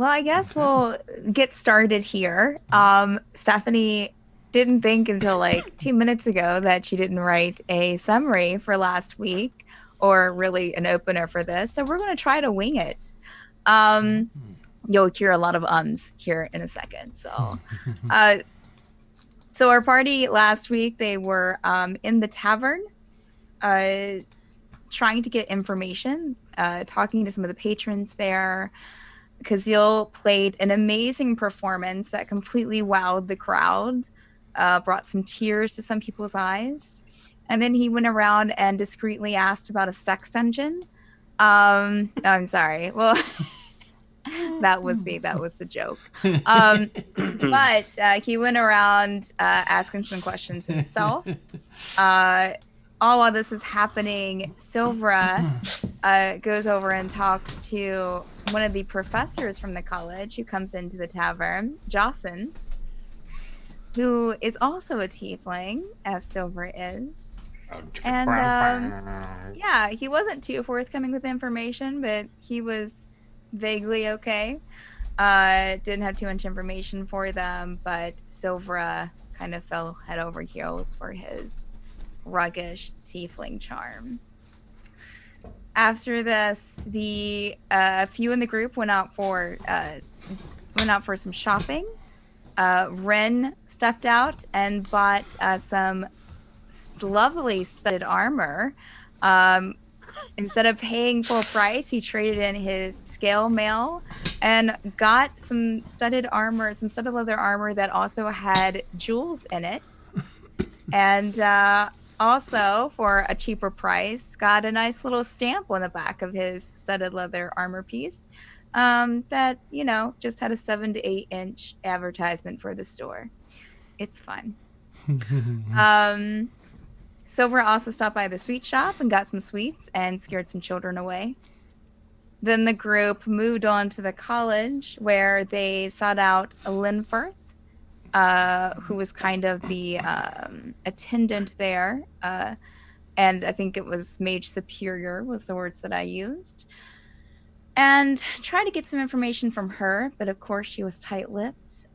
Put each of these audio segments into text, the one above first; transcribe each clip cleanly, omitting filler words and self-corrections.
Well, I guess we'll get started here. Stephanie didn't think until like 2 minutes ago that she didn't write a summary for last week or really an opener for this. So we're going to try to wing it. You'll hear a lot of ums here in a second. So, so our party last week, they were in the tavern trying to get information, talking to some of the patrons there. Kazil played an amazing performance that completely wowed the crowd, brought some tears to some people's eyes. And then he went around and discreetly asked about a sex dungeon. I'm sorry. Well, that was the joke. But he went around asking some questions himself. All while this is happening, Silvra goes over and talks to one of the professors from the college who comes into the tavern, Jocyn, who is also a tiefling, as Silvra is. And yeah, he wasn't too forthcoming with information, but he was vaguely okay. Didn't have too much information for them, but Silvra kind of fell head over heels for his ruggish tiefling charm. After this, the few in the group went out for some shopping. Ren stepped out and bought some lovely studded armor. Instead of paying full price, he traded in his scale mail and got some studded leather armor that also had jewels in it. And also, for a cheaper price, got a nice little stamp on the back of his studded leather armor piece that, just had a 7 to 8 inch advertisement for the store. It's fun. Silvra also stopped by the sweet shop and got some sweets and scared some children away. Then the group moved on to the college, where they sought out Linfirth, who was kind of the attendant there. And I think it was Mage Superior was the words that I used. And tried to get some information from her, but of course she was tight-lipped.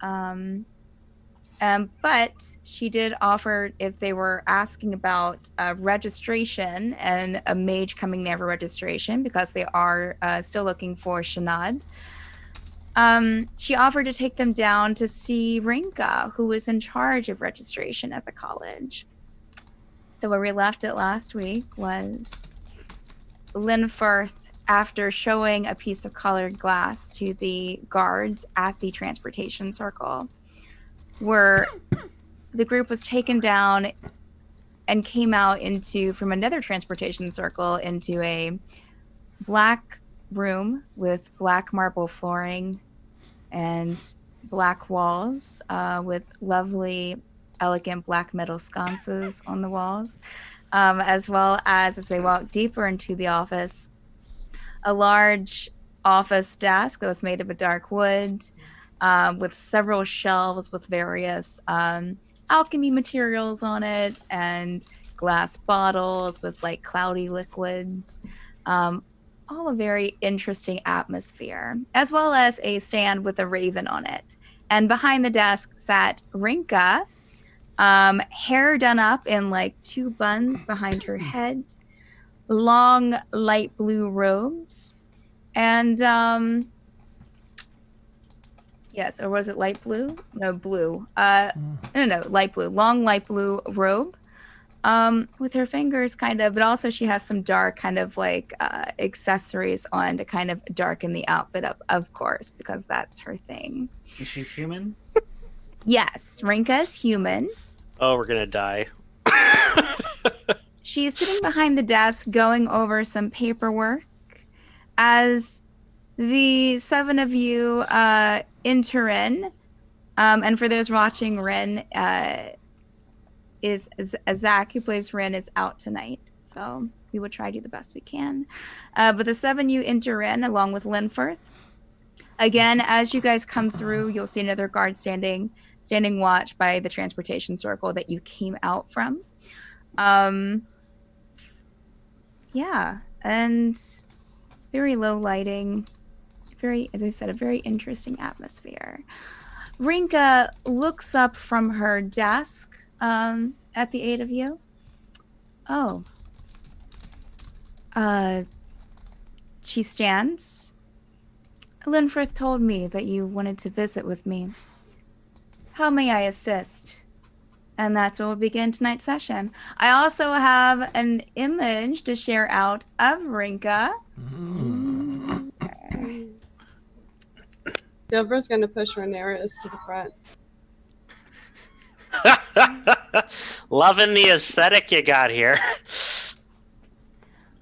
But she did offer, if they were asking about registration and a mage coming there for registration, because they are still looking for Sinead, she offered to take them down to see Renka, who was in charge of registration at the college. So where we left it last week was Linfirth, after showing a piece of colored glass to the guards at the transportation circle, where the group was taken down and came out from another transportation circle into a black room with black marble flooring and black walls with lovely, elegant black metal sconces on the walls, as well as they walked deeper into the office, a large office desk that was made of a dark wood, with several shelves with various alchemy materials on it and glass bottles with like cloudy liquids. All a very interesting atmosphere, as well as a stand with a raven on it. And behind the desk sat Renka, hair done up in like 2 buns behind her head, long light blue robes, and yes, or was it light blue? No, blue. No, light blue. Long light blue robe. With her fingers kind of, but also she has some dark kind of like accessories on to kind of darken the outfit up, of course, because that's her thing. She's human? Yes, Renka's human. Oh, we're gonna die. She's sitting behind the desk going over some paperwork as the 7 of you enter in. And for those watching, Ren is Zach, who plays Ren, is out tonight. So we will try to do the best we can. But the 7 you enter in along with Linfirth. Again, as you guys come through, you'll see another guard standing watch by the transportation circle that you came out from. Yeah, and very low lighting, very, as I said, a very interesting atmosphere. Renka looks up from her desk at the eight of you. Oh. She stands. Linfrith told me that you wanted to visit with me. How may I assist? And that's when we'll begin tonight's session. I also have an image to share out of Renka. Silvra's going to push Renerius to the front. Loving the aesthetic you got here.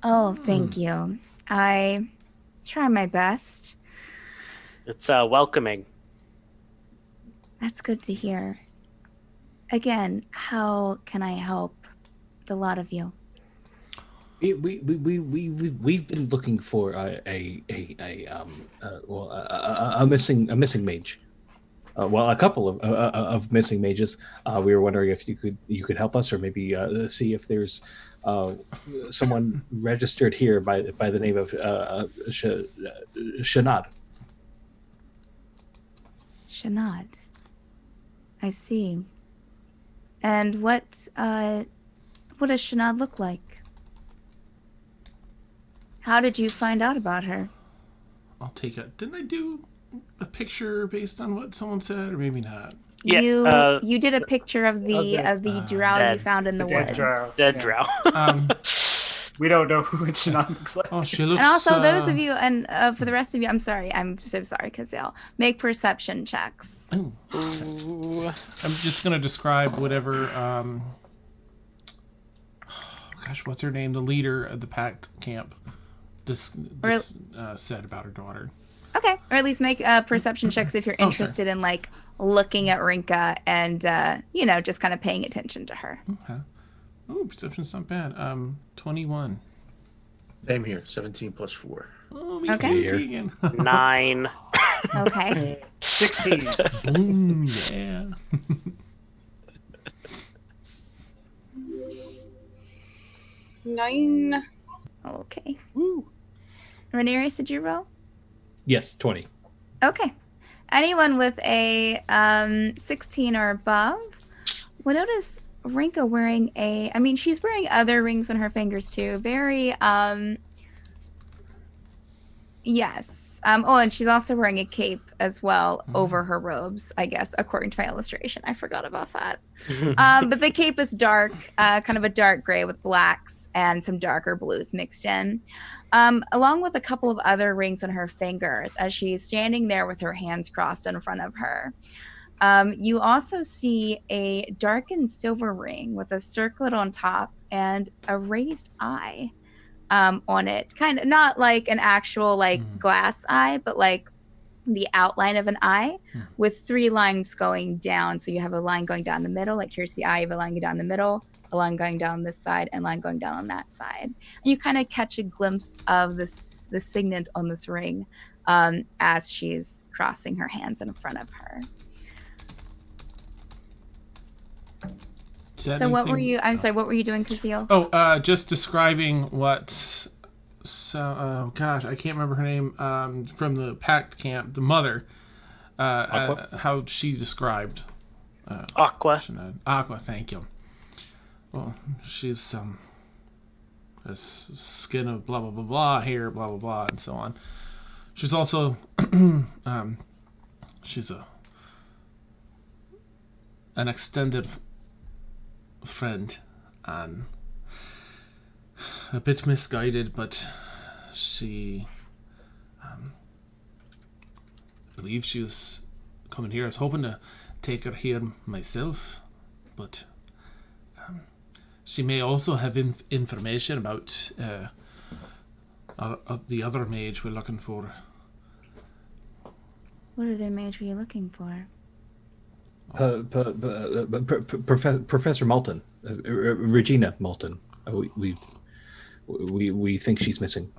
Oh, thank you. I try my best. It's welcoming. That's good to hear. Again, how can I help the lot of you? We've been looking for a missing mage. Well, a couple of missing mages. We were wondering if you could help us, or maybe see if there's someone registered here by the name of Sinead. Sinead. I see. And what does Sinead look like? How did you find out about her? I'll take it. Didn't I do a picture based on what someone said, or maybe not? Yeah, you did a picture of the drow you found in the woods. Dead drow. We don't know who Sinead looks like. Oh, she looks. And also, those of you, and for the rest of you, I'm so sorry, Kazale. Make perception checks. Ooh. I'm just gonna describe whatever. Gosh, what's her name? The leader of the Pact camp. Said about her daughter. Okay, or at least make perception checks if you're interested in like looking at Renka and just kind of paying attention to her. Okay. Oh, perception's not bad. 21. Same here. 17 plus 4. Oh, me Okay. too, Tegan. 9. Okay. 16. Boom, yeah. 9. Okay. Woo. Renerius, did you roll? Yes, 20. Okay. Anyone with a 16 or above will notice Renka wearing she's wearing other rings on her fingers too. Very, yes. And she's also wearing a cape as well over her robes, I guess, according to my illustration. I forgot about that. But the cape is dark, kind of a dark gray with blacks and some darker blues mixed in, along with a couple of other rings on her fingers as she's standing there with her hands crossed in front of her. You also see a darkened silver ring with a circlet on top and a raised eye on it. Kind of not like an actual glass eye, but like the outline of an eye with 3 lines going down. So you have a line going down the middle, like here's the eye, you have a line going down the middle, a line going down this side, and a line going down on that side. And you kind of catch a glimpse of the signet on this ring as she's crossing her hands in front of her. So what were you? I'm sorry. What were you doing, Kazeel? Oh, just describing what. So, gosh, I can't remember her name. From the Pact camp, the mother. How she described. Aqua. Aqua, thank you. Well, she's has skin of blah blah blah blah, hair blah blah blah, and so on. She's also she's an extended friend and a bit misguided, but she believes she was coming here. I was hoping to take her here myself, but she may also have information about the other mage we're looking for. What other mage were you looking for? Professor Malton, Regina Malton. We think she's missing.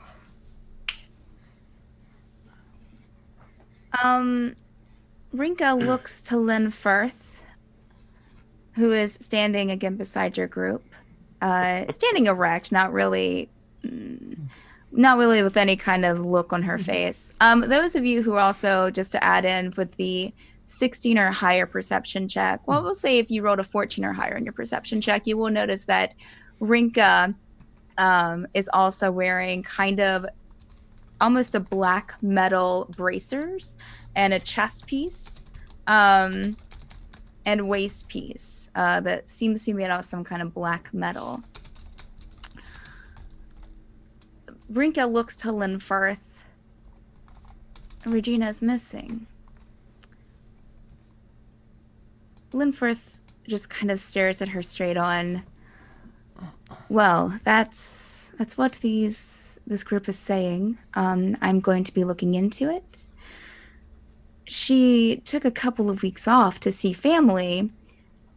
Renka looks to Linfrith, who is standing again beside your group, standing erect, not really not really with any kind of look on her face. Those of you who are also, just to add in with the 16 or higher perception check, well, we'll say if you rolled a 14 or higher on your perception check, you will notice that Renka is also wearing kind of almost a black metal bracers and a chest piece and waist piece that seems to be made out of some kind of black metal. Renka looks to Linfirth. Regina's missing. Linfirth just kind of stares at her straight on. Well, that's what this group is saying. I'm going to be looking into it. She took a couple of weeks off to see family,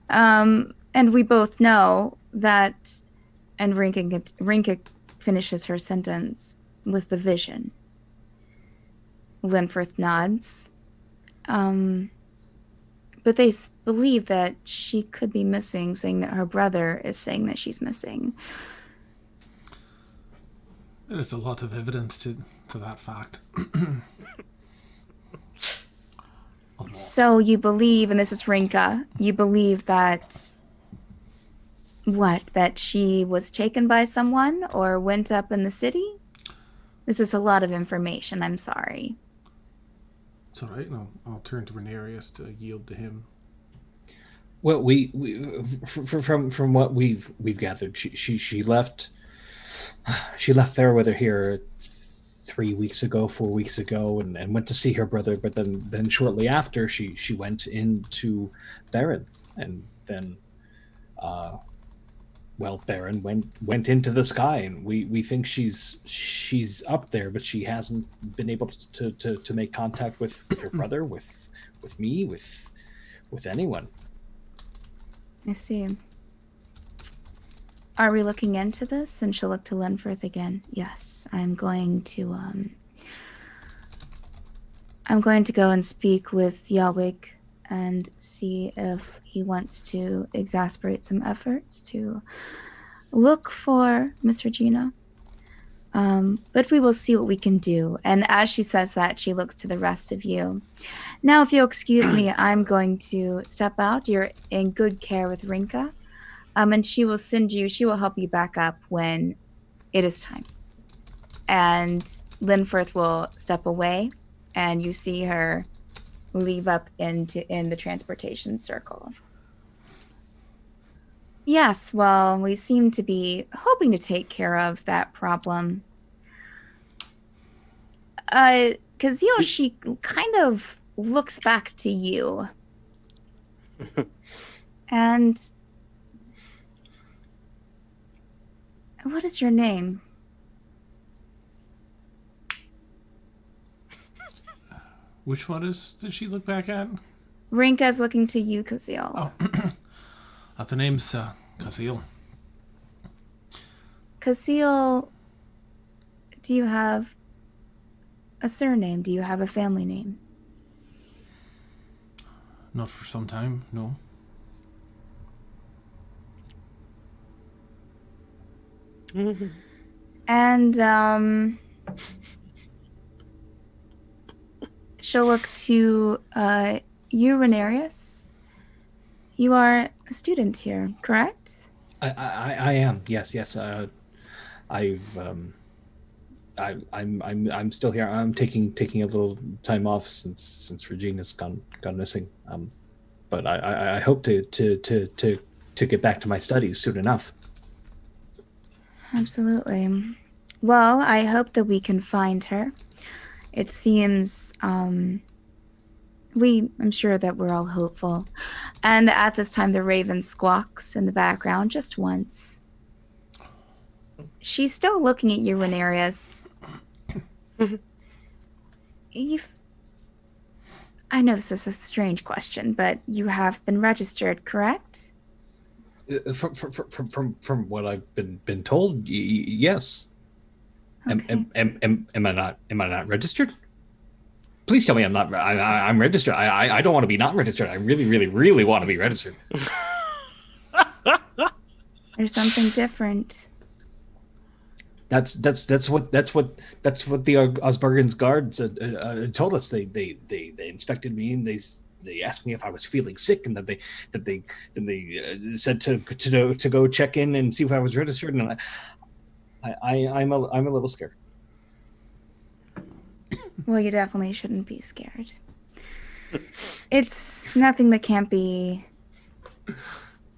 and we both know that. And Renka finishes her sentence with the vision. Linfirth nods. But they believe that she could be missing, saying that her brother is saying that she's missing. There's a lot of evidence to that fact. So you believe, and this is Renka, you believe that that she was taken by someone or went up in the city? This is a lot of information, I'm sorry. It's all right. I'll turn to Renerius to yield to him. Well, we from what we've gathered, she left Fairweather here 4 weeks ago, and went to see her brother. But then shortly after, she went into Baryn, and then Baryn went into the sky, and we think she's up there, but she hasn't been able to make contact with her brother, with me, with anyone. I see. Are we looking into this? And she'll look to Linfirth again. Yes, I'm going to go and speak with Yawig and see if he wants to exasperate some efforts to look for Miss Regina. But we will see what we can do. And as she says that, she looks to the rest of you. Now, if you'll excuse me, I'm going to step out. You're in good care with Renka. And she will help you back up when it is time. And Linfirth will step away, and you see her leave up in the transportation circle. Yes, well, we seem to be hoping to take care of that problem. Because, she kind of looks back to you. And what is your name? Which one did she look back at? Renka's looking to you, Kazil. Oh, the name's Kazil. Kazil, do you have a surname? Do you have a family name? Not for some time, no. And she'll look to you, Renerius. You are a student here, correct? I am. Yes. I'm still here. I'm taking a little time off since Regina's gone missing. But I hope to get back to my studies soon enough. Absolutely. Well, I hope that we can find her. It seems, I'm sure that we're all hopeful. And at this time, the raven squawks in the background just once. She's still looking at you, Renerius. I know this is a strange question, but you have been registered, correct? From what I've been told, yes. Okay. Am I not registered? Please tell me I'm not. I'm registered. I don't want to be not registered. I really want to be registered. There's something different. That's what the Osbergen's guards told us. They inspected me and they asked me if I was feeling sick, and that they said to go check in and see if I was registered. And I'm a little scared. Well, you definitely shouldn't be scared. It's nothing that can't be.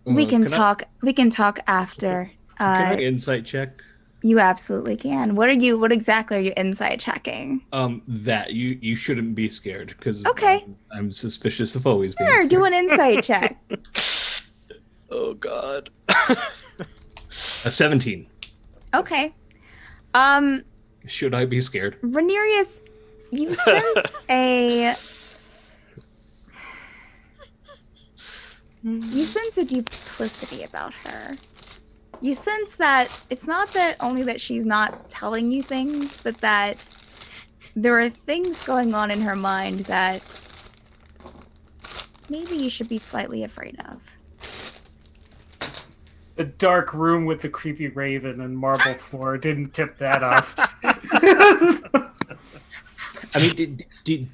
We can talk. We can talk after. Can I insight check? You absolutely can. What exactly are you insight checking? That you shouldn't be scared because okay. I'm suspicious of always being sure, scared. do an insight check. Oh God. A 17. Okay. Should I be scared? Renerius, you sense a duplicity about her. You sense that it's not that only that she's not telling you things, but that there are things going on in her mind that maybe you should be slightly afraid of. The dark room with the creepy raven and marble floor didn't tip that off. I mean, do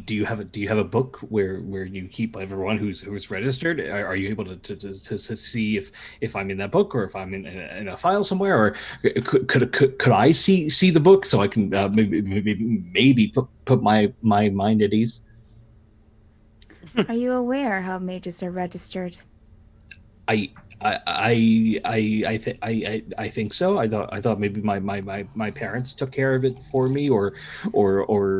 you have a book where you keep everyone who's registered? Are you able to see if I'm in that book or if I'm in a file somewhere, or could I see the book so I can maybe put my mind at ease? Are you aware how mages are registered? I think so. I thought maybe my parents took care of it for me, or.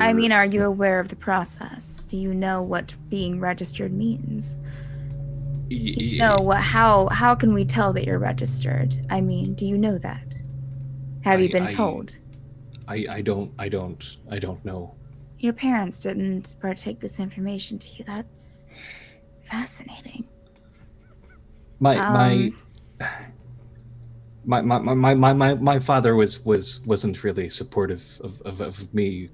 I mean, are you aware of the process? Do you know what being registered means? Do you know how can we tell that you're registered? I mean, do you know that? Have you been told? I don't know. Your parents didn't partake this information to you. That's fascinating. My father wasn't really supportive of me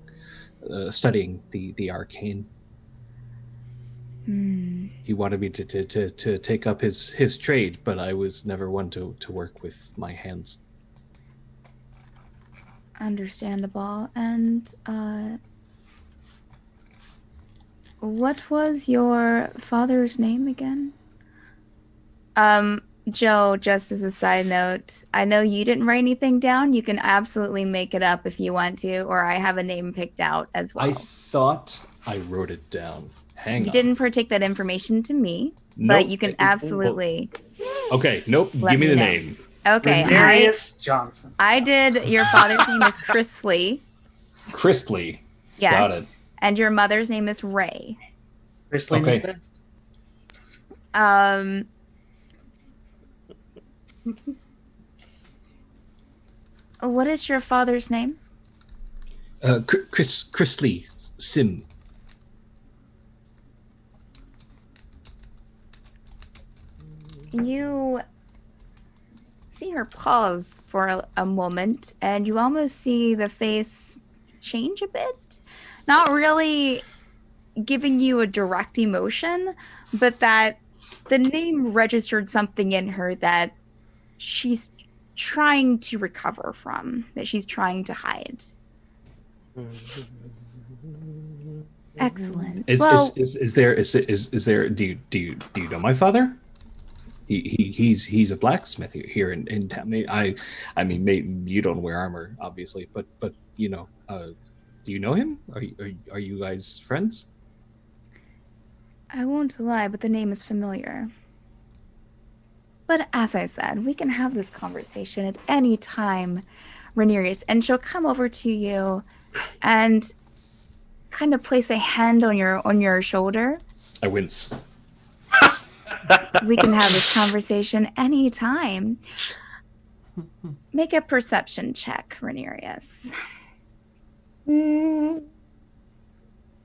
studying the arcane. He wanted me to take up his trade, but I was never one to work with my hands. Understandable. And what was your father's name again? Joe, just as a side note, I know you didn't write anything down. You can absolutely make it up if you want to, or I have a name picked out as well. I thought I wrote it down. Hang on. You didn't partake that information to me, but you can absolutely. Okay, nope. Give me the name. Okay, Renerius Jocyn. I did. Your father's name is Chrisley. Chrisley. Yes. Got it. And your mother's name is Ray. Chrisley knows best. What is your father's name? Chrisley Sim. You see her pause for a moment, and you almost see the face change a bit. Not really giving you a direct emotion, but that the name registered something in her that she's trying to recover from, that she's trying to hide. Excellent. Is there? Do you know my father? He's a blacksmith here in town. I mean, maybe you don't wear armor, obviously, but you know, do you know him? Are you guys friends? I won't lie, but the name is familiar. But as I said, we can have this conversation at any time, Renerius, and she'll come over to you and kind of place a hand on your shoulder. I wince. We can have this conversation anytime. Make a perception check, Renerius.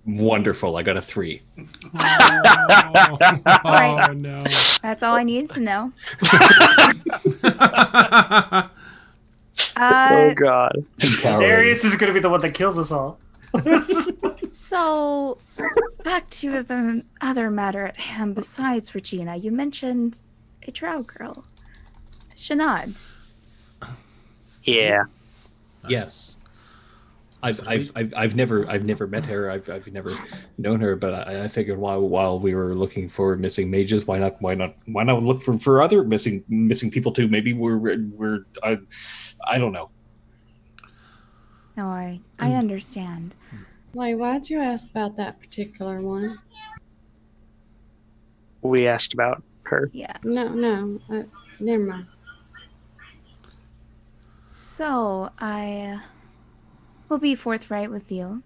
Wonderful. I got a 3. Right. No. That's all I needed to know. Oh God. Renerius is going to be the one that kills us all. So, back to the other matter at hand. Besides Regina, you mentioned a Drow girl, Sinead. Yeah. Yes. So I've never met her. I've never known her, but I figured while we were looking for missing mages, why not look for other missing people too? Maybe we're I don't know. No, I understand. Why'd you ask about that particular one? We asked about her. Yeah. No, never mind. So I will be forthright with you.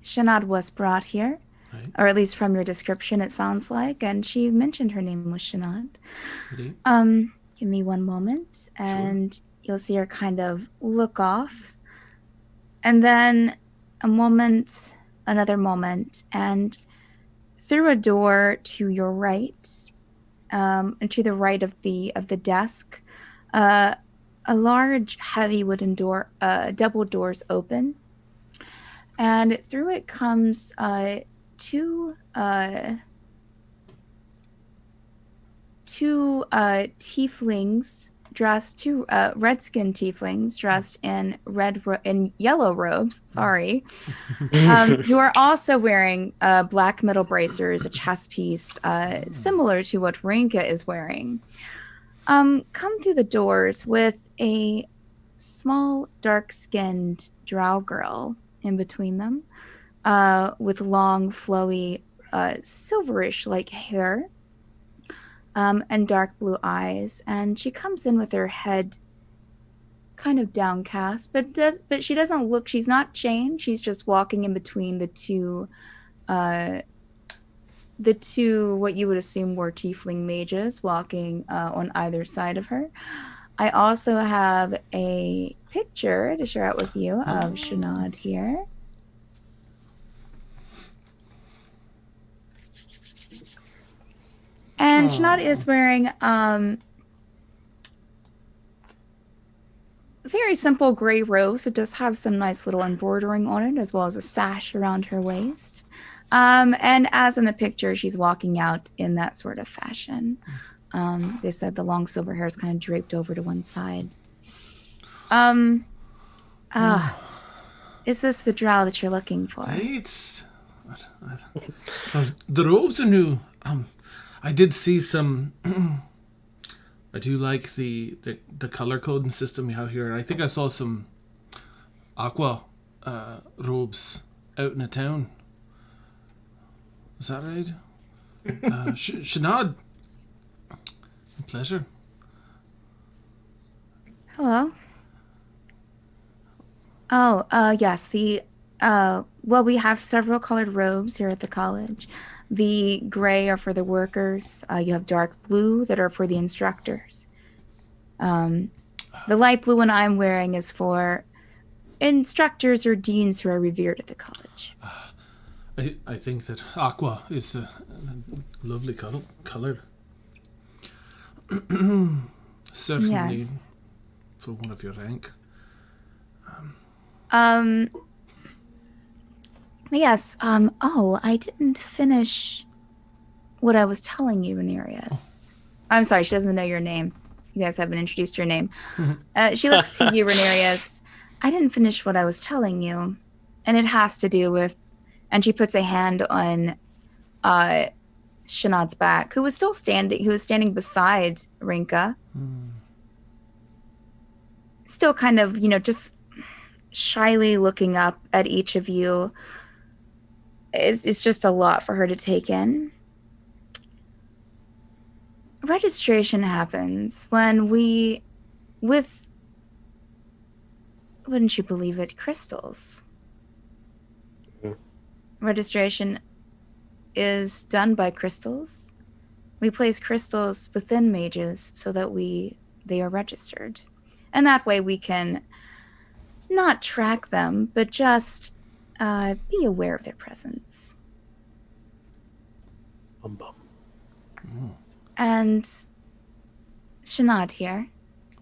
Sinead was brought here, Right. or at least from your description, it sounds like, and she mentioned her name was Sinead. Indeed. Give me one moment, and you'll see her kind of look off, and then a moment, another moment, and through a door to your right, and to the right of the desk, a large, heavy wooden door, double doors open, and through it comes two tieflings dressed, two red-skinned tieflings dressed in in yellow robes. Sorry, who are also wearing black metal bracers, a chest piece similar to what Renka is wearing. Come through the doors with a small, dark-skinned drow girl in between them, with long, flowy, silverish-like hair, and dark blue eyes. And she comes in with her head kind of downcast, but she doesn't look. She's not chained. She's just walking in between the two what you would assume were tiefling mages walking on either side of her. I also have a picture to share out with you of Sinead here. And Sinead is wearing very simple gray robes. It does have some nice little embroidering on it, as well as a sash around her waist. And as in the picture, she's walking out in that sort of fashion. They said the long silver hair is kind of draped over to one side. Is this the drow that you're looking for? Right. The robes are new. I did see some. I do like the color coding system you have here. I think I saw some Aqua robes out in the town. Is that right? Sinead. Pleasure. Hello. Oh, yes. Well, we have several colored robes here at the college. The gray are for the workers. You have dark blue that are for the instructors. The light blue one I'm wearing is for instructors or deans who are revered at the college. I think that Aqua is a lovely color. Certainly, Yes. for one of your rank. Yes. I didn't finish what I was telling you, Renerius. I'm sorry, she doesn't know your name. You guys haven't introduced your name. She looks to you, Renerius. I didn't finish what I was telling you, and it has to do with. And she puts a hand on Sinead's back, who was still standing. Who was standing beside Renka, still kind of, just shyly looking up at each of you. It's just a lot for her to take in. Registration happens when wouldn't you believe it, crystals. Registration is done by crystals. We place crystals within mages so that they are registered. And that way we can not track them, but just be aware of their presence. Bum bum. And Sinead here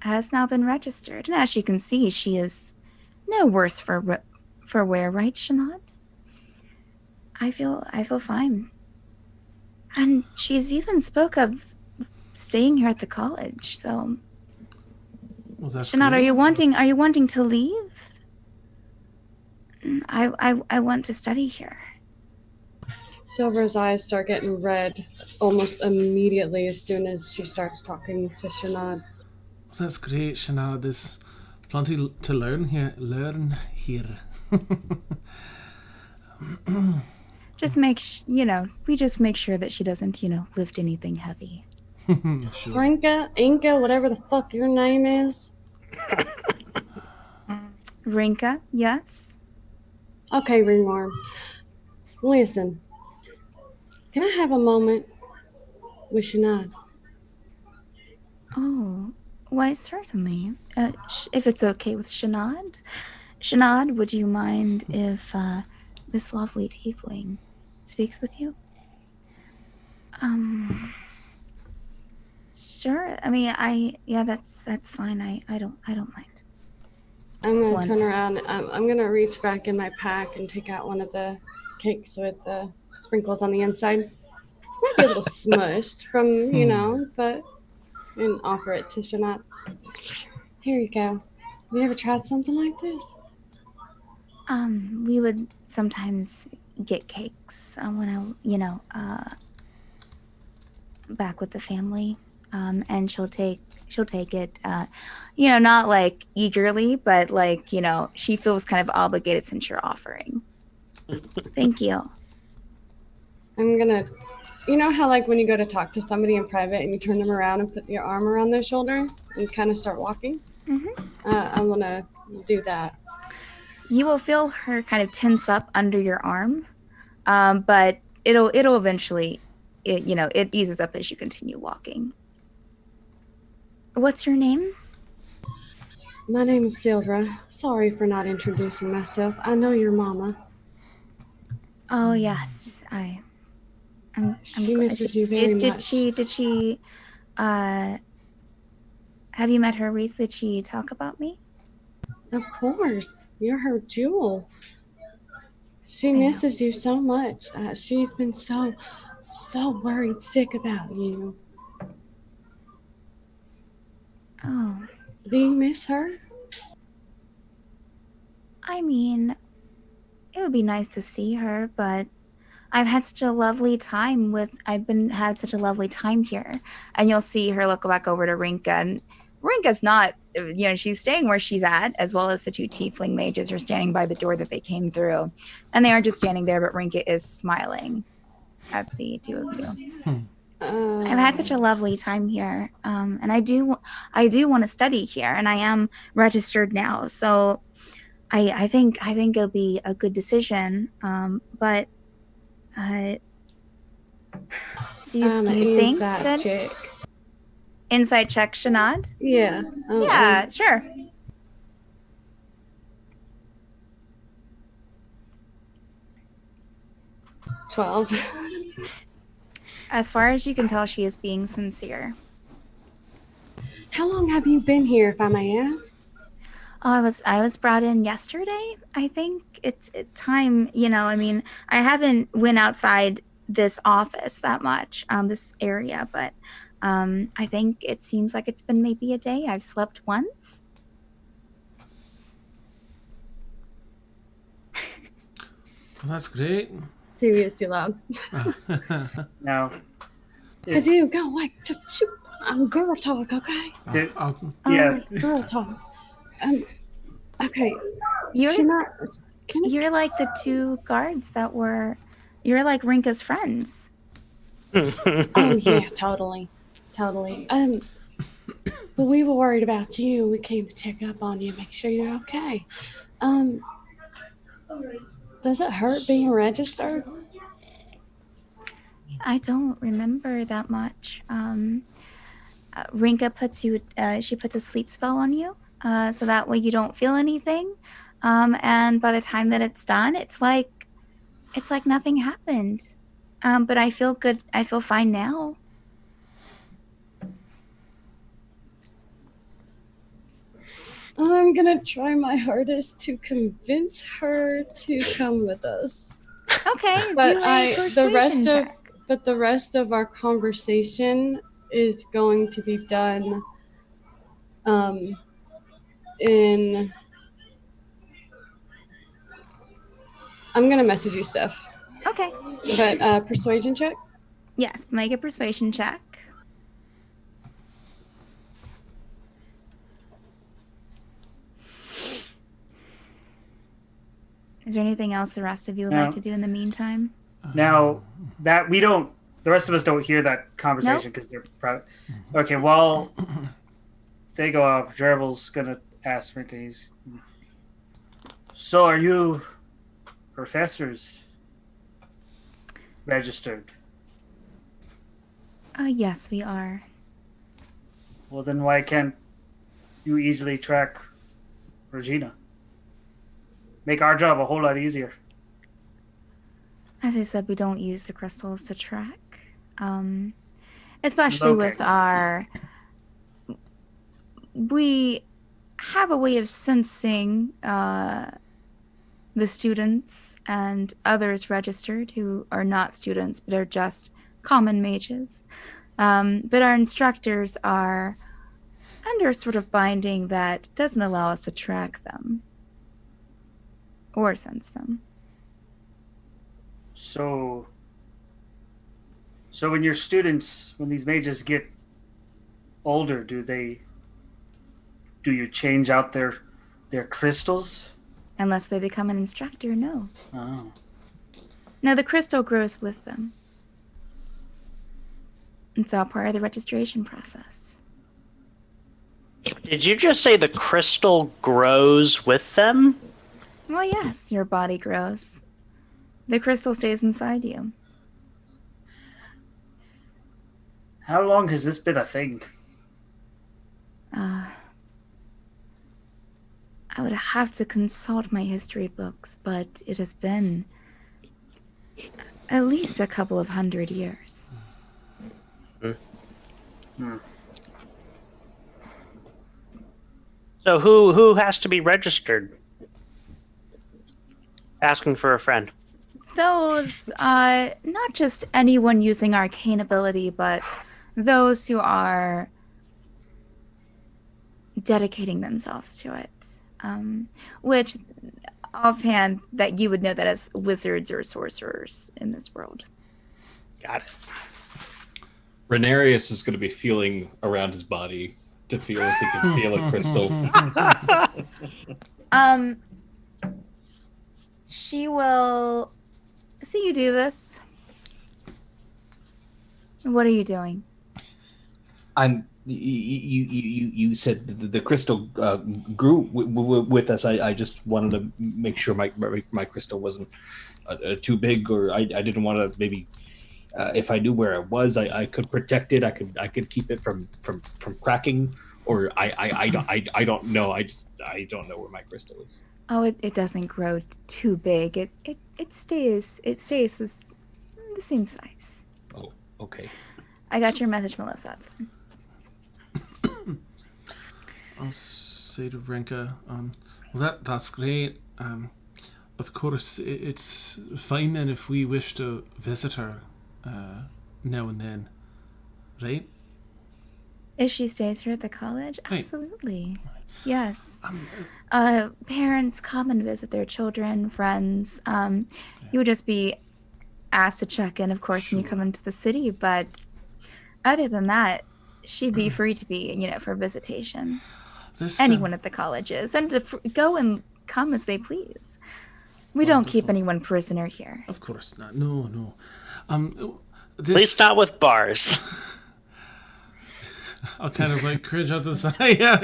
has now been registered. And as you can see, she is no worse for wear, right, Sinead? I feel fine. And she's even spoke of staying here at the college, so Well, that's Sinead, great. are you wanting to leave? I want to study here. Silver's eyes start getting red almost immediately as soon as she starts talking to Sinead. That's great, Sinead. There's plenty to learn here. Just we just make sure that she doesn't, lift anything heavy. Sure. Renka, Inka, whatever the fuck your name is. Renka, yes? Okay, Ringworm. Listen. Can I have a moment with Sinead? Oh, why, certainly. If it's okay with Sinead. Sinead, would you mind if this lovely tiefling speaks with you? Sure. I mean, that's fine. I don't mind. I'm gonna One. turn around. I'm gonna reach back in my pack and take out one of the cakes with the sprinkles on the inside. Might be a little smushed from, but and offer it to Sinead. Here you go. Have you ever tried something like this? We would sometimes get cakes when back with the family. And she'll take it, not like eagerly, but like, she feels kind of obligated since you're offering. Thank you. I'm gonna, how like when you go to talk to somebody in private and you turn them around and put your arm around their shoulder and kind of start walking? Mm-hmm. I'm gonna do that. You will feel her kind of tense up under your arm, but it'll eventually, it eases up as you continue walking. What's your name? My name is Silvra. Sorry for not introducing myself. I know your mama. Oh yes, She misses you very much. Did she? Have you met her recently? Did she talk about me? Of course, you're her jewel. She misses you so much. She's been so worried sick about you. Oh. Do you miss her? I mean, it would be nice to see her, but I've had such a lovely time had such a lovely time here. And you'll see her look back over to Renka, and Renka's not, she's staying where she's at, as well as the two tiefling mages are standing by the door that they came through. And they aren't just standing there, but Renka is smiling at the two of you. I've had such a lovely time here, and I do want to study here, and I am registered now. So, I think it'll be a good decision. But do you think that chick. Insight check, Sinead? Yeah. Yeah, sure. $12. As far as you can tell, she is being sincere. How long have you been here, if I may ask? Oh, I was brought in yesterday. I think it's time. I haven't went outside this office that much, this area, but I think it seems like it's been maybe a day. I've slept once. Well, that's great. Seriously loud. Now, Cause you go like shoot. I'm girl talk, okay? yeah, Girl talk. Okay. You're like the two guards that were. You're like Renka's friends. Oh yeah, totally. But we were worried about you. We came to check up on you, make sure you're okay. Does it hurt being registered? I don't remember that much. Renka puts she puts a sleep spell on you, so that way you don't feel anything. And by the time that it's done, it's like nothing happened. But I feel good. I feel fine now. I'm gonna try my hardest to convince her to come with us. Okay, But do a persuasion check. the rest of our conversation is going to be done in. I'm gonna message you stuff, Okay. but persuasion check. Yes, make a persuasion check. Is there anything else the rest of you would like to do in the meantime? Now that we don't, the rest of us don't hear that conversation because they're private. Okay, well, they go up. Gerbel's gonna ask Renka. So, are you professors registered? Yes, we are. Well, then why can't you easily track Regina? Make our job a whole lot easier. As I said, we don't use the crystals to track. Especially with our... We have a way of sensing the students and others registered who are not students but are just common mages. But our instructors are under sort of binding that doesn't allow us to track them or sense them. So when your students, when these mages get older, do you change out their crystals? Unless they become an instructor, no. Oh. No, the crystal grows with them. It's all part of the registration process. Did you just say the crystal grows with them? Well, yes, your body grows. The crystal stays inside you. How long has this been a thing? I would have to consult my history books, but it has been at least a couple of 100 years. So who has to be registered? Asking for a friend. Those, not just anyone using arcane ability, but those who are dedicating themselves to it. Which, offhand, that you would know that as wizards or sorcerers in this world. Got it. Renerius is going to be feeling around his body to feel if he can feel a crystal. She will see you do this. What are you doing? You said the crystal grew with us. I just wanted to make sure my crystal wasn't too big, or I didn't want to maybe. If I knew where it was, I could protect it. I could keep it from cracking, or I don't know. I don't know where my crystal is. Oh, it doesn't grow too big. It stays the same size. Oh, okay. I got your message, Melissa. That's fine. I'll say to Renka, well, that's great. Of course, it's fine then if we wish to visit her now and then, right? If she stays here at the college, Right. absolutely. Yes. Parents come and visit their children, friends. You would just be asked to check in, of course, when you come into the city. But other than that, she'd be free to be, for visitation. Anyone at the colleges, and to go and come as they please. We don't keep anyone prisoner here. Of course not. No. At least not with bars. I'll kind of like cringe out to the side. Yeah,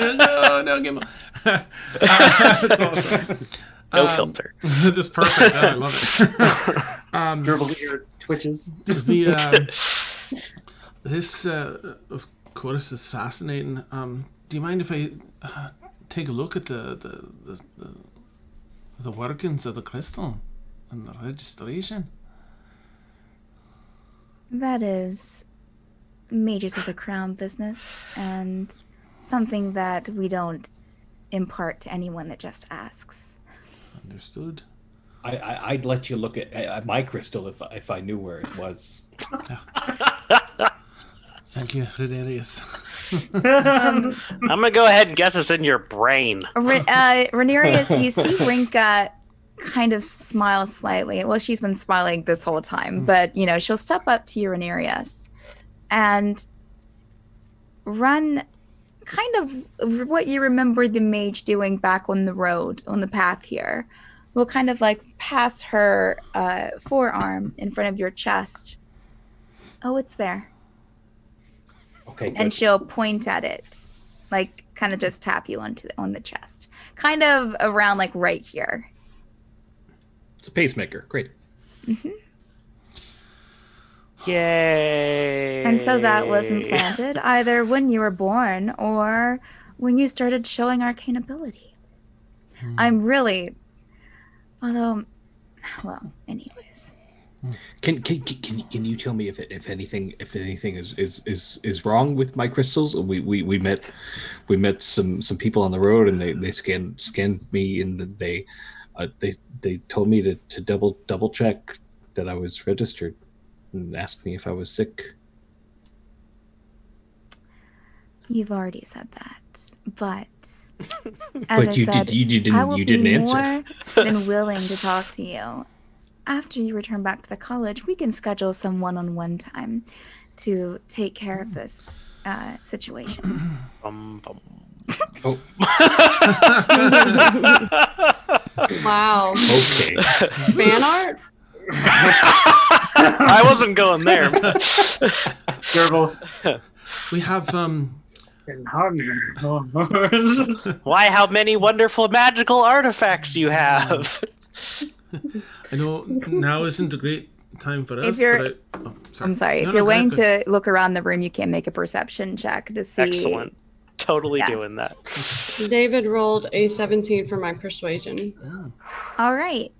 no, give me. That's awesome. No filter. This is perfect. I love it. Gerbel's ear twitches. This, of course, is fascinating. Do you mind if I take a look at the workings of the crystal and the registration? That is Mages of the Crown business, and something that we don't impart to anyone that just asks. Understood. I'd let you look at my crystal if I knew where it was. Thank you, Renerius. I'm gonna go ahead and guess it's in your brain. Renerius, you see Renka kind of smile slightly. Well, she's been smiling this whole time, but you know, she'll step up to you, Renerius, and run kind of what you remember the mage doing back on the road, on the path here. Will kind of like pass her forearm in front of your chest. Oh, it's there. Okay, good. And she'll point at it, like kind of just tap you on the chest, kind of around like right here. It's a pacemaker. Great. Mm-hmm. Yay! And so that was implanted either when you were born or when you started showing arcane ability. I'm really, although, well, anyways. Can you tell me if anything is wrong with my crystals? We met some people on the road and they scanned me and they told me to double check that I was registered and asked me if I was sick. You've already said that, but as I said, you didn't answer. More than willing to talk to you. After you return back to the college, we can schedule some one-on-one time to take care of this situation. Oh. Wow. Okay. Fan art? I wasn't going there. Gerbils. We have Why, how many wonderful magical artifacts you have. I know now isn't a great time for us. If you're, but I'm sorry. No, if no, you're go waiting ahead. to look around the room, you can make a perception check to see. Excellent. Totally Yeah. doing that. David rolled a 17 for my persuasion. All right.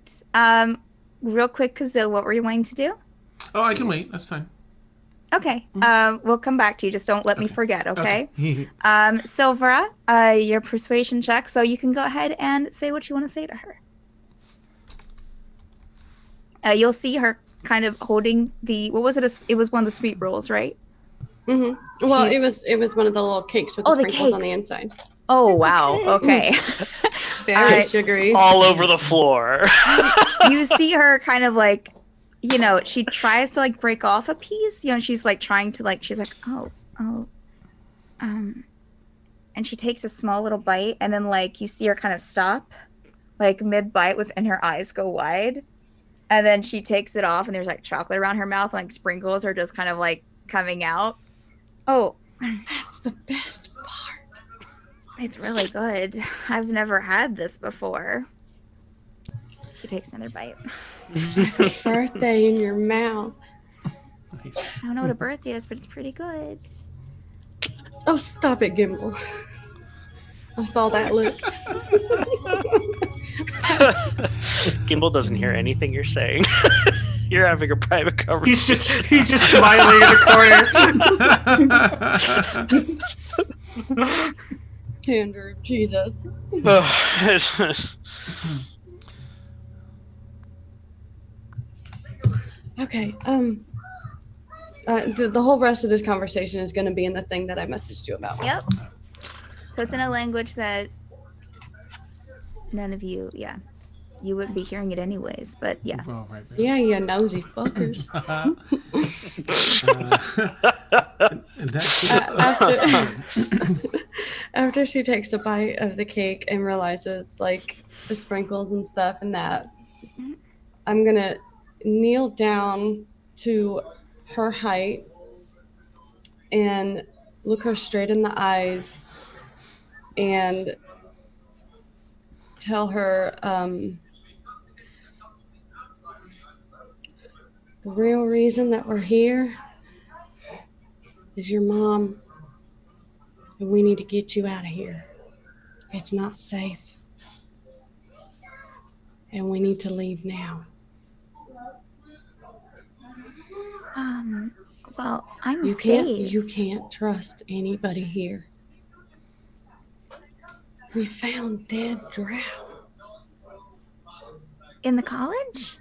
Real quick, Kazil, what were you wanting to do? Oh, I can wait. That's fine. Okay. We'll come back to you. Just don't let me forget, okay? Okay. Silvra, your persuasion check, so you can go ahead and say what you want to say to her. You'll see her kind of holding the, what was it? It was one of the sweet rolls, right? Mm-hmm. Well, She's- it was one of the little cakes with the Oh, the sprinkles on the cakes. inside. Oh, wow. Okay. Very sugary. All over the floor. You see her kind of like, you know, she tries to like break off a piece, you know, she's like trying to like, she's like, and she takes a small little bite and then like you see her kind of stop like mid bite and her eyes go wide. And then she takes it off and there's like chocolate around her mouth and like sprinkles are just kind of like coming out. Oh, That's the best part. it's really good. I've never had this before. She takes another bite. Birthday in your mouth. Nice. I don't know what a birthday is, but it's pretty good. Oh, stop it, Gimbal. I saw that look. Gimbal doesn't hear anything you're saying. You're having a private conversation. He's just smiling in the corner. Andrew, Jesus. Okay. The whole rest of this conversation is going to be in the thing that I messaged you about. Yep. So it's in a language that none of you, you wouldn't be hearing it anyways, but yeah. Oh, right. Yeah, you nosy fuckers. In that case, After she takes a bite of the cake and realizes like the sprinkles and stuff and that, I'm gonna kneel down to her height and look her straight in the eyes and tell her the real reason that we're here is your mom, and we need to get you out of here. It's not safe, and we need to leave now. Well, I'm You can't trust anybody here. We found dead Drow. in the college?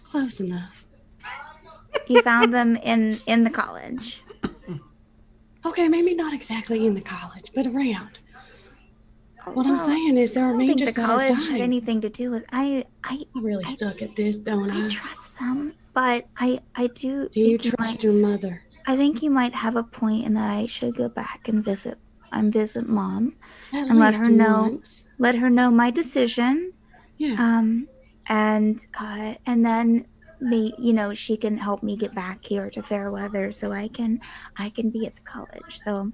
Close enough. You found them in the college. Okay, maybe not exactly in the college, but around. What I'm Well, saying is there I are don't think mages the that are college had dying. anything to do with. I really stuck at this, don't I I? trust them, but I do. Do you think trust your mother? I think you might have a point in that I should go back and visit Mom At and let least her know once. my decision. Yeah. And then she can help me get back here to Fairweather so I can be at the college. So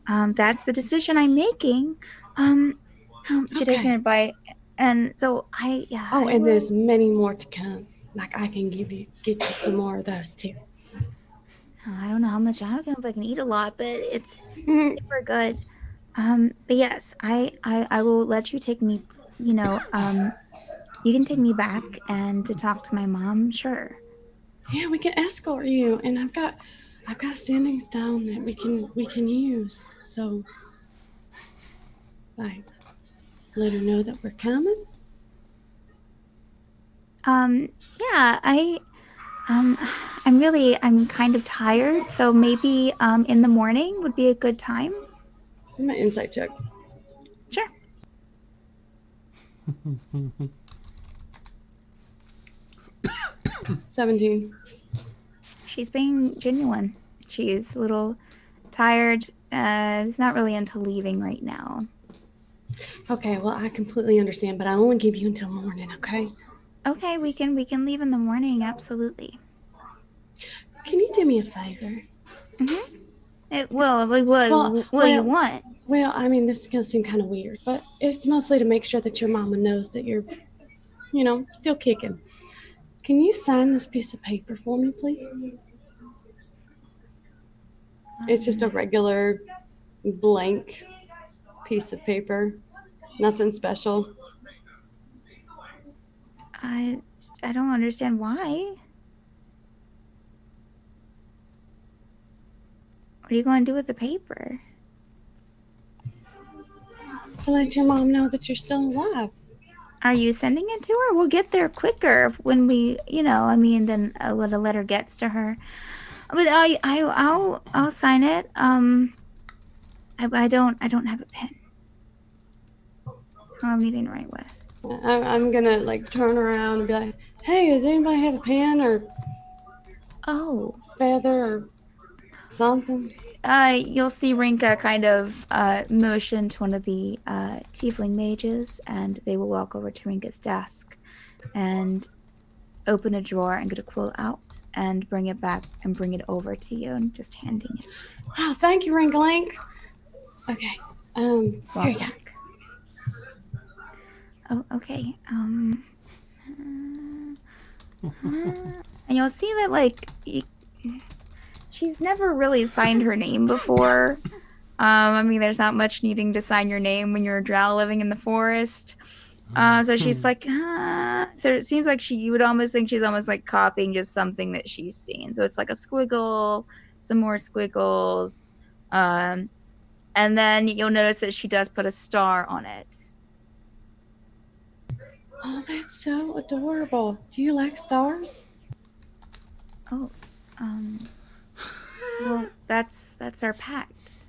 that's the decision I'm making. She takes Okay. a bite, and so There's many more to come. Like I can get you some more of those too. I don't know how much I can eat a lot, but it's super good. But yes, I will let you take me. You can take me back and to talk to my mom. Sure. Yeah, we can escort you, and I've got sending stone that we can use. So, like, let her know that we're coming. Yeah, I'm kind of tired, so maybe in the morning would be a good time. My insight check. Sure. 17. She's being genuine. She's a little tired. Is not really into leaving right now. Okay, well, I completely understand, but I only give you until morning, okay? Okay, we can leave in the morning, absolutely. Can you do me a favor? What do you want? Well, I mean, this is going to seem kind of weird, but it's mostly to make sure that your mama knows that you're, still kicking. Can you sign this piece of paper for me, please? It's just a regular blank piece of paper. Nothing special. I don't understand why. What are you going to do with the paper? To let your mom know that you're still alive. Are you sending it to her? We'll get there quicker when we, than when a letter gets to her. But I'll sign it. I don't have a pen. I don't have anything to write with. I'm gonna turn around and be like, "Hey, does anybody have a pen or feather or something?" You'll see Renka kind of motion to one of the tiefling mages, and they will walk over to Rinka's desk and open a drawer and get a quill out and bring it back and bring it over to you and just handing it. Oh, thank you, Rinka-Link. Okay. Here you go. Oh, okay. And you'll see that she's never really signed her name before. There's not much needing to sign your name when you're a drow living in the forest. So she's so it seems like you would almost think she's almost copying just something that she's seen. So it's like a squiggle, some more squiggles, and then you'll notice that she does put a star on it. Oh, that's so adorable. Do you like stars? Oh, well, that's our pact.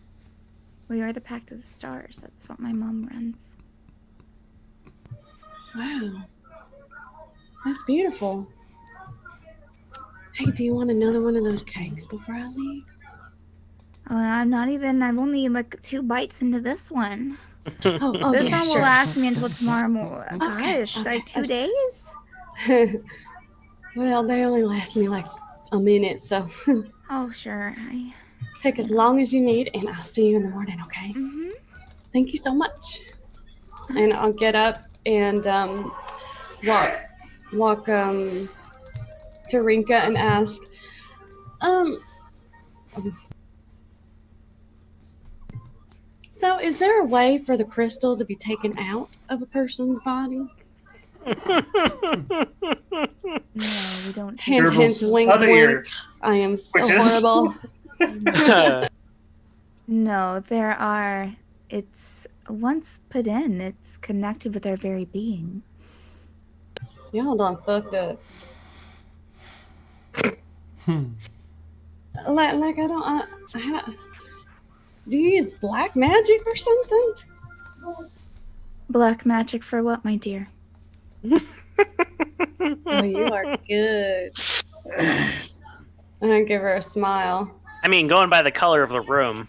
We are the Pact of the Stars. That's what my mom runs. Wow. That's beautiful. Hey, do you want another one of those cakes before I leave? Oh, I'm only 2 bites into this one. This one will sure. last me until tomorrow morning. Gosh, 2 days? Well, they only last me a minute, so. Oh, sure. Take as long as you need, and I'll see you in the morning, okay? Mm-hmm. Thank you so much. And I'll get up and walk to Renka and ask, so is there a way for the crystal to be taken out of a person's body? No, we don't. Hint, wink, wink. I am so horrible. No, there are. It's once put in, it's connected with our very being. Y'all done fucked up. Like I don't. Do you use black magic or something? Black magic for what, my dear? Oh, you are good. And I give her a smile. I mean, going by the color of the room.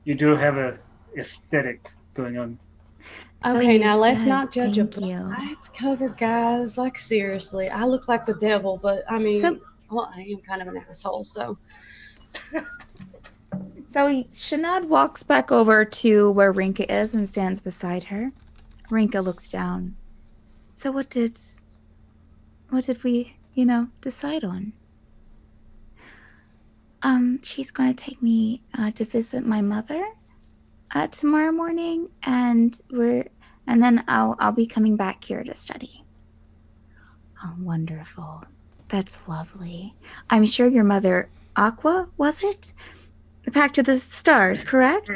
You do have a aesthetic going on. Okay, you now let's said not judge a thank you. black cover, guys. Like seriously, I look like the devil, but I mean, well, I am kind of an asshole, so. So Sinead walks back over to where Renka is and stands beside her. Renka looks down. So what did we, decide on? She's going to take me to visit my mother tomorrow morning, and then I'll be coming back here to study. Oh, wonderful. That's lovely. I'm sure your mother, Aqua, was it? The Pact of the Stars, correct?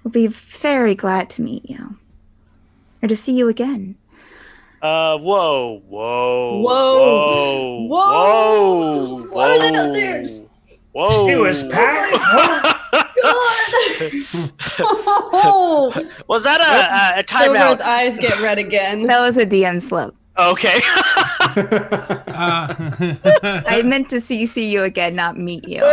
We'll be very glad to meet you. Or to see you again. Whoa. She was packed. Was that a timeout? Silver's eyes get red again. That was a DM slip. Okay. I meant to CC you again, not meet you. So,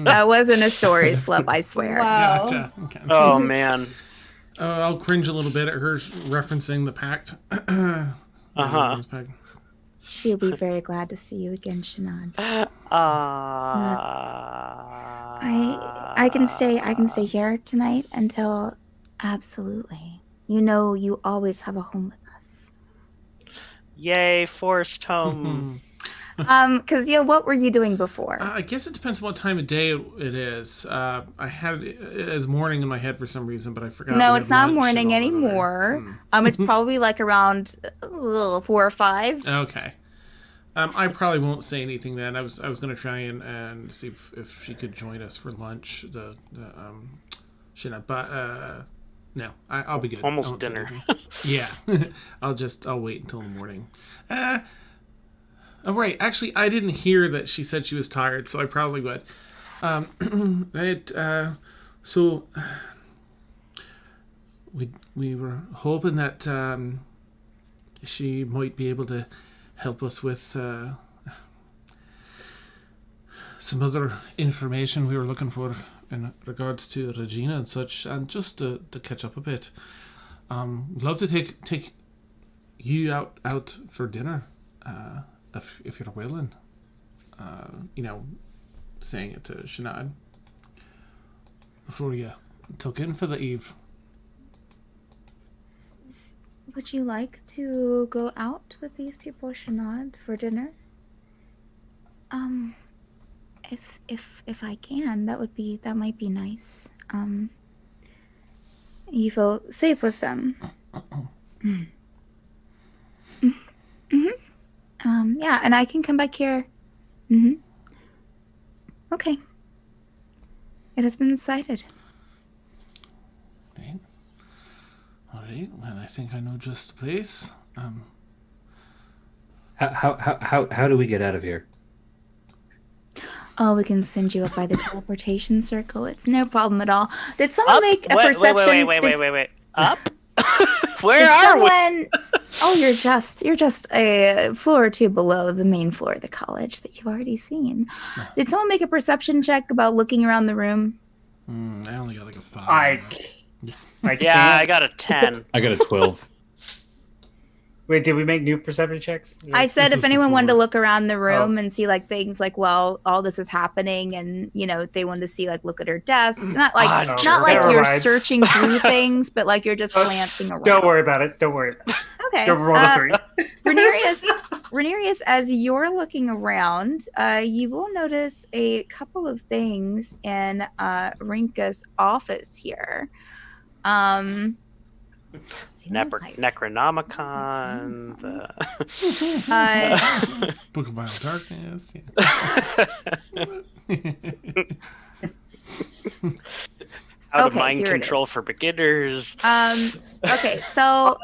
that wasn't a story slip, I swear. Wow. Gotcha. Okay. Oh man. I'll cringe a little bit at her referencing the Pact. Uh-huh. She'll be very glad to see you again, Sinead. I can stay here tonight until absolutely. You always have a home with us. Yay, forced home. Because what were you doing before? I guess it depends what time of day it is. I had it as morning in my head for some reason, but I forgot. No, we it's had not lunch morning and all that anymore. It's probably like around 4 or 5. Okay. I probably won't say anything then. I was gonna try and see if she could join us for lunch. But no, I'll be good. Almost dinner. Yeah, I'll wait until the morning. Oh right, actually, I didn't hear that she said she was tired, so I probably would. So we were hoping that she might be able to help us with some other information we were looking for in regards to Regina and such, and just to catch up a bit. We'd love to take you out for dinner, if you're willing. Saying it to Sinead before you took in for the eve. Would you like to go out with these people, Sinead, for dinner? If I can, that might be nice. You feel safe with them. Yeah, and I can come back here. Okay. It has been decided. Okay. All right. Well, I think I know just the place. How do we get out of here? Oh, we can send you up by the teleportation circle. It's no problem at all. Did someone make a perception? Wait. Up? Where are we? Oh, you're just a floor or two below the main floor of the college that you've already seen. Did someone make a perception check about looking around the room? I only got like a 5. I got a 10. I got a 12. Wait, did we make new perception checks? I said if anyone wanted to look around the room Oh. and see things all this is happening, and they wanted to see look at her desk, not Never you're mind. searching through things, but you're just glancing around. Don't worry about it. Okay. Don't roll a 3. Renerius, as you're looking around, you will notice a couple of things in Renka's office here. Necronomicon, Book of Vile Darkness. Out of mind control for beginners. Okay, so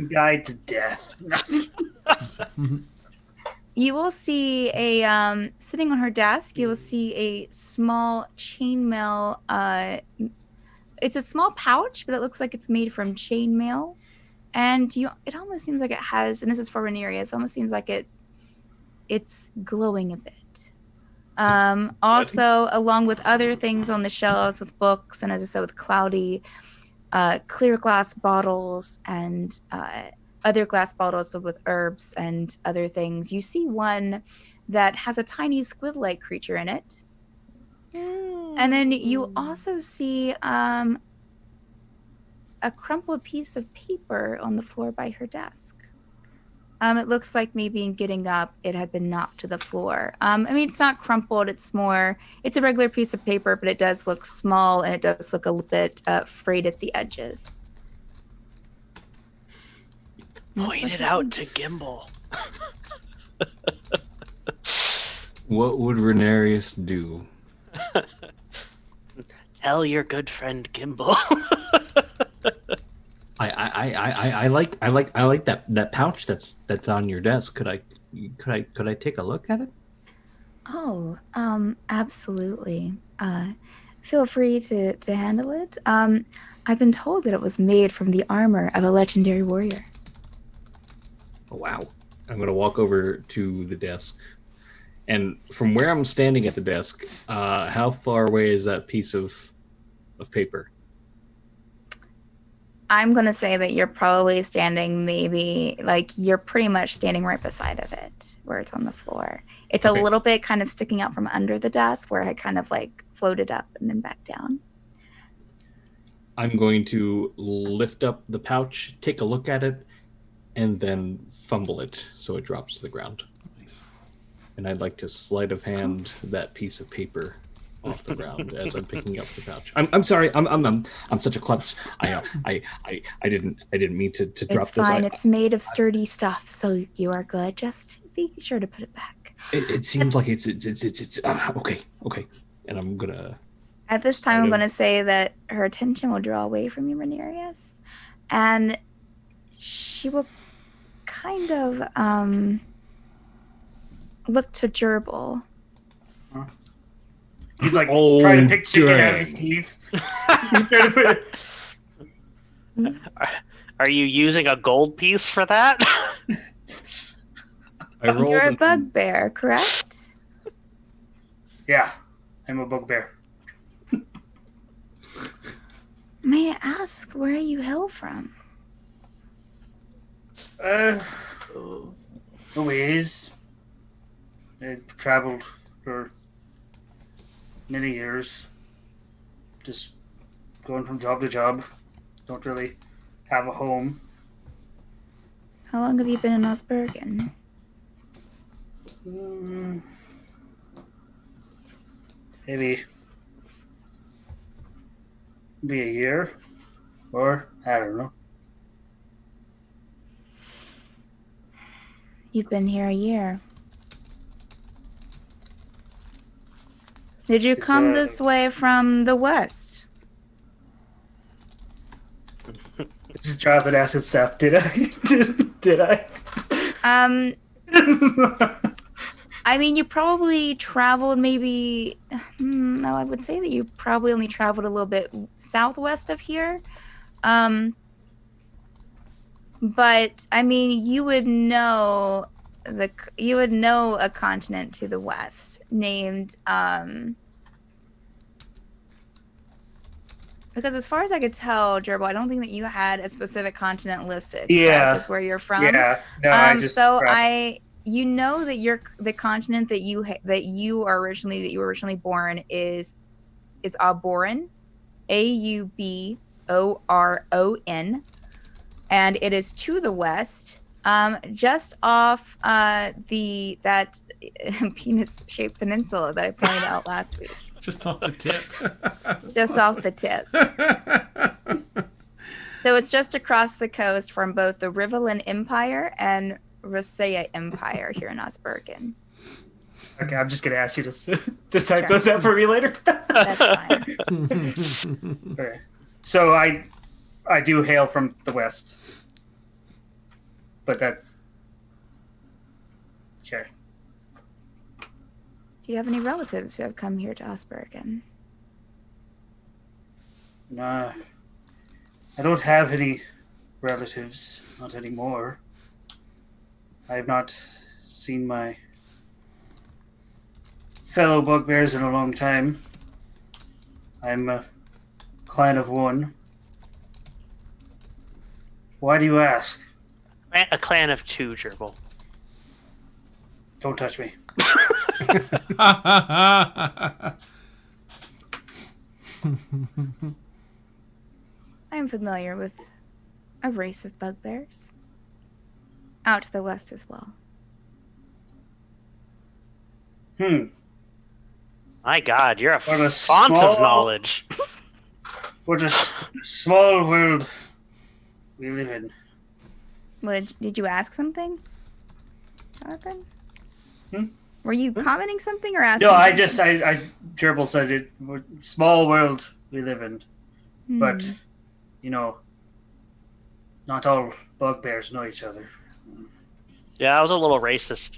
Guide to death. You will see a sitting on her desk. You will see a small chainmail. It's a small pouch, but it looks like it's made from chainmail. And it almost seems like it has, and this is for Renerius, it almost seems like it's glowing a bit. Also, along with other things on the shelves with books, and as I said, with cloudy clear glass bottles and other glass bottles but with herbs and other things. You see one that has a tiny squid-like creature in it. And then you also see a crumpled piece of paper on the floor by her desk. It looks like maybe in getting up, it had been knocked to the floor. I mean, it's not crumpled. It's a regular piece of paper, but it does look small and it does look a little bit frayed at the edges. Point it out to Gimbal. What would Renerius do? Tell your good friend Gimbal. I like that pouch that's on your desk. Could I take a look at it? Oh, absolutely. Feel free to handle it. I've been told that it was made from the armor of a legendary warrior. Oh, wow. I'm going to walk over to the desk. And from where I'm standing at the desk, how far away is that piece of paper? I'm going to say that you're probably standing you're pretty much standing right beside of it, where it's on the floor. It's Okay. a little bit kind of sticking out from under the desk where it kind of floated up and then back down. I'm going to lift up the pouch, take a look at it, and then fumble it so it drops to the ground. Nice. And I'd like to sleight of hand that piece of paper off the ground as I'm picking up the pouch. I'm sorry. I'm such a klutz. I didn't mean to drop It's this. fine. It's made of sturdy stuff, so you are good. Just be sure to put it back. It seems like it's okay. And I'm gonna. At this time, I'm going to say that her attention will draw away from you, Renerius, and she will kind of look to Gerbil. He's like Oh, trying to pick chicken out of his dang. teeth. He's trying to put it- Are you using a gold piece for that? I rolled. You're a bugbear, correct? Yeah, I'm a bugbear. May I ask where you hail from? A ways. I traveled for many years, just going from job to job. Don't really have a home. How long have you been in Osbergen? Maybe a year, or I don't know. You've been here a year. Did you come this way from the west? Just drop it acid stuff. Did I? Did I? I mean, you probably traveled maybe. No, I would say that you probably only traveled a little bit southwest of here. But I mean, you would know a continent to the west named because as far as I could tell, Gerbil, I don't think that you had a specific continent listed. Yeah. Correct, is where you're from. Yeah. No, I just. You know that the continent that you were originally born is Auboron, Auboron, and it is to the west, just off that penis-shaped peninsula that I pointed out last week. Just off the tip. Just off the tip. So it's just across the coast from both the Rivelin Empire and Rosea Empire here in Osbergen. Okay, I'm just gonna ask you to just type those out for me later. That's fine. Okay. So I do hail from the west, but that's Okay. Do you have any relatives who have come here to Osbergen? Nah, I don't have any relatives, not anymore. I have not seen my fellow bugbears in a long time. I'm a clan of one. Why do you ask? A clan of two, Gerbil. Don't touch me. I am familiar with a race of bugbears. Out to the west as well. My God, you're a What a font small- of knowledge. What a small world we live in. Did you ask something, Jonathan? Hmm? Were you commenting something or asking? No, something? I Gerbil said it. Small world we live in. But, you know, not all bugbears know each other. Yeah, I was a little racist.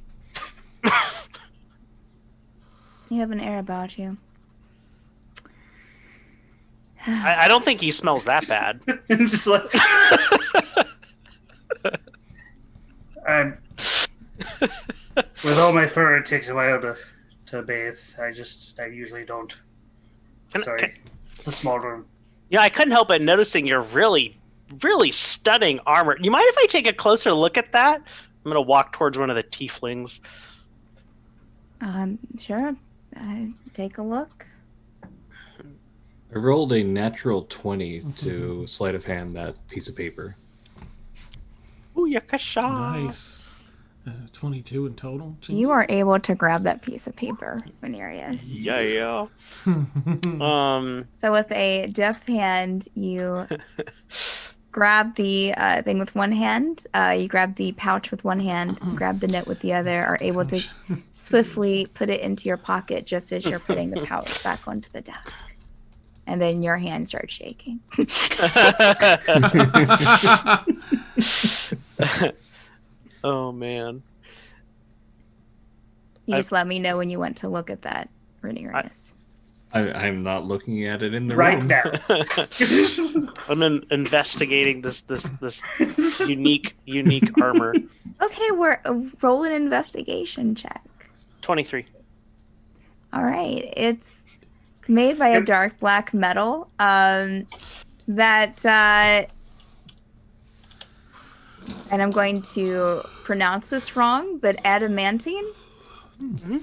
You have an air about you. I don't think he smells that bad. It's just like I'm with all my fur, it takes a while to bathe. I usually don't. Sorry, it's a small room. Yeah, I couldn't help but noticing your really, really stunning armor. You mind if I take a closer look at that? I'm gonna walk towards one of the tieflings. Sure. Take a look. I rolled a natural 20 to sleight of hand that piece of paper. Ooh, yakasha. Nice. 22 in total. You are able to grab that piece of paper, Renerius. Yeah. So with a deft hand, you grab the thing with one hand, you grab the pouch with one hand, grab the note with the other, are able to swiftly put it into your pocket just as you're putting the pouch back onto the desk. And then your hand starts shaking. Oh, man. You just let me know when you want to look at that, Renerius. I'm not looking at it in the Right room. now. I'm investigating this unique armor. Okay, roll an investigation check. 23. All right, it's made by a dark black metal that, and I'm going to pronounce this wrong, but adamantine. Mm-hmm.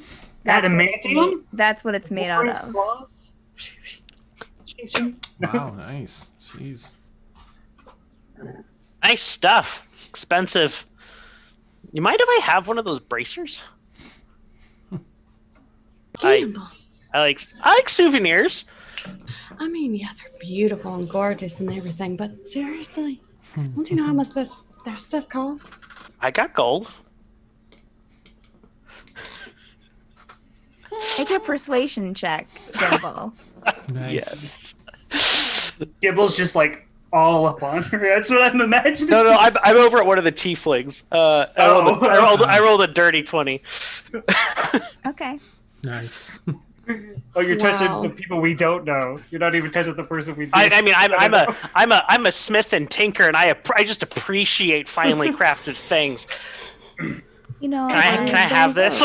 Adamantium? That's what it's made out of. Wow, nice. Jeez. Nice stuff. Expensive. You mind if I have one of those bracers? Gamble. I like souvenirs. I mean, yeah, they're beautiful and gorgeous and everything, but seriously, don't you know how much that stuff costs? I got gold. Make a persuasion check, Gimble. Nice. Yes. Gibble's just like all up on her. That's what I'm imagining. No, I'm over at one of the tieflings. I rolled a dirty 20. Okay. Nice. Oh, you're touching Wow. the people we don't know. You're not even touching the person we do. I mean, I'm a smith and tinker, and I just appreciate finely crafted things. You know, Can I have this?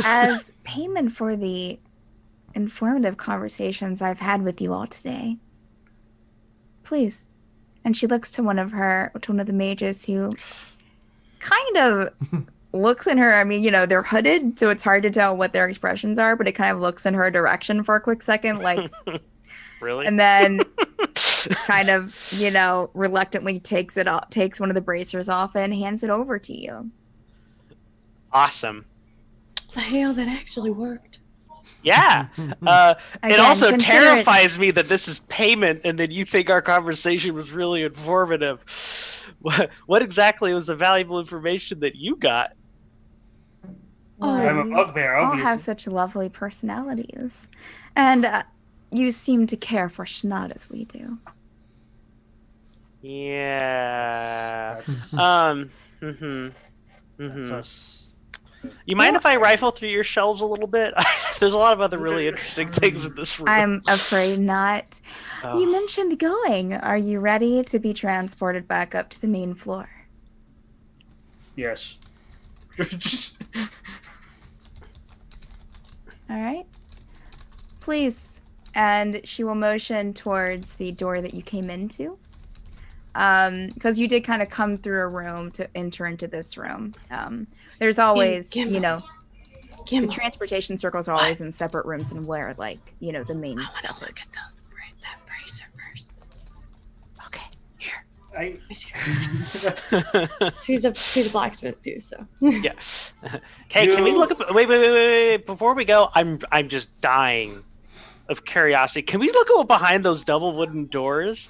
as payment for the informative conversations I've had with you all today, please. And she looks to one of the mages who kind of looks in her. I mean, you know, they're hooded, so it's hard to tell what their expressions are, but it kind of looks in her direction for a quick second, like, Really? and then kind of, you know, reluctantly takes one of the bracers off and hands it over to you. Awesome. The hell, that actually worked. Yeah. It Again, also consider terrifies me that this is payment, and then you think our conversation was really informative. What exactly was the valuable information that you got? I'm a bugbear, all obviously. have such lovely personalities, and you seem to care for Sinead as we do. Yeah. That's, Mm-hmm. that's us. You mind if I rifle through your shelves a little bit? There's a lot of other really interesting things in this room. I'm afraid not. Oh. You mentioned going. Are you ready to be transported back up to the main floor? Yes. All right. Please. And she will motion towards the door that you came into. Because you did kind of come through a room to enter into this room. There's always, the transportation circles are always in separate rooms and where, like, the main stuff is. Look at that bracer first. Okay, here. She's a blacksmith too, so. Yeah. Okay, can we look up? Wait. Before we go, I'm just dying of curiosity. Can we look up behind those double wooden doors?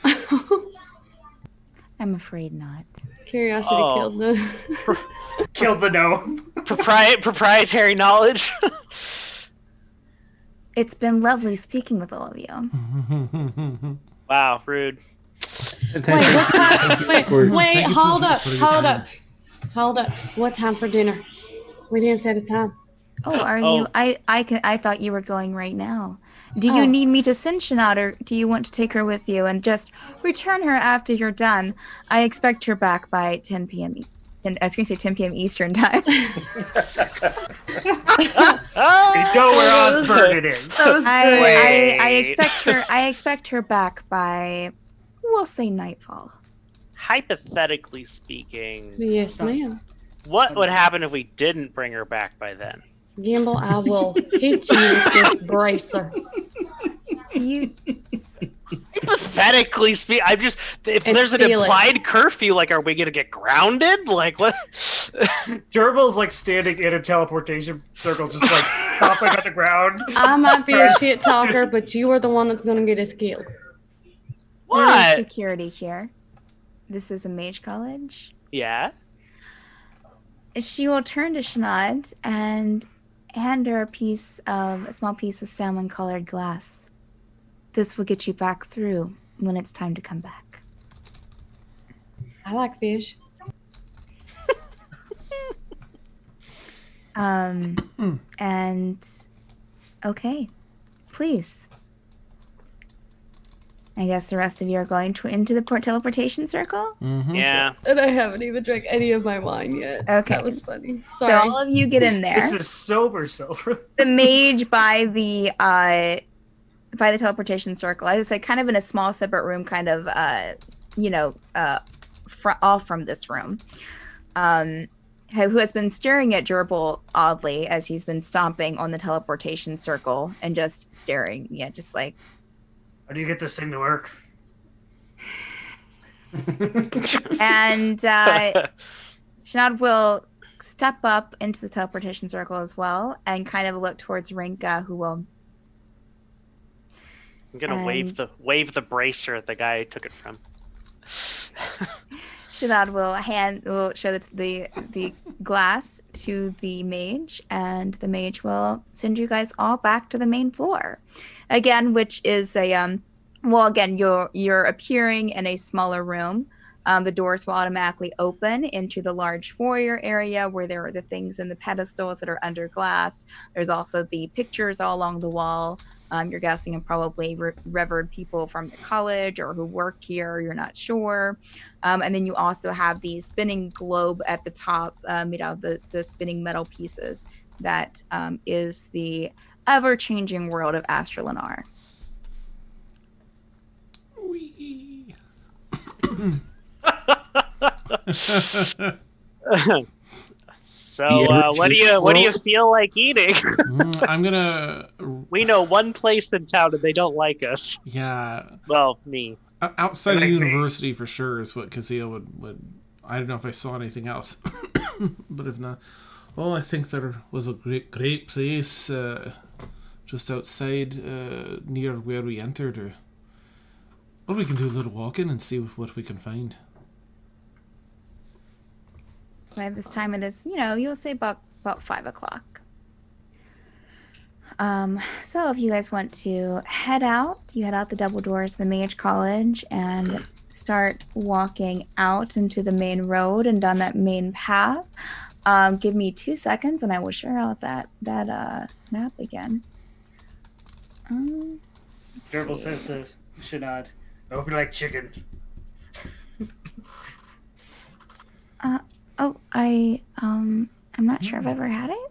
I'm afraid not. Curiosity killed the Killed the gnome. Proprietary knowledge. It's been lovely speaking with all of you. Wow, rude. Wait, what time? Wait, Thank you hold for up, the good hold time. up, hold up. What time for dinner? We didn't set a time. Oh, are Oh. you? I thought you were going right now. Do you Oh. need me to send Sinead, or do you want to take her with you and just return her after you're done? I expect her back by 10 p.m. And I was going to say 10 p.m. Eastern time. You know where Osborne is. That was I Wait. expect her back by, we'll say, nightfall. Hypothetically speaking, Yes, ma'am. what would happen if we didn't bring her back by then? Gamble, I will hit you with this bracer. You Hypothetically speaking, I'm just if And there's an steal it. implied curfew, like, are we gonna get grounded? Like, what? Gerbil's like standing in a teleportation circle, just like stomping on the ground. I might be a shit talker, but you are the one that's going to get us killed. there is What? security here. This is a mage college. Yeah. She will turn to Sinead and hand her a small piece of salmon-colored glass. This will get you back through when it's time to come back. I like fish. And okay, please. I guess the rest of you are going into the teleportation circle. Mhm. Yeah. And I haven't even drank any of my wine yet. Okay. That was funny. So Sorry. all of you get in there. This is sober Silvra. The mage by the teleportation circle, as I said, kind of in a small separate room, kind of off from this room, who has been staring at Gerbil oddly as he's been stomping on the teleportation circle and just staring, just like, How do you get this thing to work? and Sinead will step up into the teleportation circle as well and kind of look towards Renka, who will I'm gonna And- wave the bracer at the guy who took it from. Sinead will show the glass to the mage, and the mage will send you guys all back to the main floor, again, which is you're appearing in a smaller room. The doors will automatically open into the large foyer area where there are the things in the pedestals that are under glass. There's also the pictures all along the wall. You're guessing and probably revered people from the college or who work here. You're not sure. And then you also have the spinning globe at the top, made out of the spinning metal pieces. That is the ever-changing world of Astralanar. Wee. So, what do you feel like eating? I'm gonna. We know one place in town and they don't like us. Yeah. Well, me. Outside of Like me. university, for sure, is what Kazia would. I don't know if I saw anything else, but if not, I think there was a great place just outside near where we entered, or we can do a little walking and see what we can find. By this time, it is, you'll say about 5 o'clock. So if you guys want to head out, you head out the double doors of the Mage College and start walking out into the main road and down that main path. Give me 2 seconds, and I will share out that map again. Let's Gerbil see. says to Sinead, I hope you like chicken. I'm not sure I've ever had it.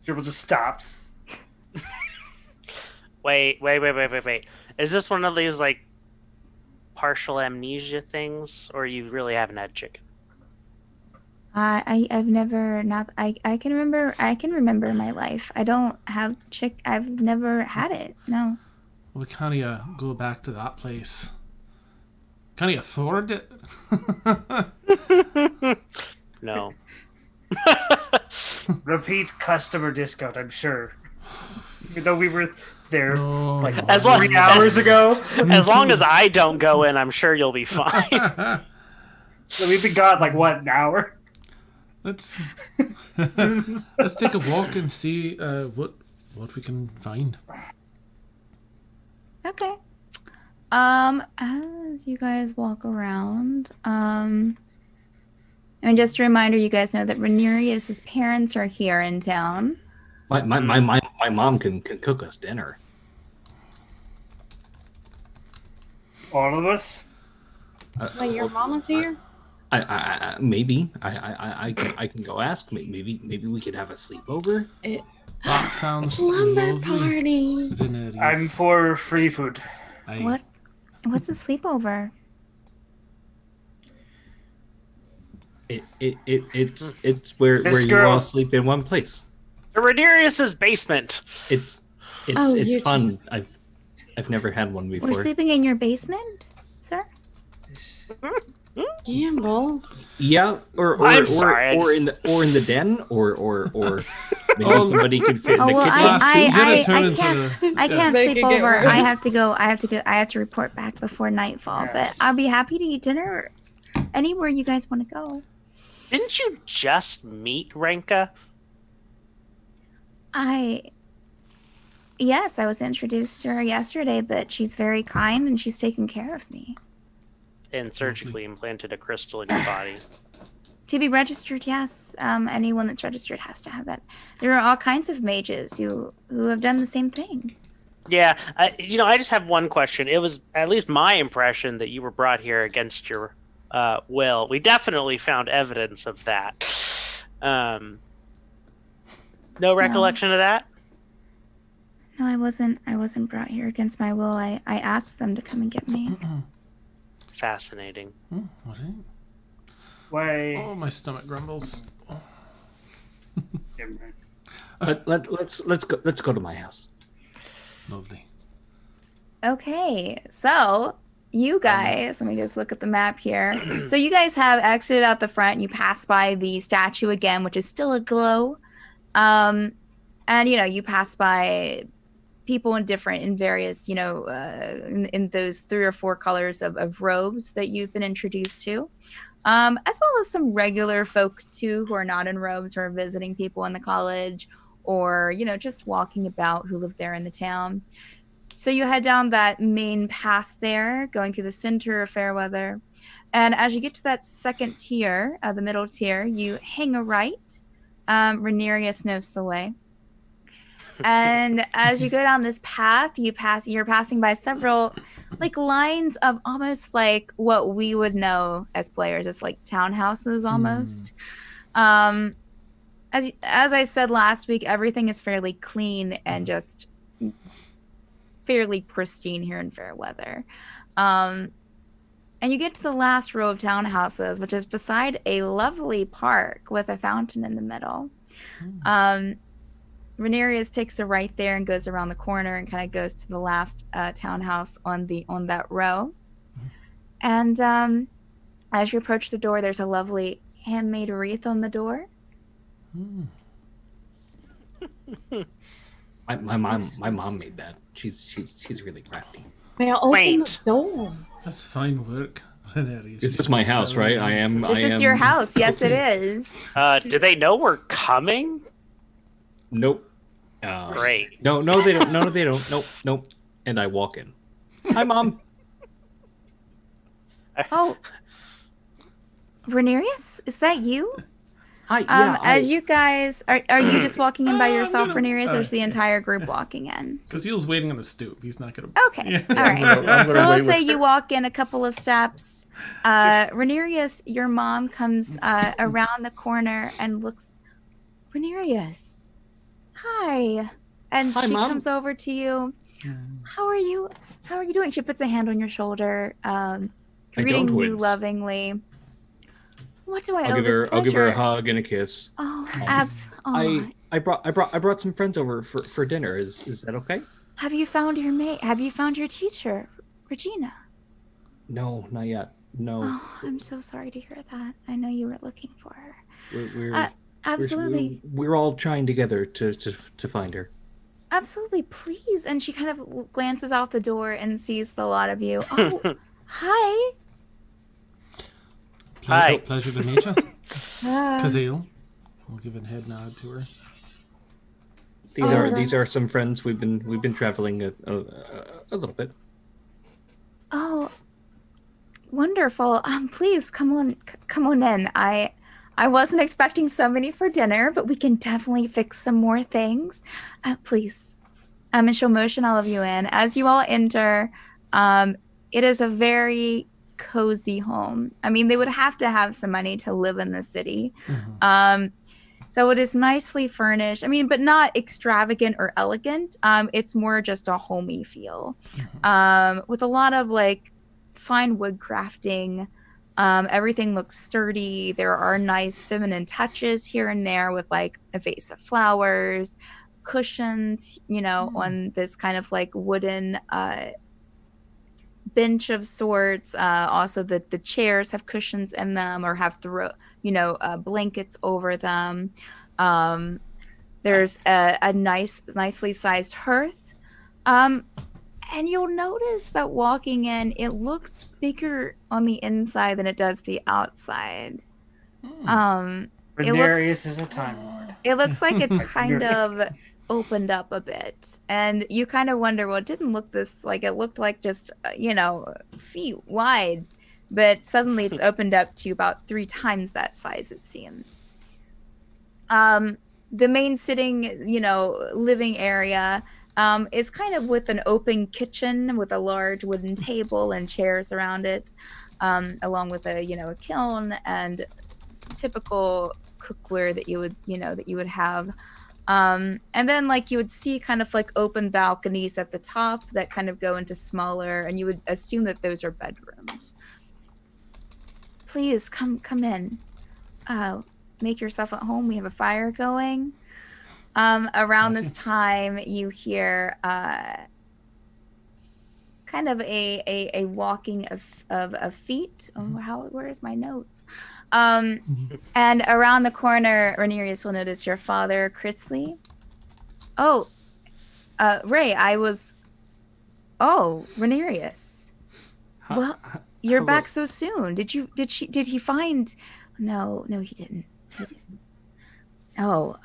Gerbil just stops. Wait. Is this one of these like partial amnesia things, or you really haven't had chicken? I've never I can remember my life. I don't have I've never had it. No. We can't go back to that place. Can you afford it? No. Repeat customer discount, I'm sure. Even though we were there like As long 3 hours ago. As long as I don't go in, I'm sure you'll be fine. So we've been gone like what, an hour? Let's take a walk and see what we can find. Okay. As you guys walk around, and just a reminder, you guys know that Renerius' parents are here in town. My mom can cook us dinner. All of us? Wait, your mama's here? I maybe I can go ask. Maybe we could have a sleepover. That sounds Slumber lovely. party. Renerius. I'm for free food. What's a sleepover? It's where This you girl- all sleep in one place. The Renerius' basement. It's Oh, you're fun. I've never had one before. We're sleeping in your basement, sir? Gamble. Yeah, or I'm sorry, in the den, or maybe somebody could fit in Oh the well, kitchen. I can't Make sleep it get over. worse. I have to report back before nightfall. Yes. But I'll be happy to eat dinner anywhere you guys want to go. Didn't you just meet Renka? Yes, I was introduced to her yesterday, but she's very kind and she's taken care of me. And surgically implanted a crystal in your body. To be registered, yes. Anyone that's registered has to have that. There are all kinds of mages who have done the same thing. Yeah, I just have one question. It was at least my impression that you were brought here against your will. We definitely found evidence of that. No recollection of that? No, I wasn't brought here against my will. I asked them to come and get me. Fascinating. All right. Why? Oh, my stomach grumbles. Never mind. Let's go to my house. Lovely. Okay, so you guys, let me just look at the map here. So you guys have exited out the front. And you pass by the statue again, which is still aglow. And you pass by people in various, in those 3 or 4 colors of robes that you've been introduced to, as well as some regular folk too who are not in robes, who are visiting people in the college, or just walking about, who live there in the town. So you head down that main path there, going through the center of Fairweather, and as you get to that second tier, the middle tier, you hang a right. Renerius knows the way. And as you go down this path, you're passing by several lines of almost like what we would know as players as like townhouses almost. As I said last week, everything is fairly clean and just fairly pristine here in Fairweather. And you get to the last row of townhouses, which is beside a lovely park with a fountain in the middle. Renerius takes a right there and goes around the corner and kind of goes to the last townhouse on that row. And as you approach the door, there's a lovely handmade wreath on the door. My mom made that. She's really crafty. May I open Wait. the door? That's fine work. Renerius. This is my house, right? This is your house. Yes, it is. Do they know we're coming? Nope. Great. No, they don't. No, they don't. Nope. And I walk in. Hi, Mom. Oh, Renerius, is that you? Hi. Yeah. As you guys are you just walking in by yourself, Renerius, or is the entire group walking in? Because he was waiting on the stoop. He's not gonna. Okay, Yeah. all right. I'm gonna So wait we'll say with- you walk in a couple of steps. Renerius, your mom comes around the corner and looks. Renerius, hi, and Hi, she Mom. comes over to you. How are you? How are you doing? She puts a hand on your shoulder, greeting don't you wince. lovingly. What do I I'll owe give this her. pleasure? I'll give her a hug and a kiss. Oh, I brought some friends over for dinner. Is that okay? Have you found your mate? Have you found your teacher, Regina? No, not yet. No. Oh, I'm so sorry to hear that. I know you were looking for her. We're Absolutely, we're all trying together to find her. absolutely, please. And she kind of glances out the door and sees the lot of you. Oh, hi. Hi. Pleasure to meet you. Uh, Kazeel. I'll give a head nod to her. These are some friends we've been traveling a little bit. Oh, wonderful. Please come on in. I wasn't expecting so many for dinner, but we can definitely fix some more things. Please. And she'll motion all of you in. As you all enter, it is a very cozy home. I mean, they would have to have some money to live in the city. Mm-hmm. So it is nicely furnished. I mean, but not extravagant or elegant. It's more just a homey feel, with a lot of like fine wood crafting. Everything looks sturdy. There are nice feminine touches here and there with like a vase of flowers, cushions, on this kind of like wooden bench of sorts. Also, the chairs have cushions in them or have blankets over them. There's a nicely sized hearth. And you'll notice that walking in, it looks bigger on the inside than it does the outside. Renerius is a Time Lord. It looks like it's kind of opened up a bit. And you kind of wonder, well, it didn't look this, like it looked like just, feet wide. But suddenly it's opened up to about 3 times that size, it seems. The main sitting, living area is kind of with an open kitchen with a large wooden table and chairs around it, along with a kiln and typical cookware that you would have. And then like you would see kind of like open balconies at the top that kind of go into smaller, and you would assume that those are bedrooms. Please come in. Make yourself at home. We have a fire going. Around this time, you hear kind of a walking of feet. Oh, where is my notes? And around the corner, Renerius will notice your father, Chrisley. Oh, Ray, Renerius. Well, you're back so soon. Did he find? No, he didn't. Oh,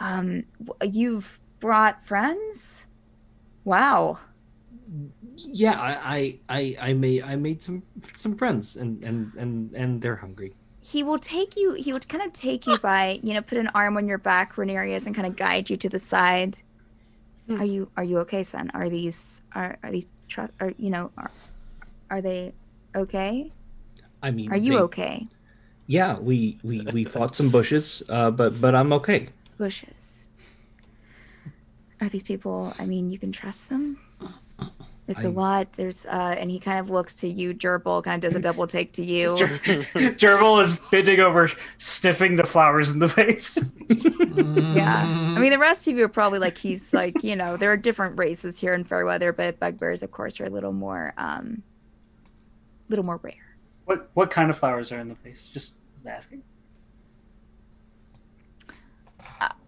you've brought friends? Wow. Yeah, I made some friends and they're hungry. He would kind of take you by, put an arm on your back, Renerius, and kind of guide you to the side. Are you okay, son? Are they okay? I mean, are you okay? Yeah, we fought some bushes, but I'm okay. Bushes. Are these people, I mean, you can trust them? It's a lot. There's and he kind of looks to you, Gerbil, kind of does a double take to you. Gerbil is bending over, sniffing the flowers in the vase. Yeah. I mean, the rest of you are probably like, he's like, there are different races here in Fairweather, but bugbears, of course, are a little more rare. What kind of flowers are in the vase? Just asking.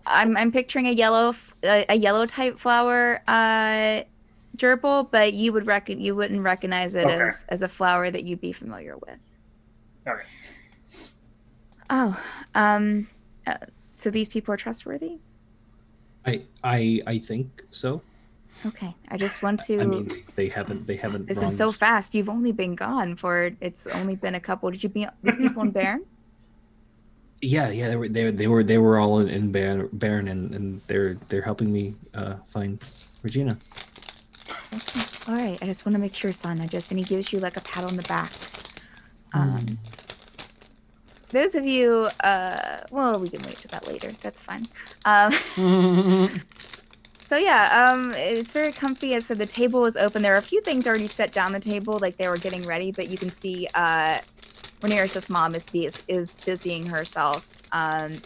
I'm picturing a yellow type flower, Gerbil, but you wouldn't recognize it as a flower that you'd be familiar with. Okay. Oh, so these people are trustworthy? I think so. Okay, I just want to. I mean, they haven't. This is so fast. You've only been gone for. It's only been a couple. Did you be these people in Baryn? Yeah, they were all in Baryn, and they're helping me find Regina. Okay. All right. I just want to make sure, son. And he gives you like a pat on the back. Those of you, well, we can wait for that later. That's fine. So yeah, it's very comfy. As I said, the table is open. There are a few things already set down the table, like they were getting ready, but you can see Renerius' mom is busying herself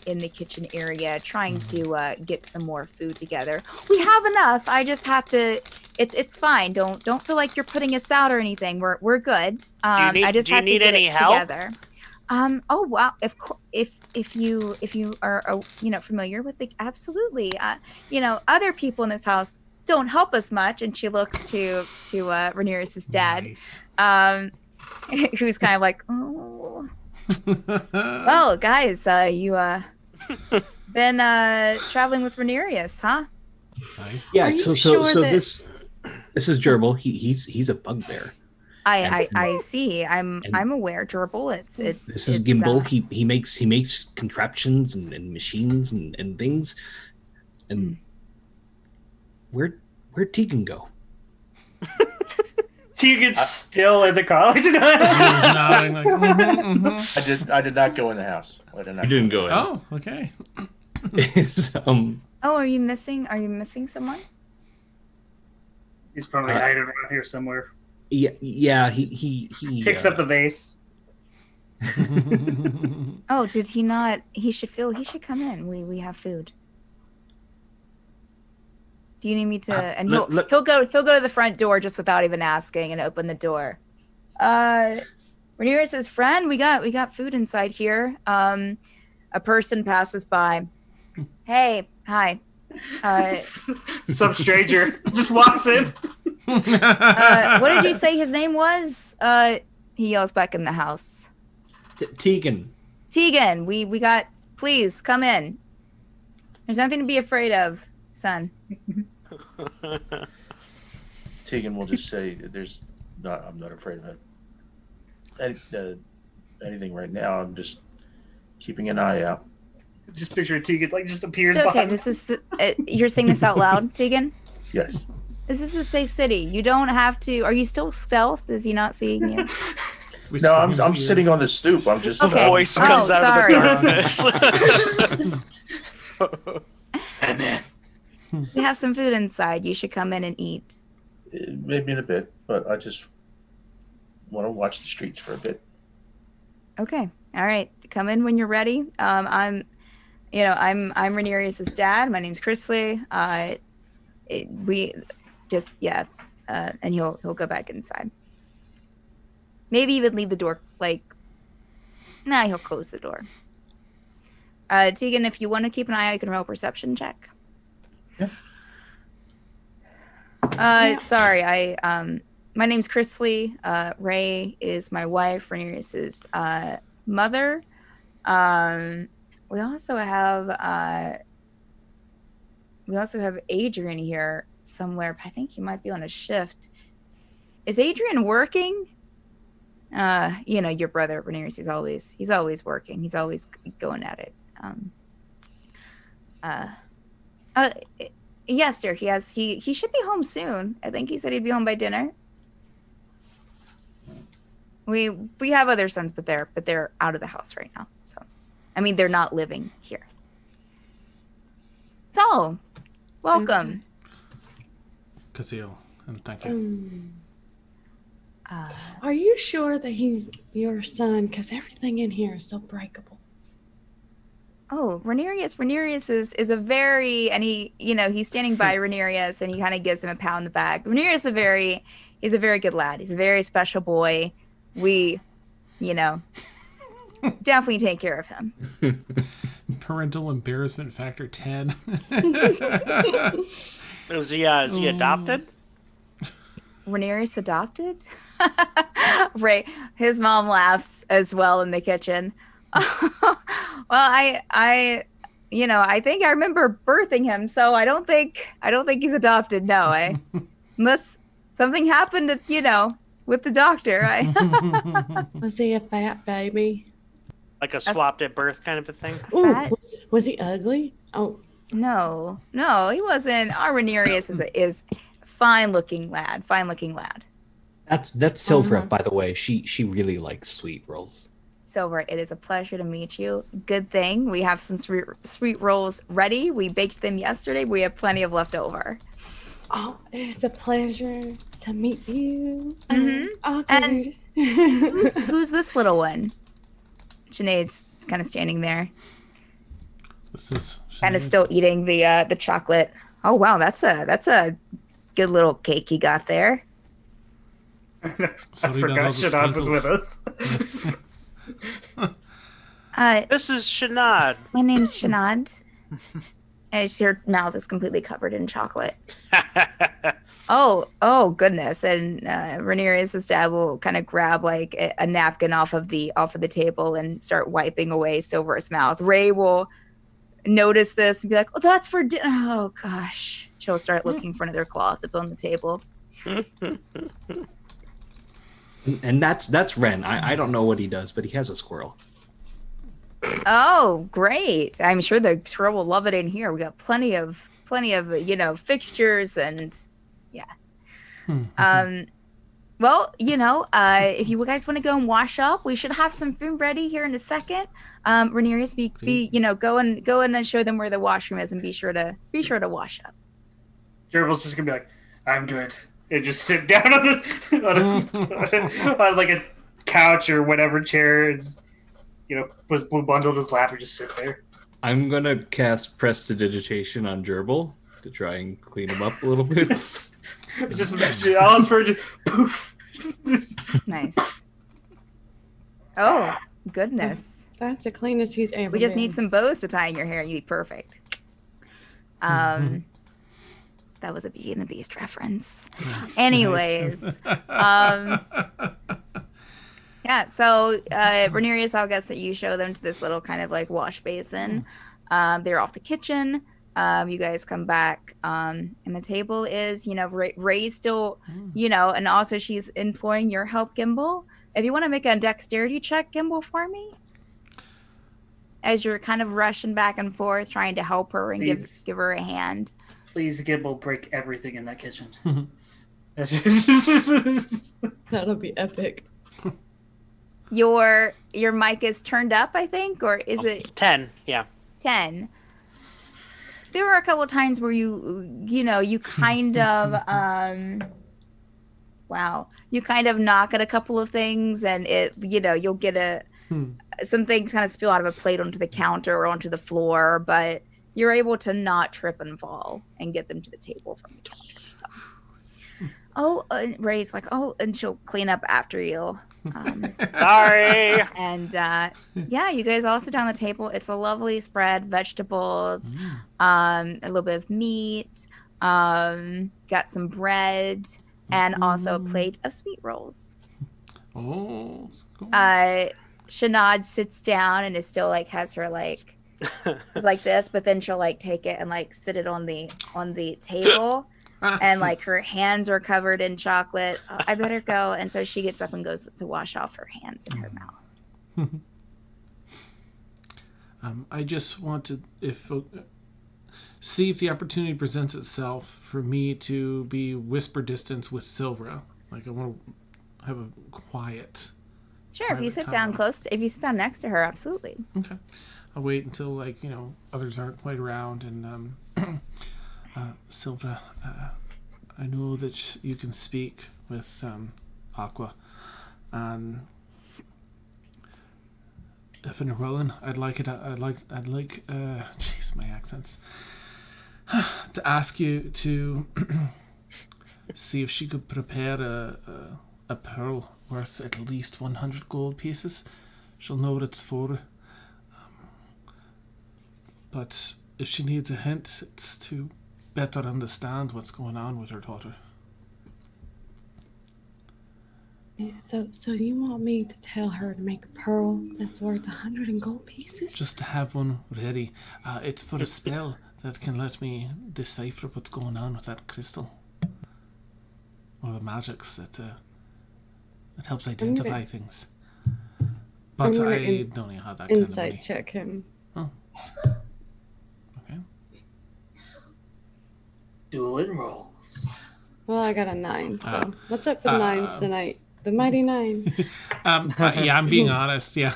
in the kitchen area, trying to get some more food together. We have enough. I just have to. It's fine. Don't feel like you're putting us out or anything. We're good. I just have to get it together. Oh wow! If you are familiar with the absolutely, other people in this house don't help us much, and she looks to Renerius' dad, Nice. who's kind of like, oh, well, guys, you been traveling with Renerius, huh? Yeah. Are you So sure that- this is Gerbil. He's a bugbear. I see. I'm aware, Gerbil. It's This is Gimbal. He makes contraptions and machines and things. And where'd Tegan go? Tegan's still in the college. Nodding like, mhm. I did not go in the house. I did not. You didn't go in. Oh, okay. Is, Oh, are you missing someone? He's probably hiding around here somewhere. yeah. He Picks up the vase. Oh, did he not? He should come in. We have food. Do you need me to? And he'll go to the front door just without even asking and open the door. Renerius' friend, we got food inside here. A person passes by. Hey, hi. Some stranger just walks in. What did you say his name was? He yells back in the house. Tegan. Tegan, we got. Please come in. There's nothing to be afraid of, son. Tegan will just say, I'm not afraid of anything right now. I'm just keeping an eye out. Just picture Tegan just appears. It's okay. behind. This is you're saying this out loud, Tegan. Yes. This is a safe city. You don't have to. Are you still stealth? Is he not seeing you? No, I'm sitting on the stoop. I'm just. Okay. Voice comes out of the darkness. We have some food inside. You should come in and eat. Maybe in a bit, but I just want to watch the streets for a bit. Okay. All right. Come in when you're ready. I'm Renerius' dad. My name's Chrisley. And he'll go back inside. Maybe even leave the door he'll close the door. Tegan, if you want to keep an eye out, you can roll a perception check. Yeah. Sorry, my name's Chrisley. Ray is my wife, Renerius's mother. We also have Adrian here somewhere. I think he might be on a shift. Is Adrian working? Your brother Renerius, he's always working. He's always going at it. Yes, dear. He should be home soon. I think he said he'd be home by dinner. We have other sons, but they're out of the house right now. So, I mean, they're not living here. So, welcome. Kazil, and thank you. Are you sure that he's your son? Because everything in here is so breakable. Oh, Renerius is a very, and he's standing by Renerius and he kind of gives him a pat on the back. Renerius he's a very good lad. He's a very special boy. We, definitely take care of him. Parental embarrassment factor 10. Is he adopted? Renerius adopted? Ray, his mom laughs as well in the kitchen. Well, I think I remember birthing him, so I don't think he's adopted. No, unless something happened, with the doctor. Was he a fat baby? Like a swapped at birth kind of a thing? Ooh, Fat? was he ugly? Oh, No, he wasn't. Our Renerius is fine looking lad. That's Silvra, by the way. She really likes sweet rolls. Silver, it is a pleasure to meet you. Good thing we have some sweet rolls ready. We baked them yesterday. We have plenty of leftover. oh, it's a pleasure to meet you. Mhm. And Who's this little one? Sinead's kind of standing there, This is kind of Sinead. still eating the chocolate. Oh wow, that's a good little cake you got there. I Sorry, forgot not all the Sinead was with sprinkles. us. This is Sinead. My name's Sinead. As your mouth is completely covered in chocolate. Oh goodness! And Renerius' dad will kind of grab like a napkin off of the table and start wiping away Silver's mouth. Ray will notice this and be like, "Oh, that's for dinner." Oh gosh! She'll start looking for another cloth to put on the table. And that's Ren. I don't know what he does, but he has a squirrel. Oh, great! I'm sure the squirrel will love it in here. We got plenty of fixtures and yeah. Well, if you guys want to go and wash up, we should have some food ready here in a second. Renerius, go and show them where the washroom is and be sure to wash up. Gerbil's just gonna be like, I'm good. And just sit down on like a couch or whatever chair and just, puts Blue Bundle in his lap and just sit there. I'm gonna cast Prestidigitation on Gerbil to try and clean him up a little bit. Just imagine Alice Virgin, poof. Nice. Oh, goodness. that's the cleanest he's ever We just been. need some bows to tie in your hair and you'd be perfect. That was a Beauty and the Beast reference. Anyways, yeah, so Renerius, I'll guess that you show them to this little kind of like wash basin. They're off the kitchen. You guys come back, and the table is, Ray's still, and also she's imploring your help, Gimbal. If you want to make a dexterity check, Gimbal, for me, as you're kind of rushing back and forth, trying to help her and give her a hand. Please, Gimbal, break everything in that kitchen. That'll be epic. Your mic is turned up, I think, or is it 10? Yeah. 10? There were a couple times where you kind of you kind of knock at a couple of things and it you'll get some things kind of spill out of a plate onto the counter or onto the floor, but you're able to not trip and fall and get them to the table from the counter. So Ray's like, and she'll clean up after you. Sorry. And you guys all sit down at the table. It's a lovely spread, vegetables, a little bit of meat, got some bread, and also a plate of sweet rolls. Oh, cool. Sinead sits down and is still like has her like it's like this, but then she'll like take it and like sit it on the table. And like her hands are covered in chocolate. I better go. And so she gets up and goes to wash off her hands and her mouth. I just want to see if the opportunity presents itself for me to be whisper distance with Silvra. Like I want to have a quiet. Sure, if you sit down next to her, absolutely. Okay. I'll wait until others aren't quite around and Silvra, I know that you can speak with Aqua, and if in a rolling, I'd like, jeez, my accents, to ask you to see if she could prepare a pearl worth at least 100 gold pieces. She'll know what it's for. But if she needs a hint, it's to better understand what's going on with her daughter. Yeah, so you want me to tell her to make a pearl that's worth 100 in gold pieces? Just to have one ready. It's for a spell that can let me decipher what's going on with that crystal. Or the magics that helps identify things. But I'm gonna I don't have that kind of money. Insight check him. Oh. Okay. Dueling rolls. Well, I got a 9. So what's up with 9s tonight? The mighty 9. Yeah, I'm being honest. Yeah.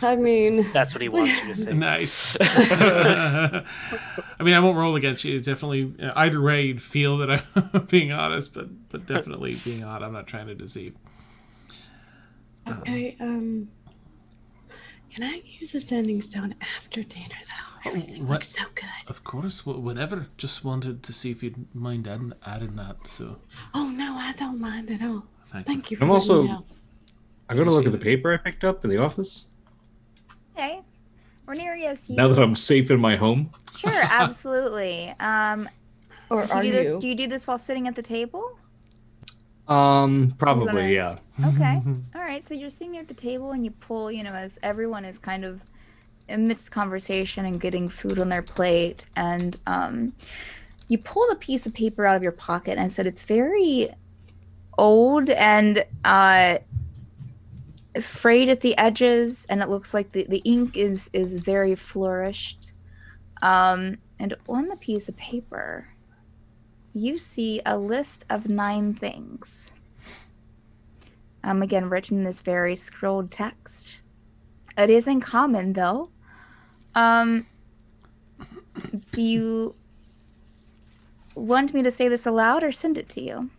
I mean, That's what he wants you to think. Nice. I mean, I won't roll against you. It's definitely either way you'd feel that I'm being honest, but definitely being odd. I'm not trying to deceive. okay. Can I use a sending stone after dinner though? Everything what? looks so good. Of course, whatever. Just wanted to see if you'd mind adding that. So. Oh no, I don't mind at all. Thank you for I'm letting also. me know. I'm gonna look at the paper I picked up in the office. Okay. Renerius, you... Now that I'm safe in my home. Sure, absolutely. Or do are you do this? you? Do you do this while sitting at the table? Probably, yeah. Okay. All right. So you're sitting at the table and you pull, as everyone is kind of amidst conversation and getting food on their plate, and you pull the piece of paper out of your pocket, and I said it's very old and frayed at the edges, and it looks like the ink is very flourished. And on the piece of paper, you see a list of 9 things. Again, written in this very scrolled text. It is in common, though. Do you want me to say this aloud or send it to you?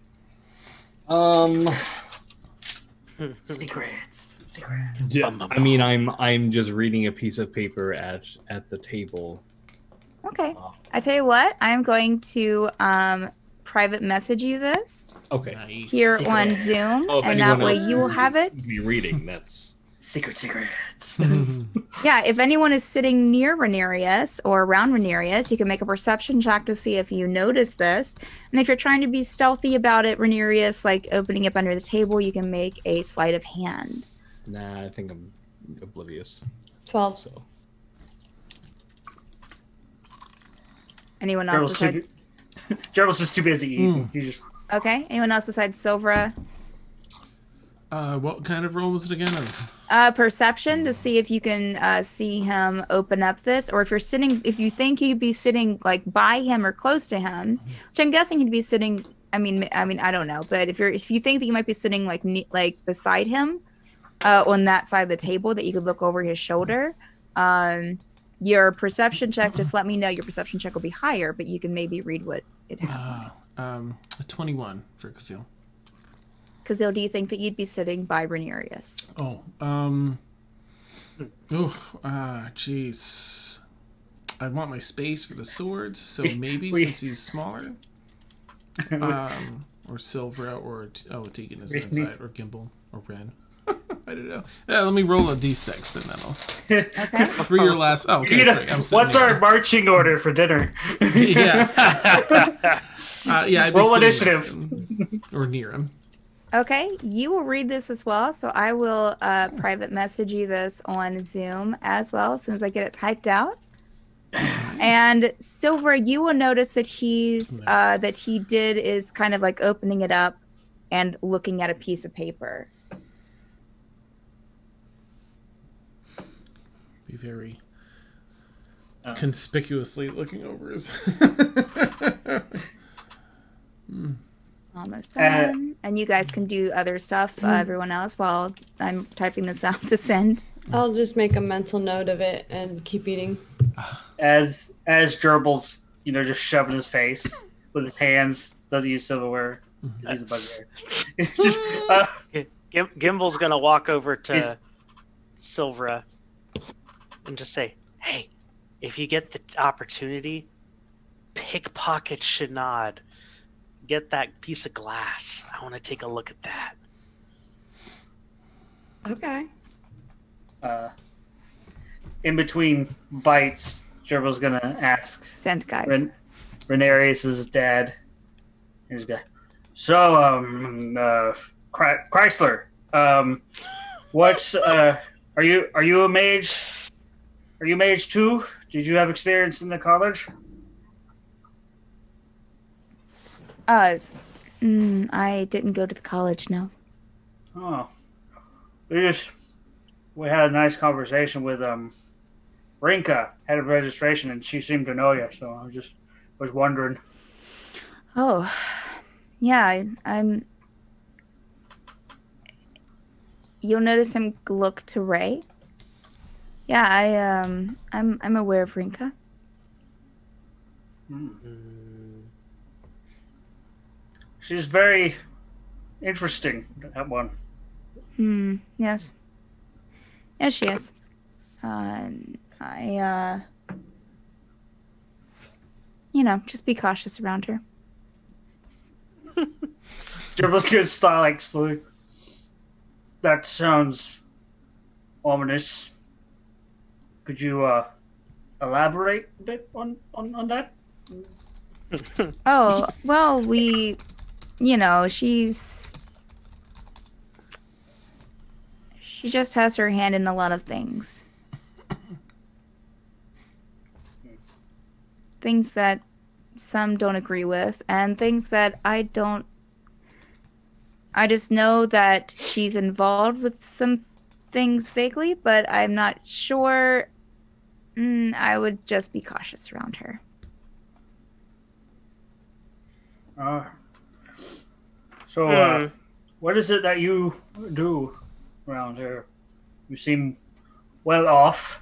Secrets. Yeah, I mean, I'm just reading a piece of paper at the table. Okay. I tell you what, I'm going to private message you this Okay. Nice. here Secret. on Zoom, Oh, if and that anyone way else you will have it. Be reading. That's. Secrets. Yeah, if anyone is sitting near Renerius or around Renerius, you can make a perception check to see if you notice this. And if you're trying to be stealthy about it, Renerius, like opening up under the table, you can make a sleight of hand. Nah, I think I'm oblivious. 12. So. Anyone else besides... Gerald's just too busy eating. He just Okay, anyone else besides Silvra? What kind of roll was it again? Perception to see if you can see him open up this, or if you think he'd be sitting like by him or close to him, which I'm guessing he'd be sitting. I mean, I don't know, but if you think that you might be sitting like beside him, on that side of the table, that you could look over his shoulder, your perception check. Just let me know. Your perception check will be higher, but you can maybe read what it has on it. A 21 for Kazil. Kazil, do you think that you'd be sitting by Renerius? Jeez. I want my space for the swords, so maybe we- since he's smaller. Or Silvra, or Tegan is inside, or Gimbal, or Ren. I don't know. Yeah, let me roll a d6 and then I'll. Okay. 3 or less. Oh, okay. Sorry, I'm sitting what's there. our marching order for dinner? Yeah. I'd be Roll sitting next initiative. to him, or near him. Okay, you will read this as well, so I will private message you this on Zoom as well as soon as I get it typed out. And Silver, you will notice that he is kind of like opening it up and looking at a piece of paper. Be very conspicuously looking over his. Almost done. And you guys can do other stuff, everyone else, while I'm typing this out to send. I'll just make a mental note of it and keep eating. As Gerbil's, just shoving his face with his hands, doesn't use silverware. He's a bugbear. It's just Gimbal's gonna walk over to Silvra and just say, "Hey, if you get the opportunity, pickpocket Sinead. Get that piece of glass. I want to take a look at that." Okay. in between bites, Gerbil's gonna ask Send guys. Renerius' dad. He's gonna, so, Chrysler, what's are you a mage? Are you mage too? Did you have experience in the college? I didn't go to the college, no. Oh, We had a nice conversation with Renka, head of registration, and she seemed to know you, so I was wondering. Oh, yeah. I'm. You'll notice him look to Ray. Yeah, I'm aware of Renka. She's very interesting, that one. Yes. Yes, she is. Just be cautious around her. Dribbles good style, like, slowly. That sounds ominous. Could you elaborate a bit on that? Oh, well, she just has her hand in a lot of things. Things that some don't agree with, and things that I don't. I just know that she's involved with some things vaguely, but I'm not sure. I would just be cautious around her. So, what is it that you do around here? You seem well off.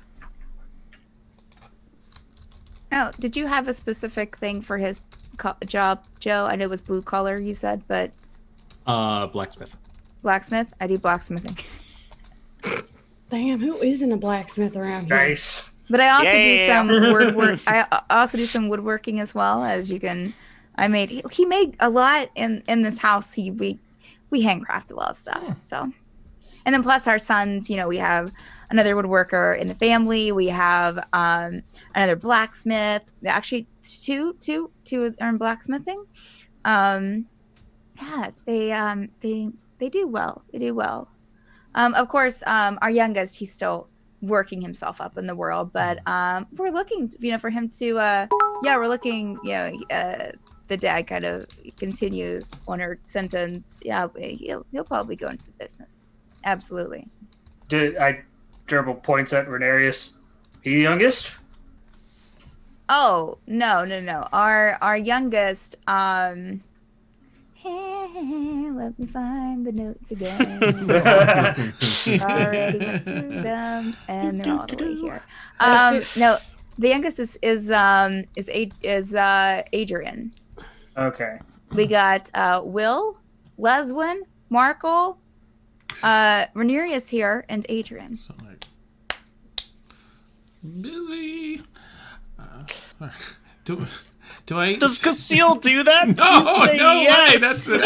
Oh, did you have a specific thing for his job, Joe? I know it was blue collar, you said, but... Blacksmith. Blacksmith? I do blacksmithing. Damn, who isn't a blacksmith around here? Nice. But I also do some woodwork. I also do some woodworking as well, as you can... He made a lot in this house. We handcraft a lot of stuff, so... And then plus our sons, we have another woodworker in the family. We have another blacksmith. Actually, two are in blacksmithing. Yeah, they do well. They do well. Of course, our youngest, he's still working himself up in the world, but we're looking, for him to. We're looking. The dad kind of continues on her sentence. Yeah, he'll probably go into the business. Absolutely. Gerbil points at Renerius. He the youngest? Oh, no. Our youngest, let me find the notes again. Already went through them, and they're all the way here. No, the youngest is Adrian. Okay. We got Will, Leswin, Markle, Renerius here, and Adrian. So busy. Do I? Does Casil do that? No, Please say no yes. way. That's it.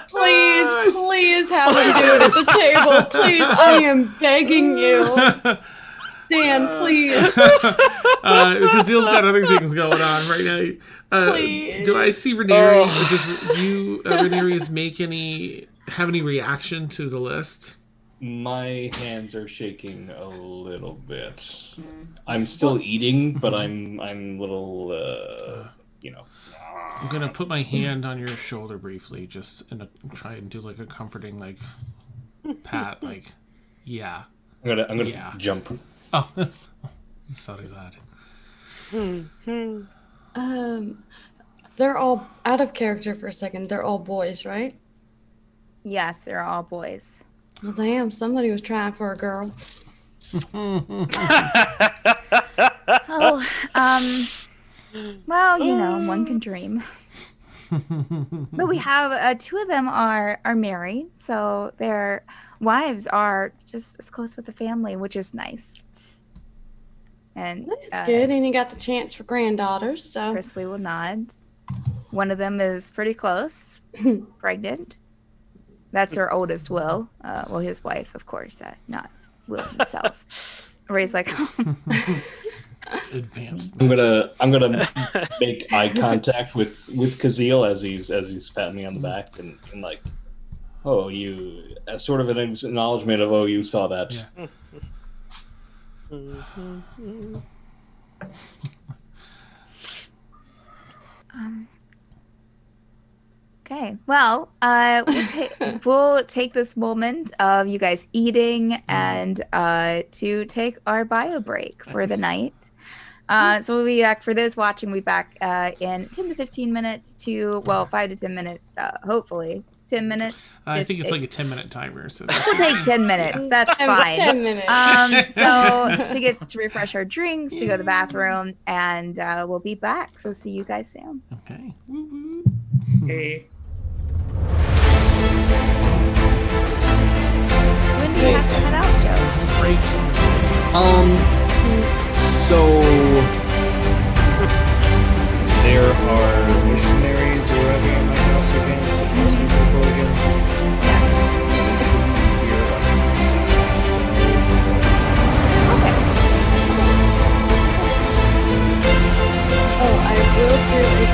Please have him do it at the table. Please, I am begging you. Dan, please. Casil's got other things going on right now. Please. Do I see Renerius? Do you, Renerius, have any reaction to the list? My hands are shaking a little bit. I'm still eating, but I'm a little, I'm gonna put my hand on your shoulder briefly, just try and do like a comforting pat, yeah. I'm gonna jump. Oh, sorry, lad. They're all out of character for a second. They're all boys, right? Yes, they're all boys. Well, damn, somebody was trying for a girl. Well, one can dream. But we have two of them are married, so their wives are just as close with the family, which is nice. And that's good, and you got the chance for granddaughters. So Chrisley will nod. One of them is pretty close, pregnant. That's her oldest, Will. His wife, of course, not Will himself. Ray's like, advanced. I'm gonna make eye contact with Casil as he's patting me on the back and like, oh, you, as sort of an acknowledgement of, oh, you saw that. Yeah. Okay. Okay. Well, we'll take this moment of you guys eating and to take our bio break for the night. So we'll be back for those watching. We'll be back in 10 to 15 minutes to 5 to 10 minutes. Hopefully 10 minutes. I think it's like a 10-minute timer. So we'll take 10 minutes. That's fine. 10 minutes. So to refresh our drinks, to go to the bathroom, and we'll be back. So see you guys soon. Okay. Hey. When do you have to head out, Joe? So there are missionaries arriving at my house again. People again. Okay. Oh, I will do it.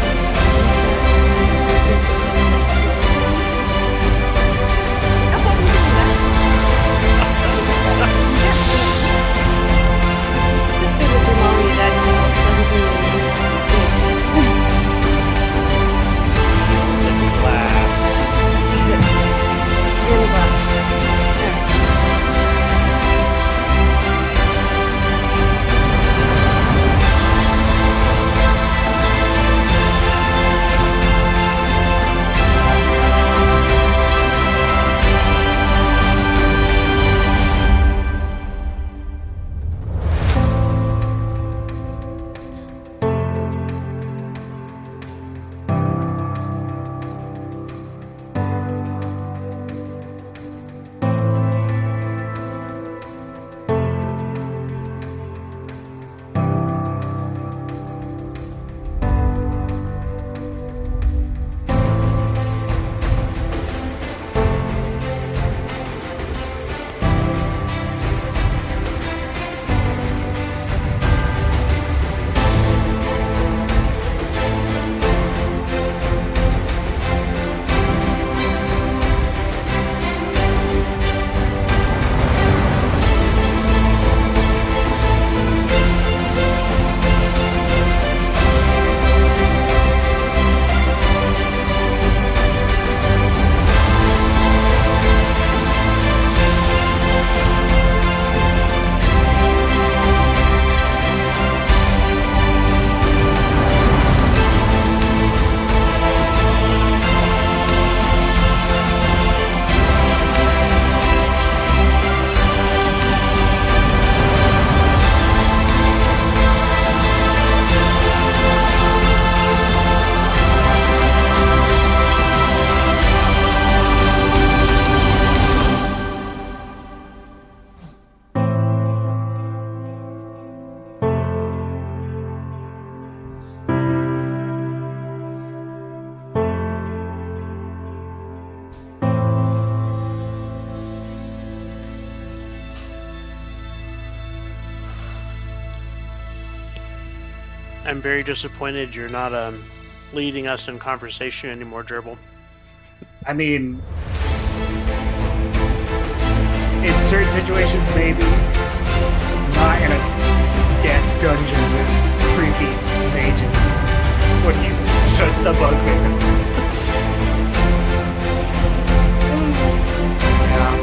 I'm very disappointed you're not leading us in conversation anymore, Gerbil. I mean, in certain situations, maybe. Not in a death dungeon with creepy mages. When he's just a bugbear. Yeah.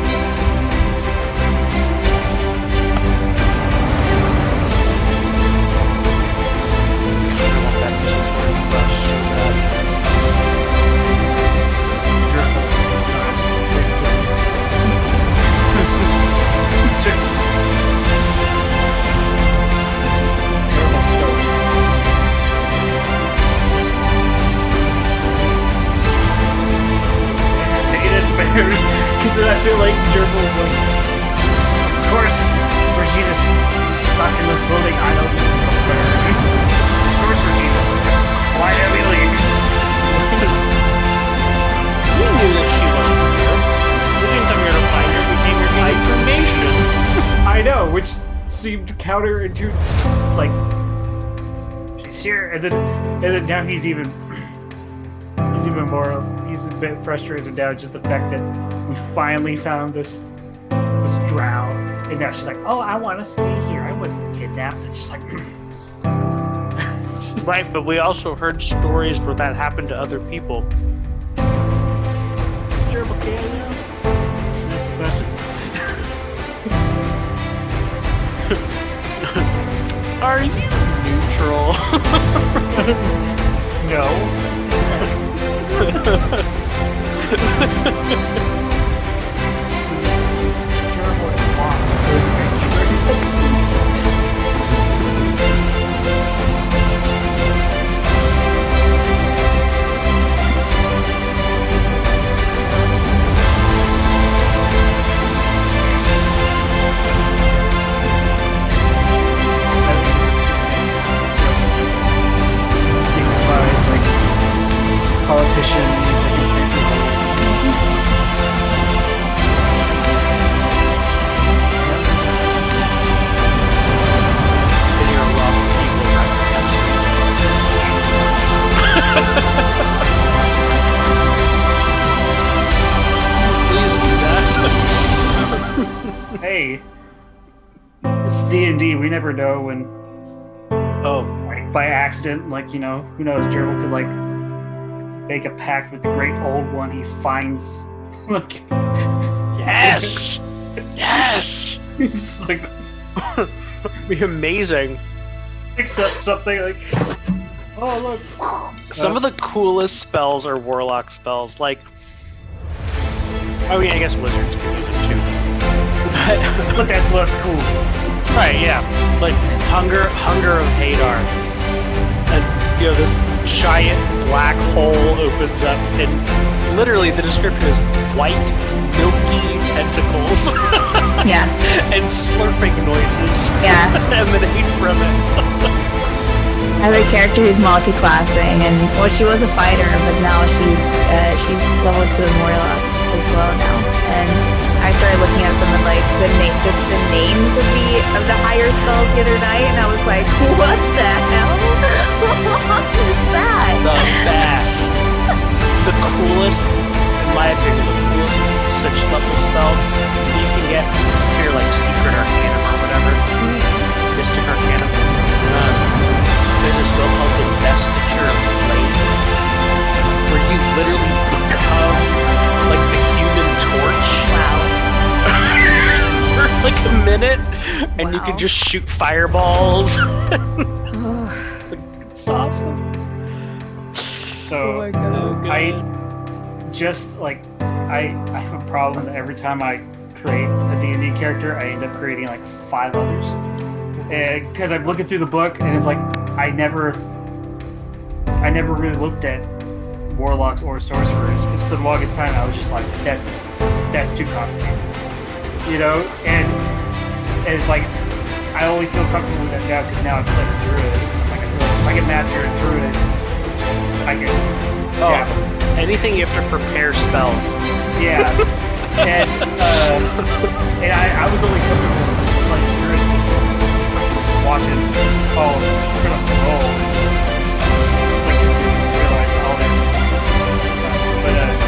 Because I feel like Gerbil was like, of course, Regina's stuck in this building. I don't know where. Of course, Regina's there. Why did we leave? We knew that she wasn't here. We didn't come here to find her. We came here to get information. I know, which seemed counterintuitive. It's like she's here, and then now he's even more. He's a bit frustrated now, just the fact that we finally found this drow, and now she's like, "Oh, I want to stay here. I wasn't kidnapped." It's just like, Right, but we also heard stories where that happened to other people. gerbil can now? Next question. Are you neutral? No. Gerbil is lost. Politicians, hey, it's D&D. We never know when, like, by accident, like, you know, who knows, Gerbil could, like, make a pact with the great old one he finds. Like, yes! Yes! he's just like, Be amazing. picks up something like, oh, look. Some of the coolest spells are warlock spells. Like, I mean, I guess wizards can use them too. But that's less cool. Right, yeah. Like, Hunger of Hadar. And, you know, this giant black hole opens up, and literally the description is white, milky tentacles. Yeah. And slurping noises Yeah. emanate from it. I have a character who's multi-classing, and well, she was a fighter, but now she's level 2 in Warlock as well now. And I started looking at some of like the names of the higher spells the other night, and I was like, what the hell? What is that? The best. The coolest, in my opinion, the coolest 6th level spell you can get if you're like Secret Arcanum or whatever. Mystic Arcanum. There's a spell called Investiture of Flames, where you literally become like the Human Torch. Wow. For like a minute, and you Wow. can just shoot fireballs. It's awesome. So, God. I just, like, I have a problem that every time I create a D&D character, I end up creating, like, 5 others. Because I'm looking through the book, and it's like, I never really looked at warlocks or sorcerers, because for the longest time I was just like, that's too complicated, you know. And it's like I only feel comfortable with that now because now I've played a druid. Like I feel like if I can master a druid, I can. Yeah, Anything you have to prepare spells. yeah. And I was only comfortable with like druid just watching. Oh, we're gonna roll. Like realize all that. But again,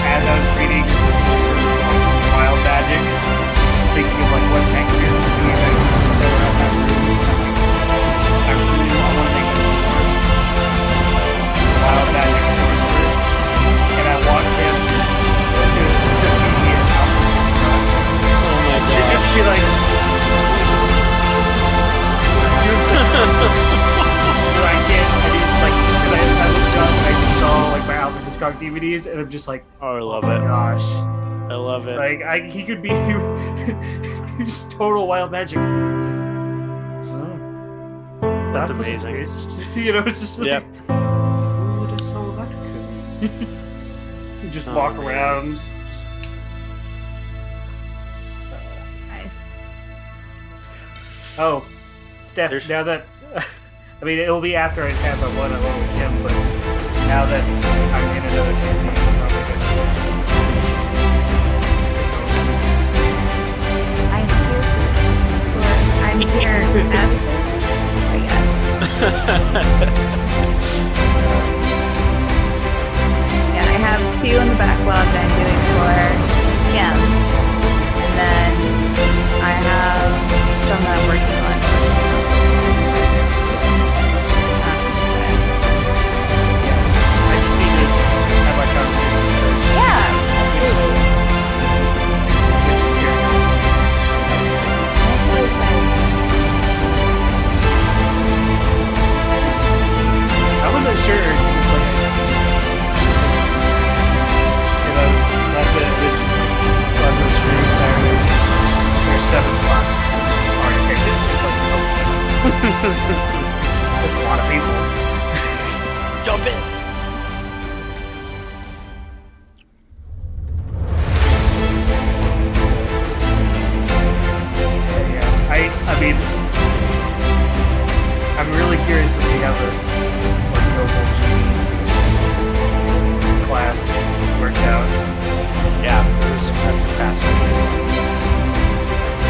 as I was reading Wild Magic, thinking of like what next year would be, I really want to make Wild Magic sorcerer, and I want him to be an Oh my to just be like. I looked up and I just saw like my Alpha Destruct DVDs, and I'm just like, Oh, I love oh my it. gosh, I love it. like he could be just total wild magic. It's like, oh, That's that was amazing. based. You know, it's just like, Yep. oh, that's so that could. You just Oh, walk man. around. Nice. Oh, Steph, There's- now that I mean, it'll be after I have a one-on-one with him, but now that I'm in another campaign, I'm probably I'm here absent, I guess. Yeah, I have 2 in the backlog that I'm doing for him, and then I have some that I'm working on. weapons class. Already picked it. It's like, that's a lot of people. Jump in. Yeah, I mean, I'm really curious to see how this like noble class works out. Yeah, that's fascinating.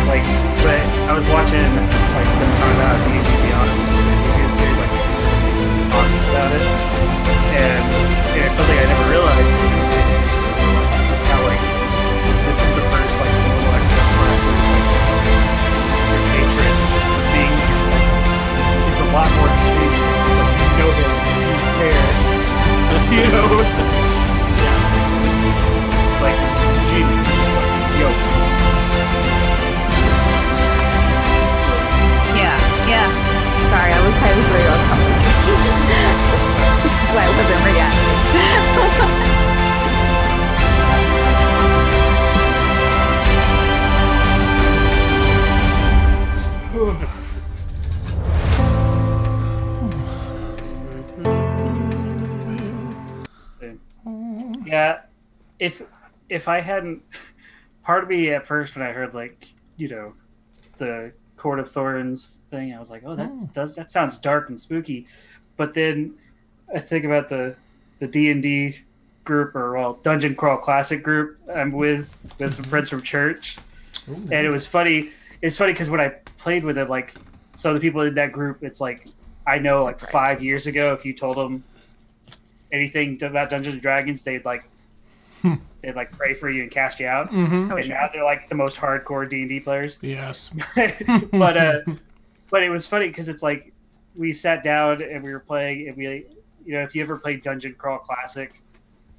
Like, but I was watching like them talking about D&D Beyond YouTube series, like talking about it, and it's something I never realized. Just how like this is the first like normal extra class where like your patron being is a lot more to you. Like, you know him, he's there. You know, like genius. Just like, yo. Yeah. Sorry, I was highly worried about something. Which is why I wasn't reacting. Yeah, if I hadn't, part of me at first when I heard like, you know, the Court of Thorns thing, I was like, oh, that sounds dark and spooky. But then I think about the D&D group, or well, Dungeon Crawl Classic group I'm with some friends from church. Ooh, nice. And it was funny. It's funny because when I played with it, like some of the people in that group, it's like I know like 5 years ago, if you told them anything about Dungeons and Dragons, they'd like pray for you and cast you out. Mm-hmm. And now they're like the most hardcore D&D players. Yes. but it was funny because it's like we sat down and we were playing, and we, you know, if you ever played Dungeon Crawl Classic,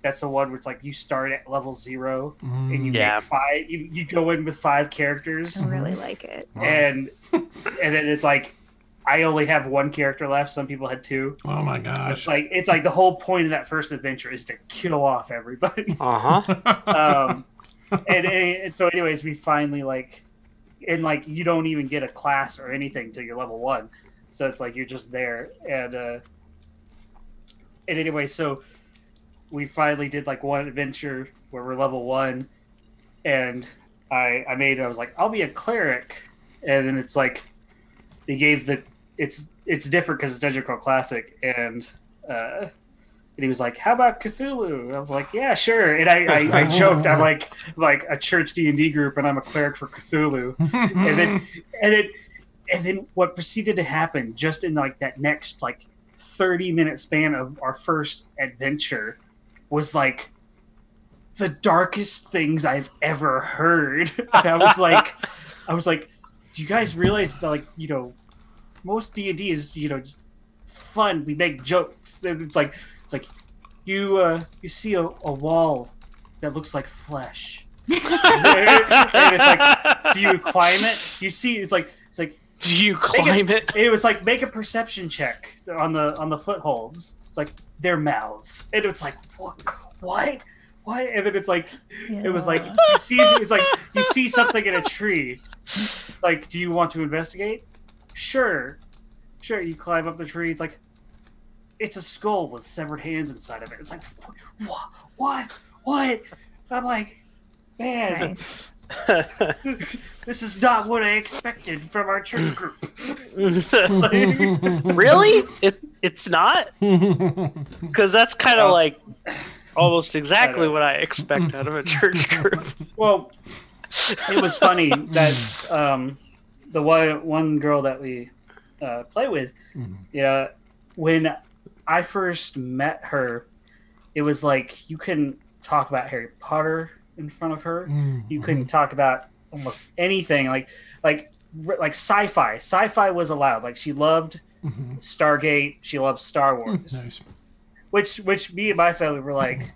that's the one where it's like you start at level 0 and you make 5. You go in with 5 characters. I really like it. And then it's like I only have 1 character left. Some people had 2. Oh my gosh. It's like the whole point of that first adventure is to kill off everybody. And so anyways, we finally like, and like you don't even get a class or anything till you're level 1. So it's like you're just there. And anyway, so we finally did like one adventure where we're level 1, and I was like, I'll be a cleric. And then it's like they gave it's different because it's Dungeon Crawl Classic, and he was like, how about Cthulhu? I was like, yeah, sure. And I joked, I'm like a church D&D group, and I'm a cleric for Cthulhu. and then what proceeded to happen just in like that next like 30-minute span of our first adventure was like the darkest things I've ever heard. I was like, do you guys realize that, like, you know, most D&D is, you know, just fun. We make jokes. It's like you see a wall that looks like flesh. And it's like, do you climb it? You see, it's like do you climb it? It was like, make a perception check on the footholds. It's like their mouths, and it's like what? And then it's like it was like you see something in a tree. It's like, do you want to investigate? Sure. You climb up the tree. It's like it's a skull with severed hands inside of it. It's like what? I'm like, man. Nice. This is not what I expected from our church group. Really? It's not? Because that's kind of like almost exactly what I expect out of a church group. Well, it was funny that the one girl that we play with, yeah, when I first met her, it was like you couldn't talk about Harry Potter in front of her. You couldn't talk about almost anything like sci-fi. Sci-fi was allowed. Like, she loved Stargate. She loved Star Wars. Nice. Which me and my family were like,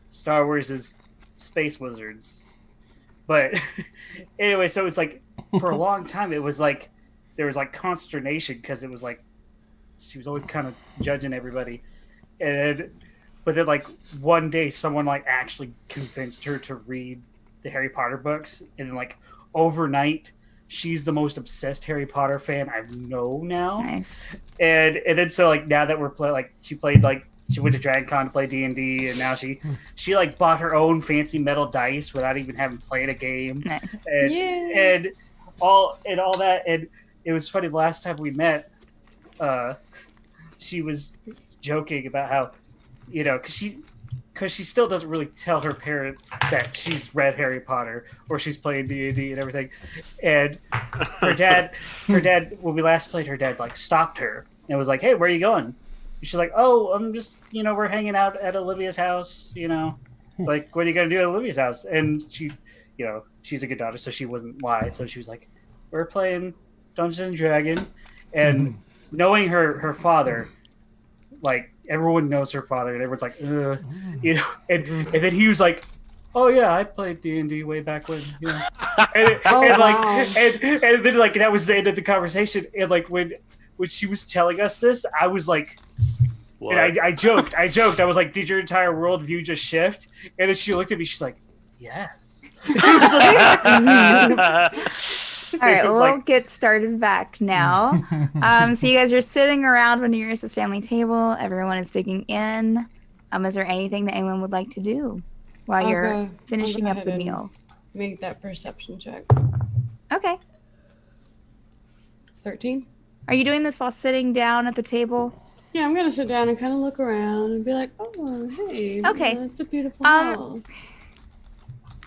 Star Wars is space wizards. But anyway, so it's like for a long time it was like there was like consternation because it was like she was always kind of judging everybody. But then like one day someone like actually convinced her to read the Harry Potter books, and then like overnight she's the most obsessed Harry Potter fan I know now. Nice. And then so like now that we're playing, like she played like she went to DragonCon to play D&D, and now she like bought her own fancy metal dice without even having played a game. Nice. And all that. And it was funny, the last time we met, she was joking about how, you know, because she still doesn't really tell her parents that she's read Harry Potter or she's playing D&D and everything. And her dad, when we last played, her dad like stopped her and was like, "Hey, where are you going?" And she's like, "Oh, I'm just, you know, we're hanging out at Olivia's house, you know." It's like, "What are you going to do at Olivia's house?" And she, you know, she's a good daughter, so she wouldn't lie. So she was like, "We're playing Dungeons and Dragons." And knowing her father, like, everyone knows her father, and everyone's like, "Ugh," you know. And then he was like, "Oh yeah, I played D&D way back when," you know. And then like that was the end of the conversation. And like when she was telling us this, I was like, What? and I joked. I was like, "Did your entire worldview just shift?" And then she looked at me. She's like, "Yes." All right, we'll get started back now. So you guys are sitting around Renerius' family table. Everyone is digging in. Is there anything that anyone would like to do while you're finishing up the meal? Make that perception check. Okay. 13. Are you doing this while sitting down at the table? Yeah, I'm gonna sit down and kind of look around and be like, "Oh, hey, Okay. That's a beautiful house."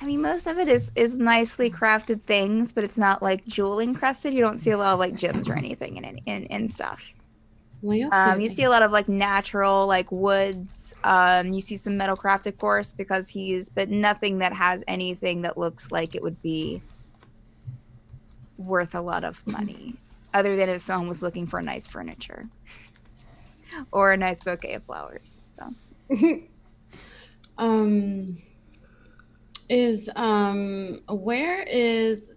I mean, most of it is nicely crafted things, but it's not like jewel encrusted. You don't see a lot of like gems or anything in stuff. Well, you see a lot of like natural like woods. You see some metal craft, of course, because but nothing that has anything that looks like it would be worth a lot of money, other than if someone was looking for nice furniture or a nice bouquet of flowers. So. Where is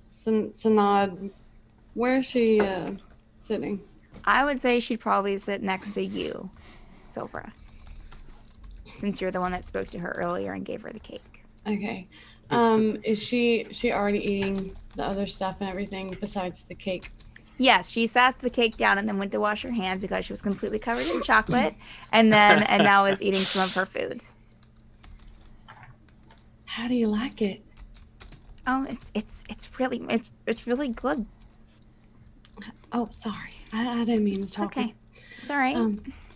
Sinaed? Where is she sitting? I would say she'd probably sit next to you, Silvra, since you're the one that spoke to her earlier and gave her the cake. Okay. Is she already eating the other stuff and everything besides the cake? Yes, she sat the cake down and then went to wash her hands because she was completely covered in chocolate, and now is eating some of her food. How do you like it? Oh, it's really good. Oh, sorry. I didn't mean to talk. Okay. It's all right.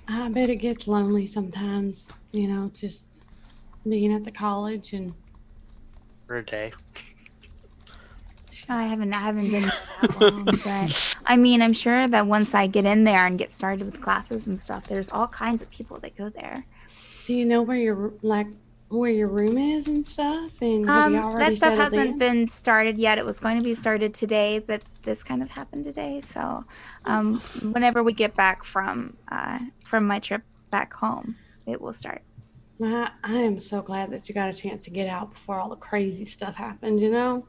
I bet it gets lonely sometimes, you know, just being at the college and For a day. I haven't been there that long, but I mean, I'm sure that once I get in there and get started with classes and stuff, there's all kinds of people that go there. Do you know where your room is and stuff? And have you already that stuff settled hasn't in? been started yet. It was going to be started today, but this kind of happened today. So, whenever we get back from my trip back home, it will start. I am so glad that you got a chance to get out before all the crazy stuff happened, you know?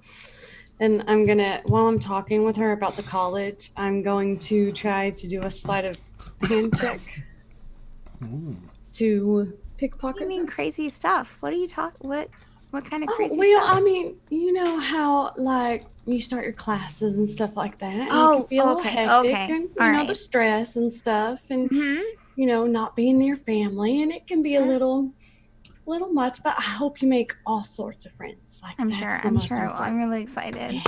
And I'm gonna, while I'm talking with her about the college, I'm going to try to do a sleight of hand check to pickpocket. You mean crazy stuff? What are you talking? What kind of crazy well, stuff? I mean, you know how like you start your classes and stuff like that. And Oh, it can be a little okay, hectic, okay. and All the right. stress and stuff, and Mhm. you know, not being near family, and it can be a little much. But I hope you make all sorts of friends. Like I'm that's sure. the I'm most sure. important. I'm really excited. Yeah,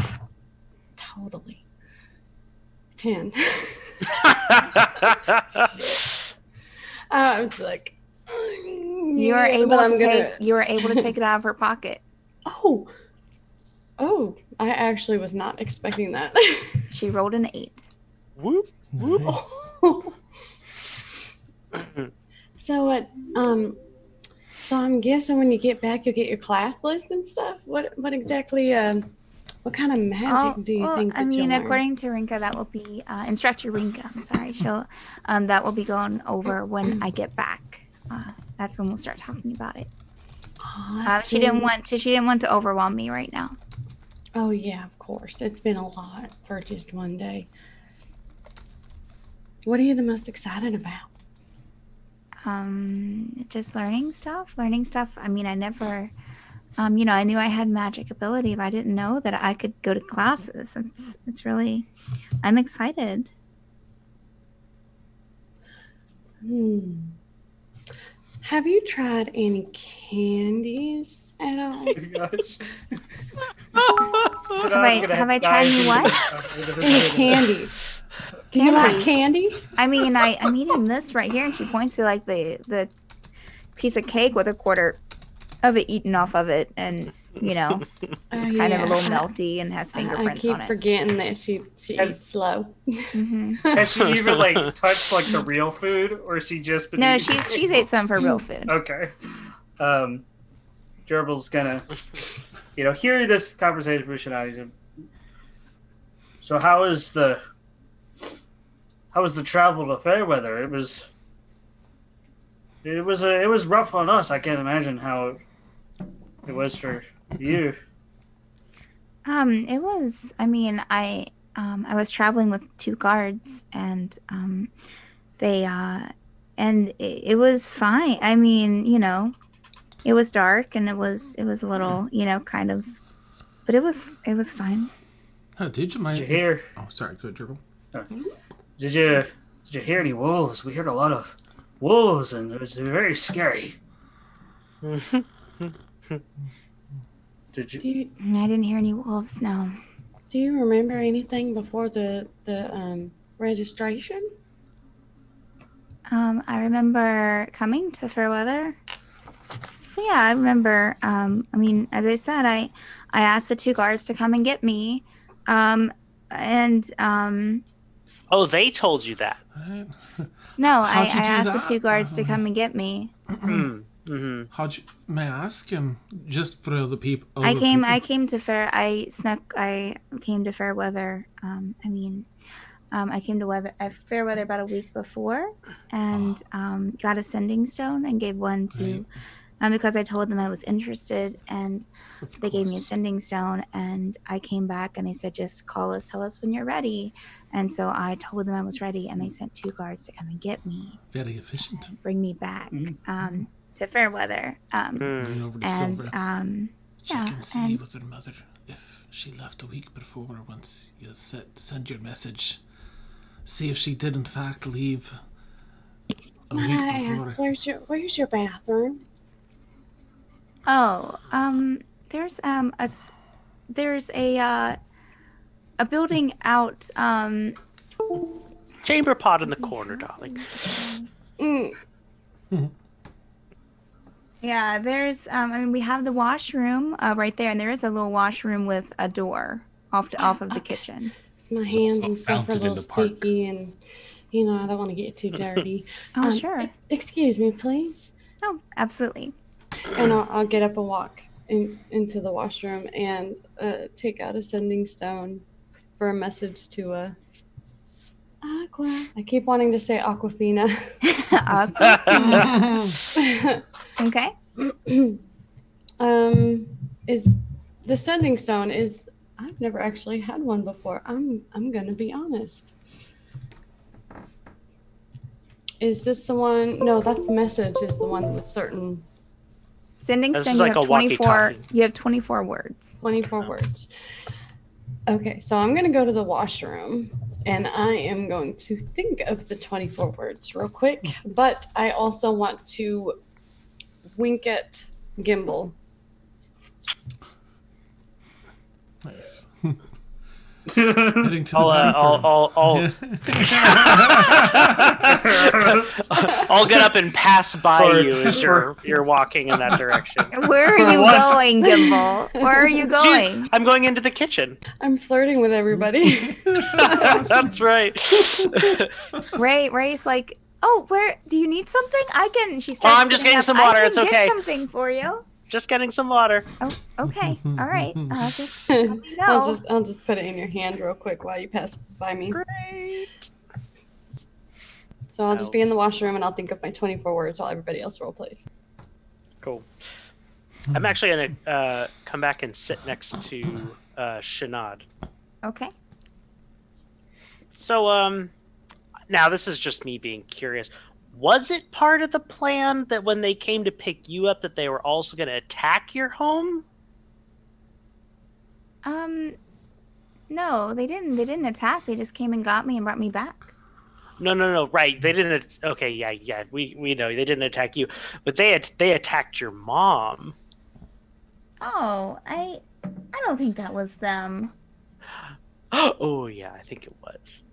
totally. 10. I was like, You were able to take it out of her pocket. Oh, I actually was not expecting that. She rolled an 8. Whoop. So what? So I'm guessing when you get back, you'll get your class list and stuff. What exactly? What kind of magic do you think? I that you'll mean, learn? according to Renka, that will be Instructor Renka. I'm sorry, she'll that will be going over when I get back. That's when we'll start talking about it. She didn't want to overwhelm me right now. Oh yeah, of course. It's been a lot for just one day. What are you the most excited about? Just learning stuff. I mean, I never I knew I had magic ability, but I didn't know that I could go to classes. It's really, I'm excited. Have you tried any candies at all? Oh my gosh. Have I tried any what? Any candies? Do you like candy? I mean, I'm eating this right here, and she points to like the piece of cake with a quarter of it eaten off of it, and it's kind of a little melty and has fingerprints on it. I keep forgetting that she eats slow. Has she even like touched like the real food, or she just been No, eating she's ate some of her real food. Okay. Gerbil's gonna hear this conversation with Sinead. So how was the travel to Fairweather? It was rough on us. I can't imagine how it was for you. It was. I mean, I was traveling with 2 guards, and they and it was fine. I mean, it was dark, and it was a little, kind of, but it was fine. Oh, did you hear? Oh, sorry. Good, Gerbil. Did you hear any wolves? We heard a lot of wolves, and it was very scary. Did you? I didn't hear any wolves. No. Do you remember anything before the registration? I remember coming to Fairweather. So yeah, I remember. I mean, as I said, I asked the 2 guards to come and get me, and Oh, they told you that. no, How'd I you do asked the that? 2 guards to come and get me. Mm-hmm. May I ask him just for other people? I came to Fairweather. I came to Fairweather about a week before, and got a sending stone and gave one to, because I told them I was interested, and they gave me a sending stone, and I came back and they said, just call us, tell us when you're ready. And so I told them I was ready, and they sent 2 guards to come and get me. Very efficient. And bring me back to Fairweather. Over to And Silvra. She yeah, can see and with her mother if she left a week before. Once you send your message, see if she did in fact leave a week I before. asked, where's your bathroom? oh, there's a building out. Chamber pot in the corner, darling. Yeah, there's we have the washroom right there, and there is a little washroom with a door off of the kitchen. My hands and stuff are a fountain in little the park. sticky, and I don't want to get too dirty. Oh, sure. Excuse me, please. Oh, absolutely. And I'll get up and walk into the washroom and take out a sending stone for a message to Aqua. I keep wanting to say Aquafina. Okay. Is the sending stone is I've never actually had one before. I'm gonna be honest. Is this the one? No, that's message is the one with certain Sending This stone, is you like have a 24. walkie-talkie. You have 24 words. 24 words. Okay, so I'm gonna go to the washroom and I am going to think of the 24 words real quick, but I also want to wink at Gimbal. Nice. Heading to the I'll get up and pass by you as you're walking in that direction. Where are you going, Gimbal? Where are you going? I'm going into the kitchen. I'm flirting with everybody. That's right. Ray's like, oh, where do you need something? I can. She starts. I'm just getting some water. I can It's okay. Get something for you. Just getting some water. Oh, okay. All right. Just let me know. I'll just put it in your hand real quick while you pass by me. Great. So I'll just be in the washroom and I'll think of my 24 words while everybody else role plays. Cool. I'm actually gonna come back and sit next to Sinead. Okay. So now this is just me being curious. Was it part of the plan that when they came to pick you up that they were also going to attack your home? No, they didn't. They didn't attack. They just came and got me and brought me back. No. Right. They didn't. Okay. Yeah. We know they didn't attack you, but they attacked your mom. Oh, I don't think that was them. Oh yeah, I think it was.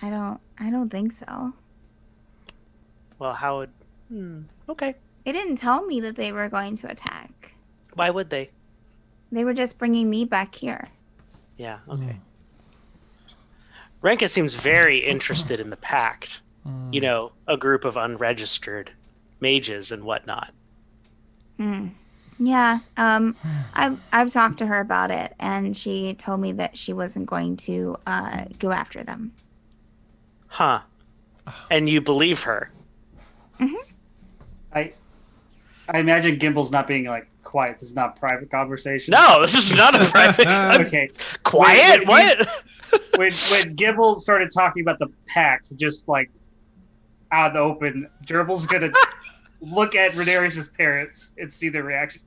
I don't think so. Well, how would? Okay. They didn't tell me that they were going to attack. Why would they? They were just bringing me back here. Yeah. Okay. Renka seems very interested in the Pact. You know, a group of unregistered mages and whatnot. Yeah. I've talked to her about it, and she told me that she wasn't going to go after them. Huh. And you believe her? I imagine Gimble's not being like quiet. This is not private conversation. No, this is not a private. Okay. Quiet? What? When Gimble started talking about the Pact, just like out of the open, Gerble's gonna look at Renerius' parents and see their reaction.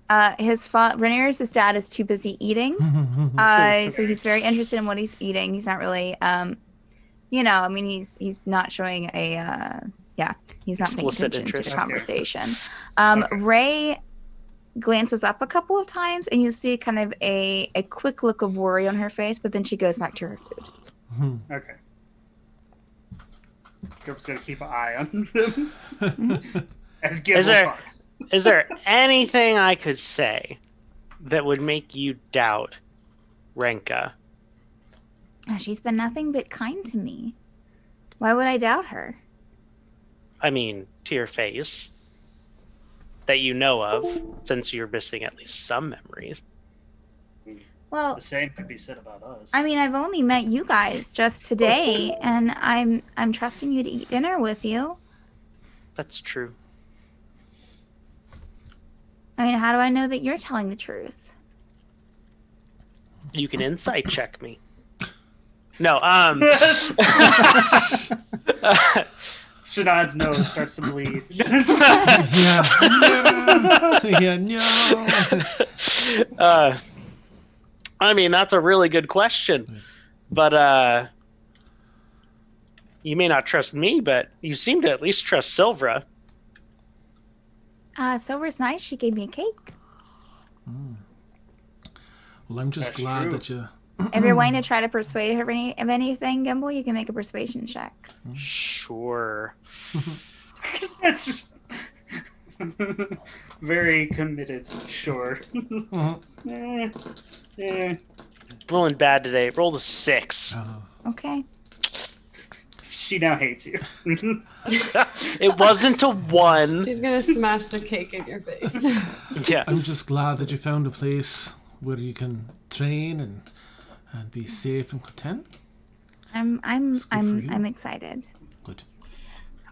Renerius' dad is too busy eating. So he's very interested in what he's eating. He's not really he's not showing a he's not paying Explicit attention interest. to the conversation. Ray glances up a couple of times, and you see kind of a quick look of worry on her face, but then she goes back to her food. Okay. Gerble's gonna keep an eye on them as Gimble talks. Is there anything I could say that would make you doubt Renka? She's been nothing but kind to me. Why would I doubt her? I mean, to your face. That you know of, since you're missing at least some memories. Well, The same could be said about us. I mean, I've only met you guys just today, and I'm trusting you to eat dinner with you. That's true. I mean, how do I know that you're telling the truth? You can insight check me. No, Sinead's nose starts to bleed. No. I mean, that's a really good question. But you may not trust me, but you seem to at least trust Silvra. Silver's nice. She gave me a cake. Well, I'm just That's glad true. that you. If you're wanting to try to persuade her of anything, Gimble, you can make a persuasion check. Sure. That's just very committed. Sure. Rolling bad today. Rolled a 6. Okay. She now hates you. It wasn't a 1. She's gonna smash the cake in your face. Yeah. I'm just glad that you found a place where you can train and be safe and content. I'm excited. Good.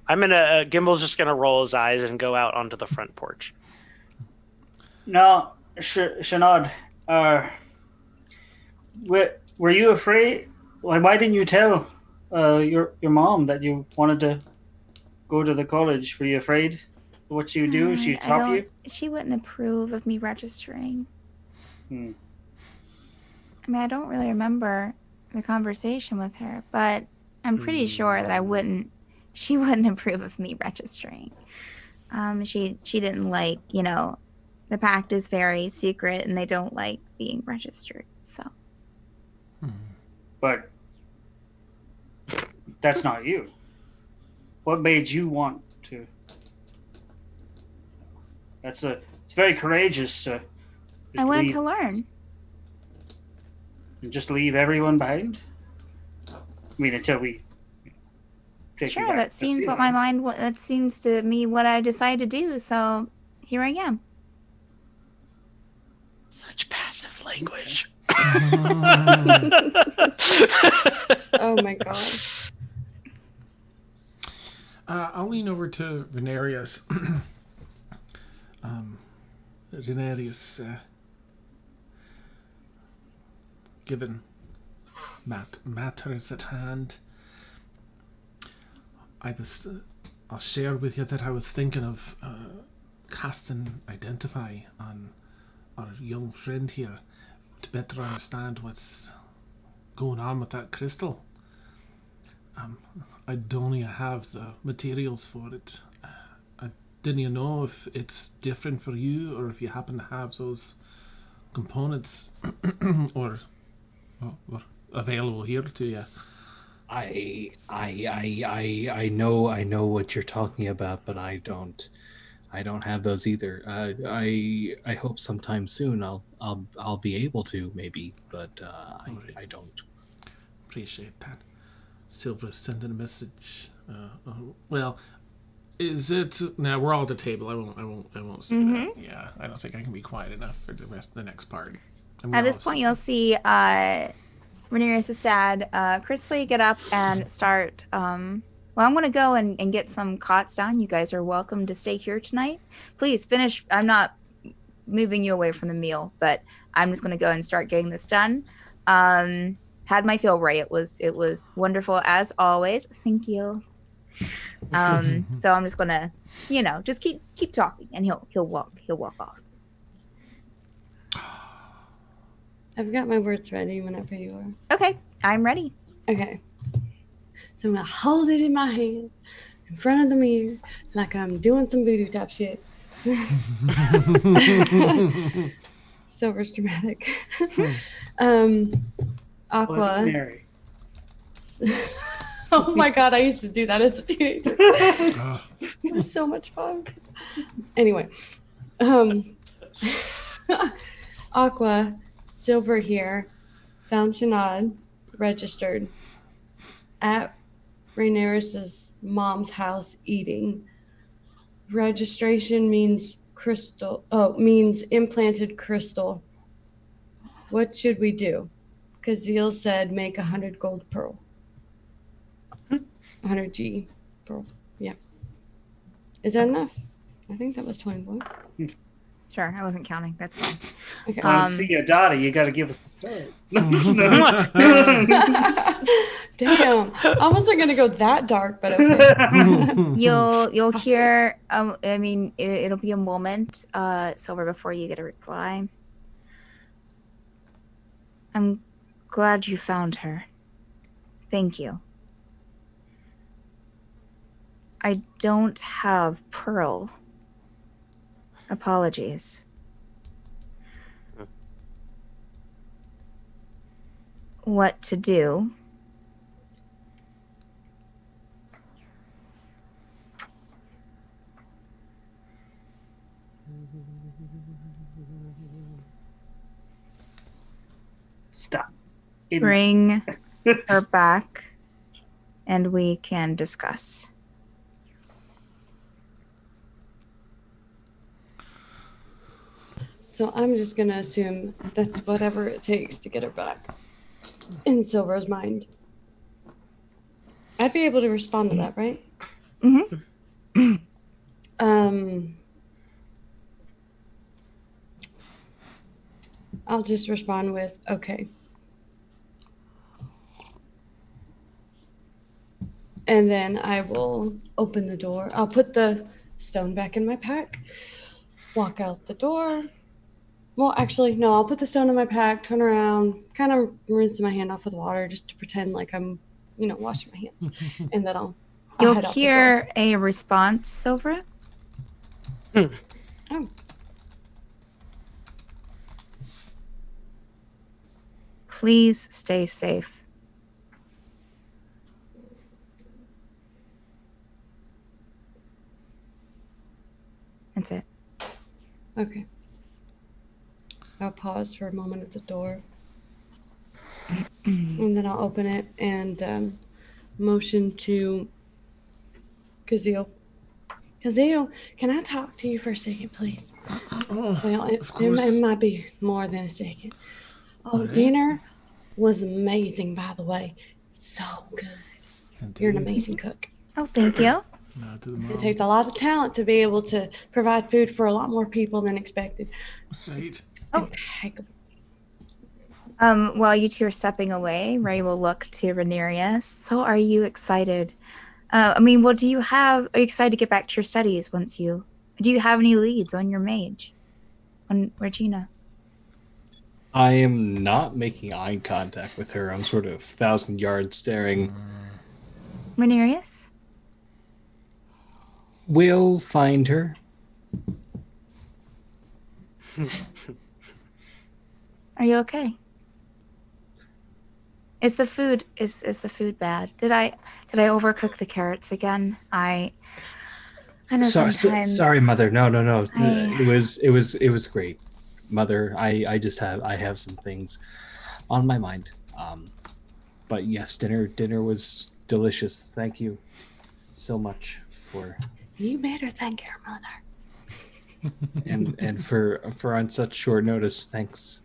I'm gonna. Gimble's just gonna roll his eyes and go out onto the front porch. No, Sinead, were you afraid? Why didn't you tell your mom that you wanted to go to the college? Were you afraid of what she would do? She'd stop you? She wouldn't approve of me registering. I mean, I don't really remember the conversation with her, but I'm pretty sure that she wouldn't approve of me registering. She didn't like, the Pact is very secret and they don't like being registered, so. But that's not you. What made you want to? It's very courageous to I wanted to learn. And just leave everyone behind? I mean, until we take you Sure, back that to seems Sinead. that seems to me what I decided to do, so here I am. Such passive language. Oh my gosh. I'll lean over to Renerius. Renerius, given matters at hand, I was I'll share with you that I was thinking of casting Identify on our young friend here to better understand what's going on with that crystal. I don't have the materials for it. I didn't know if it's different for you or if you happen to have those components or available here to you. I know what you're talking about, but I don't have those either. I hope sometime soon I'll be able to, maybe, but I don't. Appreciate that. Silvra's sending a message. Well, is it now? We're all at the table. I won't say that. Yeah, I don't think I can be quiet enough for the next part. At this point, you'll see Renerius' dad, Chrisley, get up and start. Well, I'm going to go and get some cots down. You guys are welcome to stay here tonight. Please finish. I'm not moving you away from the meal, but I'm just going to go and start getting this done. Had my fill right. It was wonderful as always. Thank you. So I'm just going to, just keep talking, and he'll walk off. I've got my words ready whenever you are. Okay, I'm ready. Okay. So I'm going to hold it in my hand in front of the mirror like I'm doing some voodoo type shit. Silver's dramatic. Aqua. Oh my god, I used to do that as a teenager. It was so much fun. Anyway. Aqua, Silvra here, found Sinead, registered at Renerius' mom's house eating. Registration means means implanted crystal. What should we do? Kazeel said make 100 gold pearl. 100 G pearl. Yeah. Is that enough? I think that was 21. Sure, I wasn't counting. That's fine. Okay. Want to see your daughter, you got to give us the Damn. I wasn't going to go that dark, but okay. You'll hear, I mean, it'll be a moment, Silvra, before you get a reply. I'm glad you found her. Thank you. I don't have Pearl. Apologies. What to do? Stop. Bring her back and we can discuss. So I'm just going to assume that's whatever it takes to get her back in Silver's mind. I'd be able to respond to that, right? Mm-hmm. I'll just respond with, okay. And then I will open the door. I'll put the stone back in my pack, walk out the door. Well, actually, no, I'll put the stone in my pack, turn around, kind of rinse my hand off with water just to pretend like I'm, washing my hands. And then I'll You'll head out the hear a response, Silvra. Oh. Please stay safe. That's it. Okay. I'll pause for a moment at the door. And then I'll open it and motion to Kazeel. Kazeel, can I talk to you for a second, please? Well, it might be more than a second. Oh, right. Dinner was amazing, by the way. So good. Indeed. You're an amazing cook. Oh, thank you. No, to the It mom. takes a lot of talent to be able to provide food for a lot more people than expected. Right. Oh. Impeccable. While you two are stepping away, Ray will look to Renerius. So are you excited Well, do you have? Are you excited to get back to your studies once you? Do you have any leads on your mage, on Regina? I am not making eye contact with her. I'm sort of 1,000 yards staring. Renerius? We'll find her. Are you okay? Is the food the food bad? Did I overcook the carrots again? I know sometimes. Sorry, Mother. No. It was great, Mother. I have some things on my mind. But yes, dinner was delicious. Thank you so much for. You better thank your mother. and for on such short notice, thanks.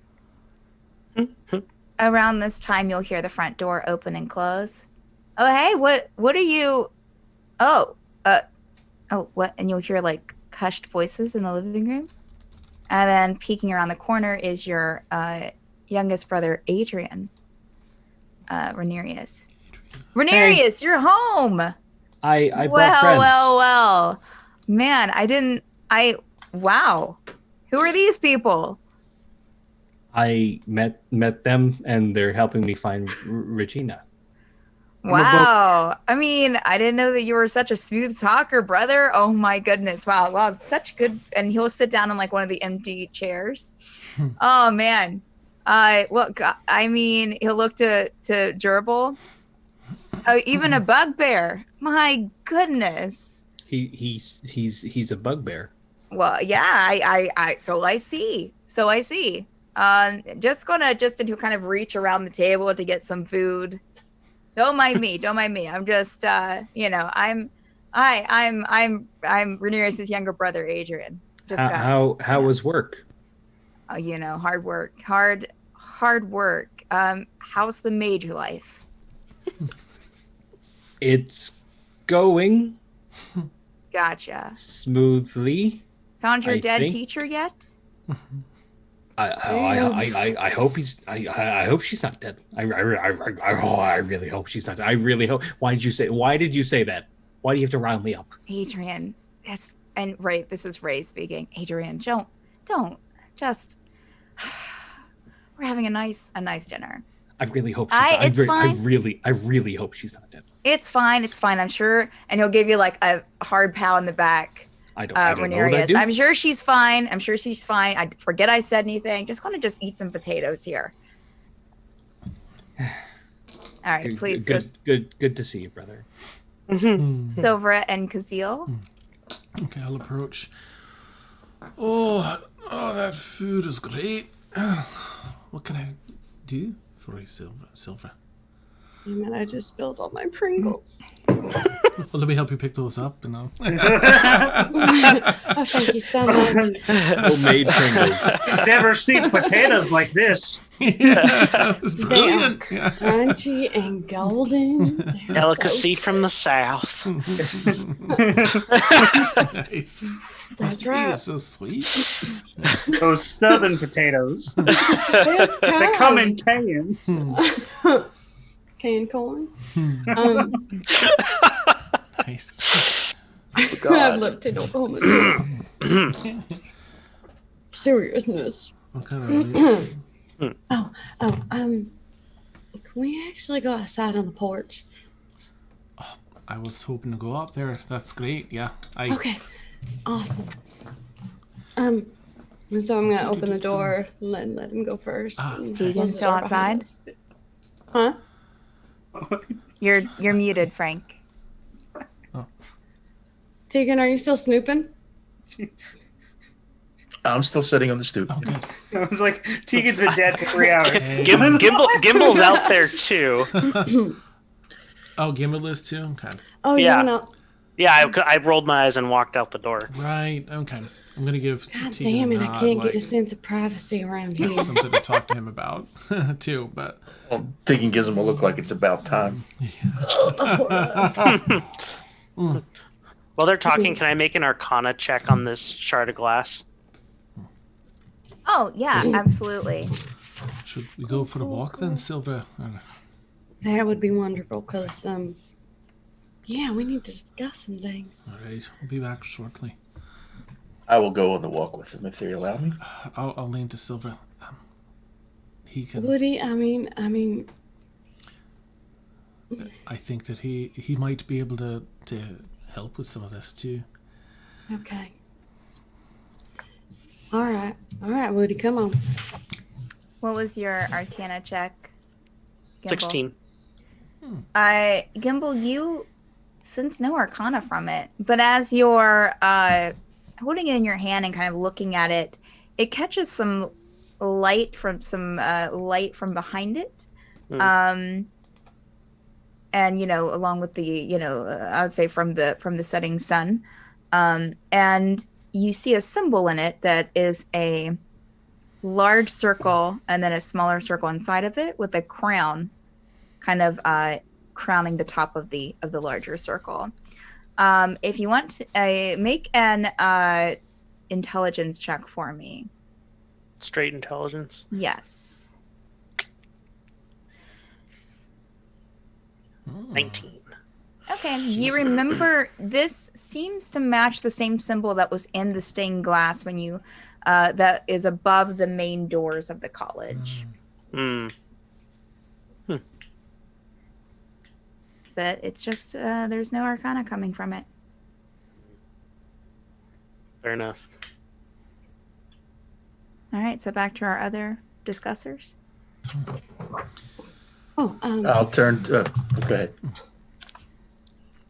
Around this time, you'll hear the front door open and close. Oh, hey, what are you? Oh, what? And you'll hear like hushed voices in the living room. And then peeking around the corner is your youngest brother, Adrian. Renerius. Renerius, you're home. I brought friends. Well. Man, wow. Who are these people? I met them, and they're helping me find Regina. Wow. I mean, I didn't know that you were such a smooth talker, brother. Oh my goodness. Wow. Such good. And he'll sit down on like one of the empty chairs. Oh man. He'll look to Gerbil. Oh, even a bugbear. My goodness. He's a bugbear. Well, yeah, I so I see. Just to kind of reach around the table to get some food. Don't mind me. I'm just I'm Renerius' younger brother, Adrian. How was work? Hard work. How's the mage life? It's going. Gotcha. Smoothly. Found your dead teacher yet? I hope he's. I hope she's not dead. I really hope she's not dead. I really hope. Why did you say that? Why do you have to rile me up? Adrian, this is Ray speaking. Adrian, don't just. We're having a nice dinner. I really hope she's not. I really hope she's not dead. It's fine. I'm sure. And he'll give you like a hard pow in the back. I don't know what I do. I'm sure she's fine. I forget I said anything. Just gonna eat some potatoes here. All right, please. Good to see you, brother. Silvra and Kazil. Okay, I'll approach. Oh, that food is great. What can I do for you, Silvra? Man, I just spilled all my Pringles. Well, let me help you pick those up, and I'll... Oh, thank you so much. Homemade Pringles. Never seen potatoes like this. Yeah, it's They are brilliant. crunchy and golden. They're Delicacy so from the south. Nice. That's Tea right. is so sweet. Those southern potatoes. It's They come in cans. Canned corn. Nice. I've looked at Oklahoma. Seriousness. What kind of... Can we actually go outside on the porch? I was hoping to go out there. That's great. Yeah. Okay. Awesome. So I'm gonna open the door, let him go first. Is Tegan still outside? Huh? You're muted, Frank. Tegan, are you still snooping? I'm still sitting on the stoop. Okay. I was like, Tegan's been dead for 3 hours. Gimble's out there too. Oh, Gimble is too? Okay. Oh, Yeah. you're gonna... Yeah, I rolled my eyes and walked out the door. Right. Okay. I'm going to give God Tegan damn it, a I nod, can't get a like, sense of privacy around here. something to talk to him about, too, but... Well, Tegan gives him a look like it's about time. While they're talking, can I make an Arcana check on this shard of glass? Oh, yeah, absolutely. Should we go for a walk then, Silvra? That would be wonderful, because, Yeah, we need to discuss some things. All right, we'll be back shortly. I will go on the walk with him if they allow me. I'll lean to Silvra. He can. Woody, I mean, I think that he might be able to help with some of this too. okay. All right, Woody, come on. What was your Arcana check? Gimble? 16. Gimble, you sense no Arcana from it, but as you're holding it in your hand and kind of looking at it, it catches some light from behind it. And along with the I would say from the setting sun, and you see a symbol in it that is a large circle and then a smaller circle inside of it with a crown kind of crowning the top of the larger circle. If you want to make an intelligence check for me. Straight intelligence? Yes. 19. Okay, you remember this seems to match the same symbol that was in the stained glass when you that is above the main doors of the college. But it's just there's no Arcana coming from it. Fair enough. All right, so back to our other discussers. I'll turn to... go ahead.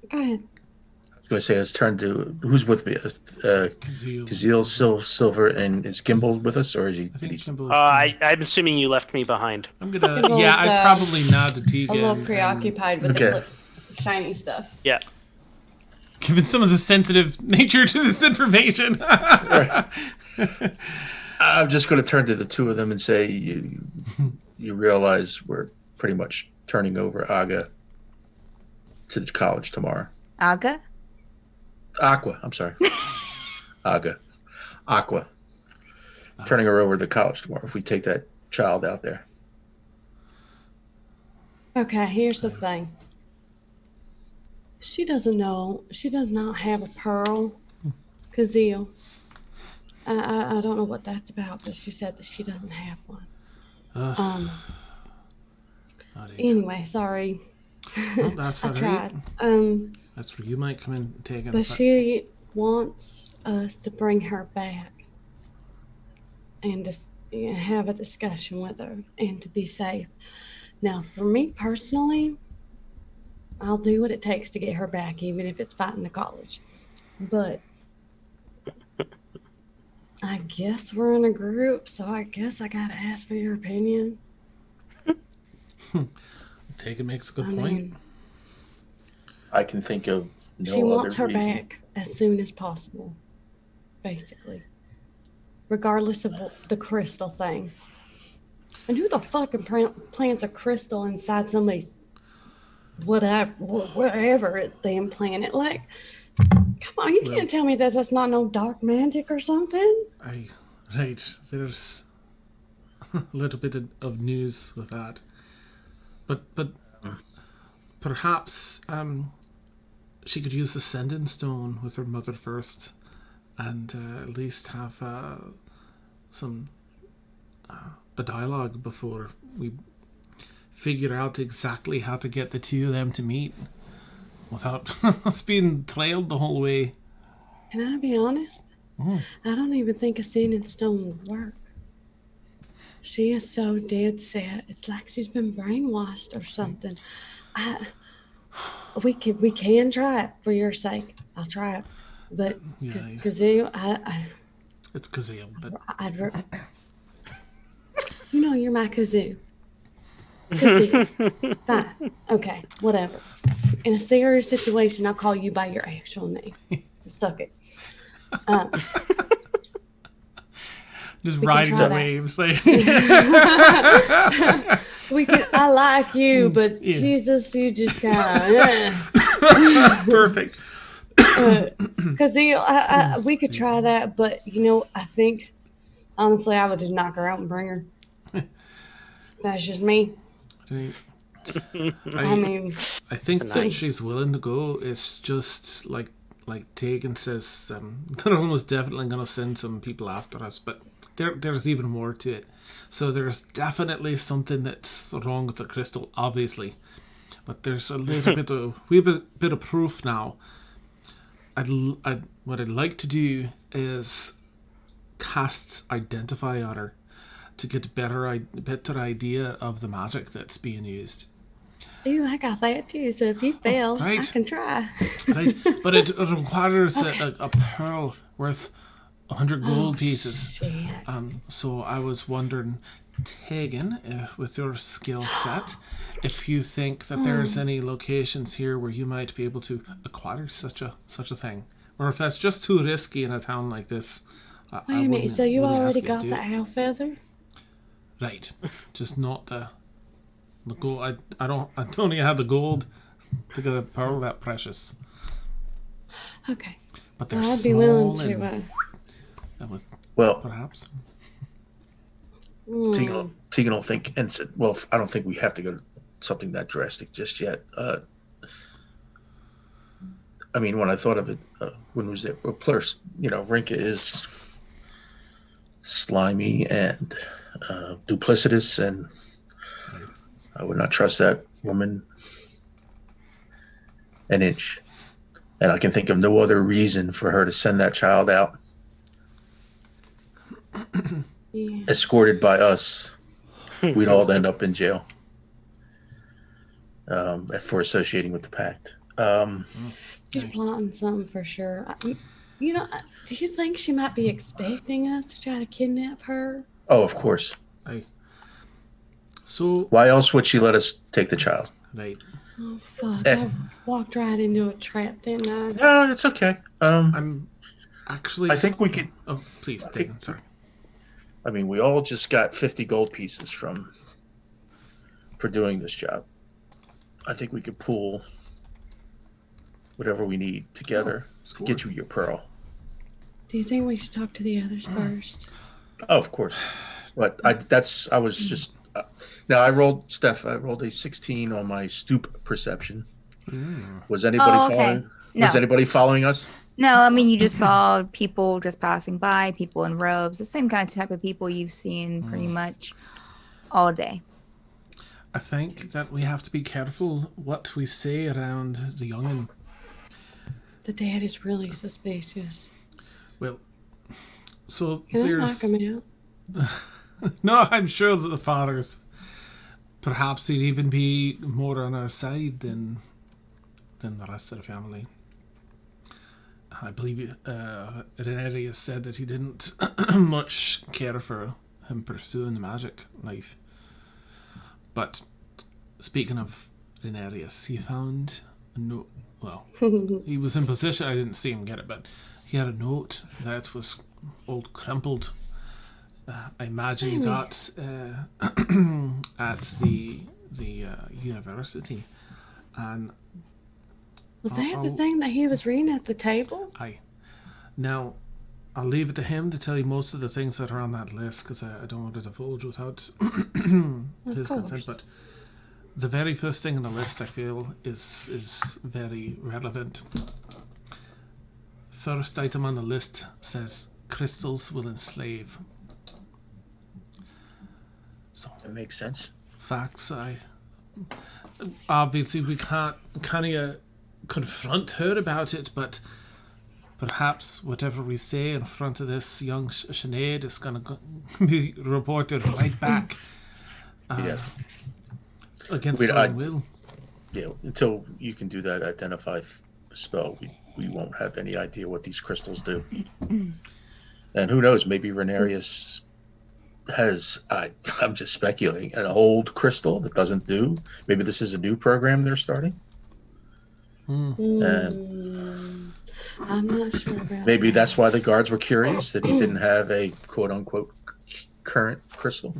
Go ahead. I was going to say, let's turn to... Who's with me? Kazeel, Silver, and is Gimble with us? Or is he... I think Gimble is I'm assuming you left me behind. I'm gonna... Gimble's, yeah, I'd probably nod to Tegan. A little preoccupied with the shiny stuff. Yeah. Given some of the sensitive nature to this information. I'm just going to turn to the two of them and say, you realize we're pretty much turning over Aga to the college tomorrow. Aga? Aqua, I'm sorry. Aga. Aqua. Turning her over to the college tomorrow if we take that child out there. Okay, here's the thing. She doesn't know. She does not have a pearl. Kazeel. I don't know what that's about, but she said that she doesn't have one. Anyway, sorry. Well, that's I all tried. right. That's where you might come in and take it. But she wants us to bring her back and just have a discussion with her and to be safe. Now, for me personally, I'll do what it takes to get her back, even if it's fighting the college. But I guess we're in a group, so I guess I gotta ask for your opinion. Tegan makes a good point. mean, I can think of no she wants other her reason. back as soon as possible, basically. Regardless of the crystal thing. And who the fucking plants a crystal inside somebody's whatever they implant it? Like, come on, you can't tell me that that's not no dark magic or something. Right, there's a little bit of news with that. But perhaps she could use the sending stone with her mother first, and at least have a dialogue before we figure out exactly how to get the two of them to meet without us being trailed the whole way. Can I be honest? I don't even think a sending stone would work. She is so dead set. It's like she's been brainwashed or something. We can try it for your sake. I'll try it, but Kazeel, it's Kazeel, but you're my Kazoo. Kazoo. Fine. Okay. Whatever. In a serious situation, I'll call you by your actual name. Suck it. Just riding the waves. Like. I like you, but Jesus, you just kind of perfect. Because we could try that, but I think honestly, I would just knock her out and bring her. That's just me. Right. I mean, I think that Tonight. she's willing to go. It's just like Tegan says, they're almost definitely going to send some people after us, but there's even more to it. So there's definitely something that's wrong with the crystal, obviously, but there's a little bit of proof now. What I'd like to do is cast Identify on her to get a better idea of the magic that's being used. ooh, I got that too. So if you fail, right. I can try. Right? But it requires a pearl worth 100 gold pieces. Shit. So I was wondering, Tegan, with your skill set, if you think that there's any locations here where you might be able to acquire such a thing, or if that's just too risky in a town like this. Wait a minute. So you already got the owl feather? Right, just not the gold. I don't even have the gold to get a pearl that precious. Okay. But they're Well, I'd be small willing to. and with Well, perhaps. Tegan will think and said, "Well, I don't think we have to go to something that drastic just yet." I mean, when I thought of it, when was it? Well, plus, Renka is slimy and duplicitous, and I would not trust that woman an inch. And I can think of no other reason for her to send that child out, Yeah. escorted by us. We'd all end up in jail for associating with the Pact. She's plotting something for sure. Do you think she might be expecting us to try to kidnap her? Oh, of course. So Why else would she let us take the child? right. Oh, fuck. I walked right into a trap, didn't I? No, it's okay. I'm actually. I think we could. Oh, please, Tegan. Sorry. I mean, we all just got 50 gold pieces for doing this job. I think we could pool whatever we need together to get you your pearl. Do you think we should talk to the others first? Oh, of course. But I was just. Now I rolled a 16 on my stoop perception. Was anybody Oh, okay. following? No. Was anybody following us? No, I mean, you just saw people just passing by, people in robes, the same kind of type of people you've seen pretty much all day. I think that we have to be careful what we say around the young'un. The dad is really suspicious. Well, so Can I there's. knock him out? No, I'm sure that the fathers, perhaps he'd even be more on our side than the rest of the family. I believe Renerius said that he didn't much care for him pursuing the magic life. But speaking of Renerius, he found a note. Well, he was in position. I didn't see him get it, but he had a note that was old crumpled. I imagine he got at the university, and Was that the thing that he was reading at the table? Now, I'll leave it to him to tell you most of the things that are on that list because I don't want to divulge without his consent. But the very first thing on the list I feel is very relevant. First item on the list says crystals will enslave. So That makes sense. facts. Obviously we can't confront her about it, but perhaps whatever we say in front of this young Sinead is going to be reported right back. Yes. Against our own will. Yeah, until you can do that identify spell, we won't have any idea what these crystals do. And who knows, maybe Renerius has, I'm just speculating, an old crystal that doesn't do. Maybe this is a new program they're starting. I'm not sure about Maybe that. that's why the guards were curious that he didn't have a quote-unquote current crystal.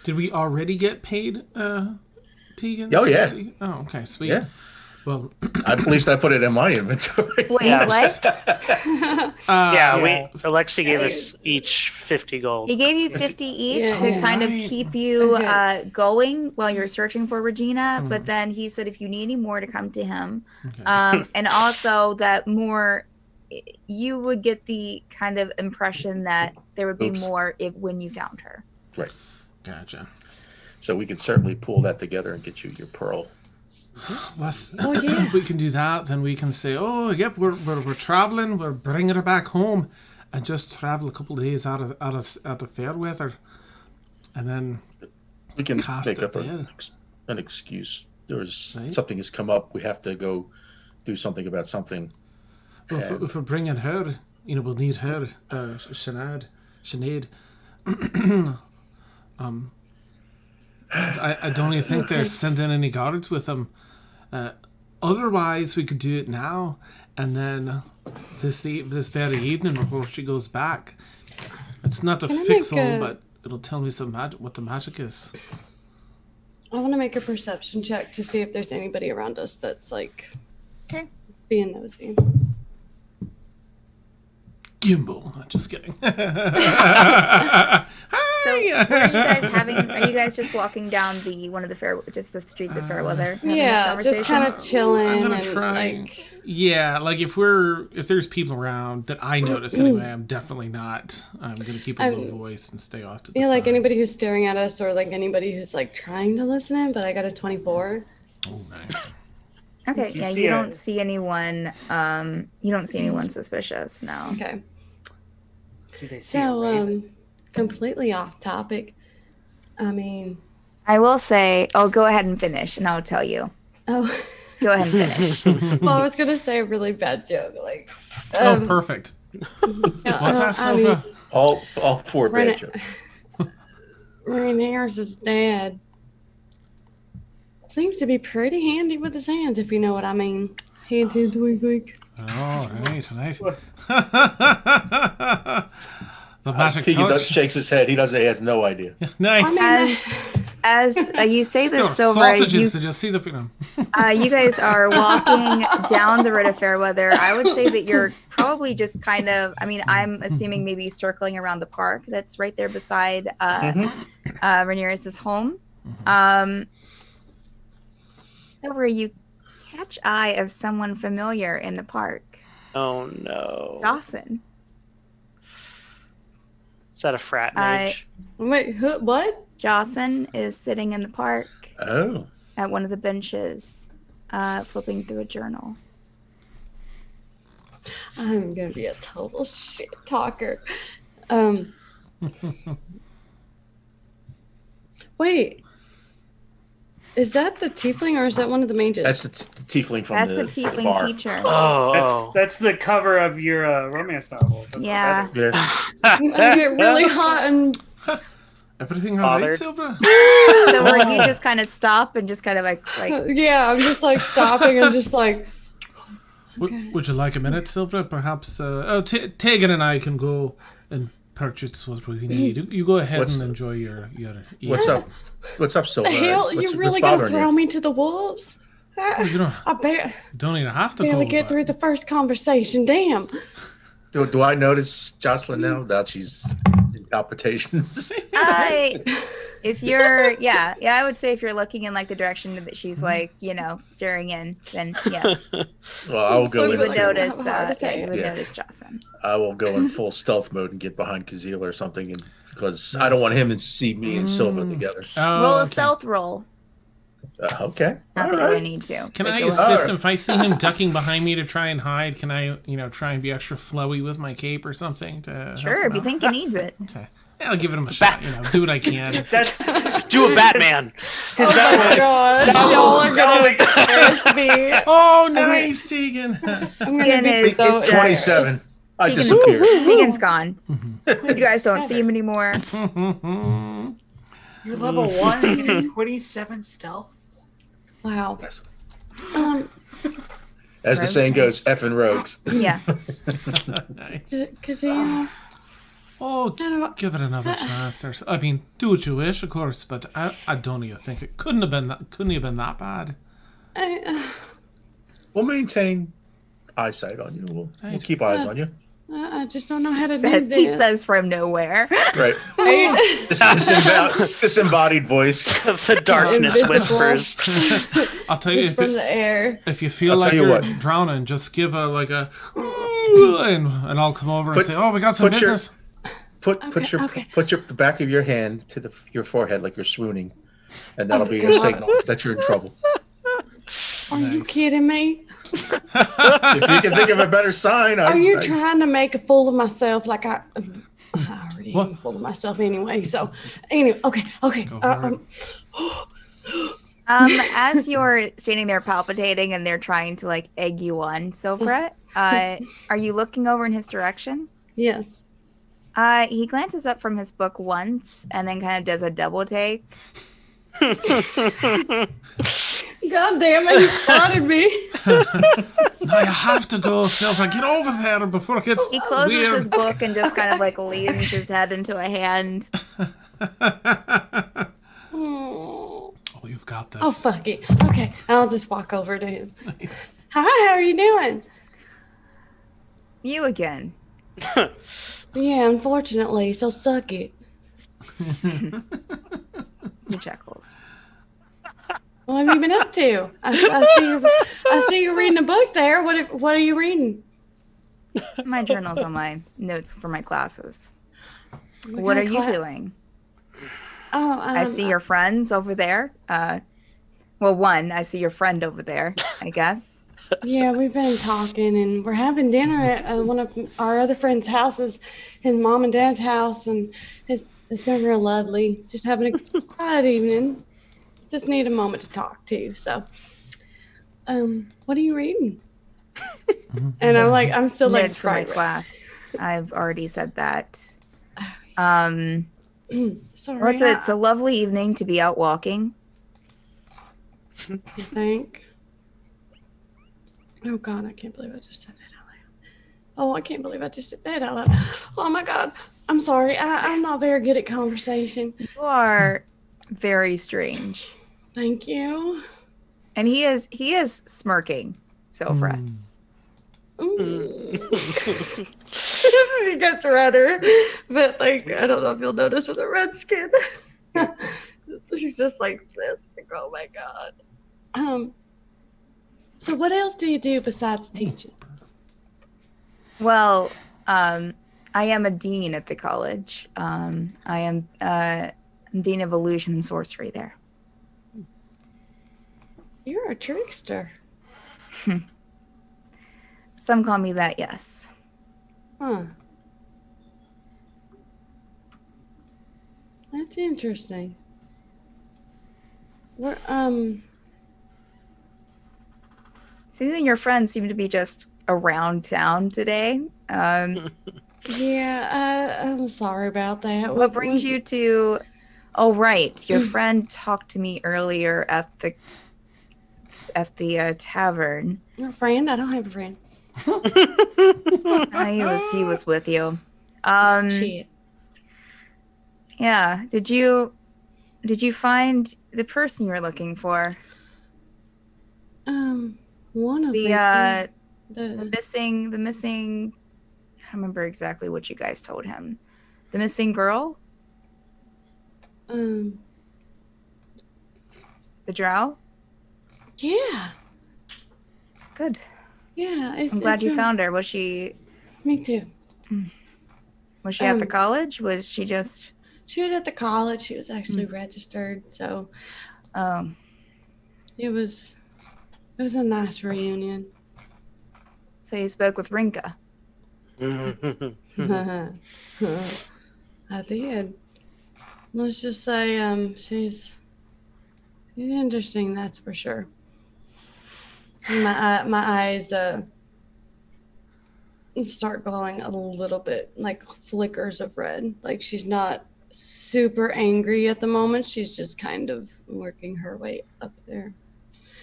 Did we already get paid, Tegan? Oh, yeah. Oh, okay, sweet. Yeah. Well, At least I put it in my inventory. Wait, Yeah. what? Alexi gave us each 50 gold. He gave you 50 each Yeah, to yeah. kind of Right. keep you Okay. going while you're searching for Regina. But then he said if you need any more to come to him. okay. And also that you would get the kind of impression that there would be Oops. more when you found her. Gotcha. So we can certainly pull that together and get you your pearl. Oh, yeah. If we can do that, then we can say, "Oh, yep, we're traveling. We're bringing her back home, and just travel a couple of days out of Fairweather, and then We can Cast make it up then. an excuse. There's Right. something has come up. We have to go do something about something. well, And if we're bringing her, we'll need her, Sinead. I don't even think they're sending any guards with them. Otherwise, we could do it now, and then this very evening before she goes back. It's not to Can I fix make all, a- but it'll tell me what the magic is. I want to make a perception check to see if there's anybody around us that's like Okay. being nosy. Gimbal. I'm just kidding. So are you guys just walking down just the streets of Fairweather? having this Yeah, just conversation? kind of chilling I'm gonna and try. like. Yeah, like if there's people around that I notice anyway, I'm definitely not. I'm gonna keep a low voice and stay off to the Yeah, like side. anybody who's staring at us or like anybody who's like trying to listen in, but I got a 24. Oh, nice. Okay, You yeah, see you a- don't see anyone. You don't see anyone suspicious. No. Okay. Do they see a So, raven? completely off topic. I mean, I will say. Oh, go ahead and finish, and I'll tell you. oh, Go ahead and finish. well, I was gonna say a really bad joke, like. Oh, perfect. yeah, What's that, I mean, Silvra? all four bad Ren- jokes. Renerius' dad seems to be pretty handy with his hands, if you know what I mean. Hand, wink, wink. Oh, right. What? The magic Tegan touch. shakes his head. He has no idea. Nice. I mean, As you say There this, were Silvra, sausages. Did you see the film? you guys are walking down the road of Fairweather. I would say that you're probably just kind of. I mean, I'm assuming maybe circling around the park that's right there beside Renerius' home. Silvra, you catch eye of someone familiar in the park. Oh no. Jocyn. Is that a frat mage? wait, what? Jocyn is sitting in the park Oh, at one of the benches, flipping through a journal. I'm gonna be a total shit talker. Wait, is that the tiefling or is that one of the mages? that's the tiefling from That's the the tiefling bar. teacher. Oh. That's the cover of your romance novel. That's Yeah. better. Yeah. I get really hot and Everything all right, Bothered. Silvra? So where you just kind of stop and just kind of like yeah, I'm just like stopping and just like. Would you like a minute, Silvra? Perhaps Tegan and I can go and purchase what we need. You go ahead What's- and enjoy your What's up? What's up, Silver? The hell, What's, you really what's gonna bothering throw you? me to the wolves? You know, I don't even have to barely go. get but- through the first conversation. Damn. Do I notice Jocelyn now that she's in palpitations? if you're I would say if you're looking in like the direction that she's like staring in, then yes, Well, I will go. So you would like, into- notice have a heart attack. you would Yeah. notice Jocyn. I will go in full stealth mode and get behind Kazeel or something, and because I don't want him to see me and Silva together. Oh, Roll a okay. stealth roll. Okay. Not that I need to. Can but I go ahead. assist him if I see him ducking behind me to try and hide? Can I, try and be extra flowy with my cape or something to help Sure, him if you out? think he needs it. Okay. Yeah, I'll give him a shot. Do what I can. That's Do a Batman. Oh my god, y'all are gonna embarrass me. Oh, nice, Tegan. I'm gonna Tegan be is so just- 27. I Tegan's- disappeared. Tegan's gone. You guys don't see him anymore. you're level 1 and you do 27 stealth. Wow. As the saying goes, effing rogues. Yeah. Nice. Because Oh, give it another chance. I mean, do what you wish, of course, but I don't even think it couldn't have been that bad. We'll maintain eyesight on you. We'll keep eyes on you. I just don't know how to do As he this. says from nowhere. Right. This disembodied voice. The darkness Invisible. whispers. I'll tell you, Just from the air. if you feel I'll like tell you you're what. drowning, just give like a and I'll come over and say, "Oh, we got some put your- business." Put the back of your hand to your forehead like you're swooning, and that'll be a God. signal that you're in trouble. Are you Nice. kidding me? If you can think of a better sign, Are you trying to make a fool of myself? Like I already What? am a fool of myself anyway. So anyway, okay. Go for As you're standing there palpitating and they're trying to like egg you on, Silvra, are you looking over in his direction? Yes. He glances up from his book once and then kind of does a double take. God damn it, he spotted me. Now you have to go, Silvra. Get over there before it gets He closes weird. his book and just kind of like leans his head into a hand. Oh, Oh, you've got this. fuck it. Okay, I'll just walk over to him. Hi, how are you doing? You again. Yeah, unfortunately, so suck it. He chuckles. What have you been up to? I see you reading a book there. What are you reading? My journal's on my notes for my classes. What are you doing? Oh, I see your friends over there. Well, one, I see your friend over there, I guess. Yeah, we've been talking, and we're having dinner at one of our other friends' houses, his mom and dad's house, and it's been real lovely. Just having a quiet evening. Just need a moment to talk to. So, what are you reading? And I'm still like Notes for my frightened. class. I've already said that. Sorry. Well, it's a lovely evening to be out walking. You think? Oh God, I can't believe I just said that out loud. Oh, I can't believe I just said that out loud. Oh my God, I'm sorry. I'm not very good at conversation. You are very strange. Thank you. And he is smirking, Silvra. She gets redder, but like I don't know if you'll notice with her red skin. She's just like this. Like, oh my God. So what else do you do besides teaching? Well, I am a dean at the college. I am dean of illusion and sorcery there. You're a trickster. Some call me that, yes. Huh. That's interesting. We're So you and your friends seem to be just around town today. yeah, I'm sorry about that. What brings you to? Oh, right. Your friend talked to me earlier at the tavern. A friend? I don't have a friend. He was with you. Shit. Yeah. Did you find the person you were looking for? One of The the missing. I don't remember exactly what you guys told him. The missing girl, the Drow. yeah. Good. Yeah, I'm glad you found her. Was she Me too. at the college? Was she just? She was at the college. She was actually registered, so it was a nice reunion. So you spoke with Renka. I did. Let's just say she's interesting, that's for sure. My eyes start glowing a little bit, like flickers of red. Like she's not super angry at the moment. She's just kind of working her way up there.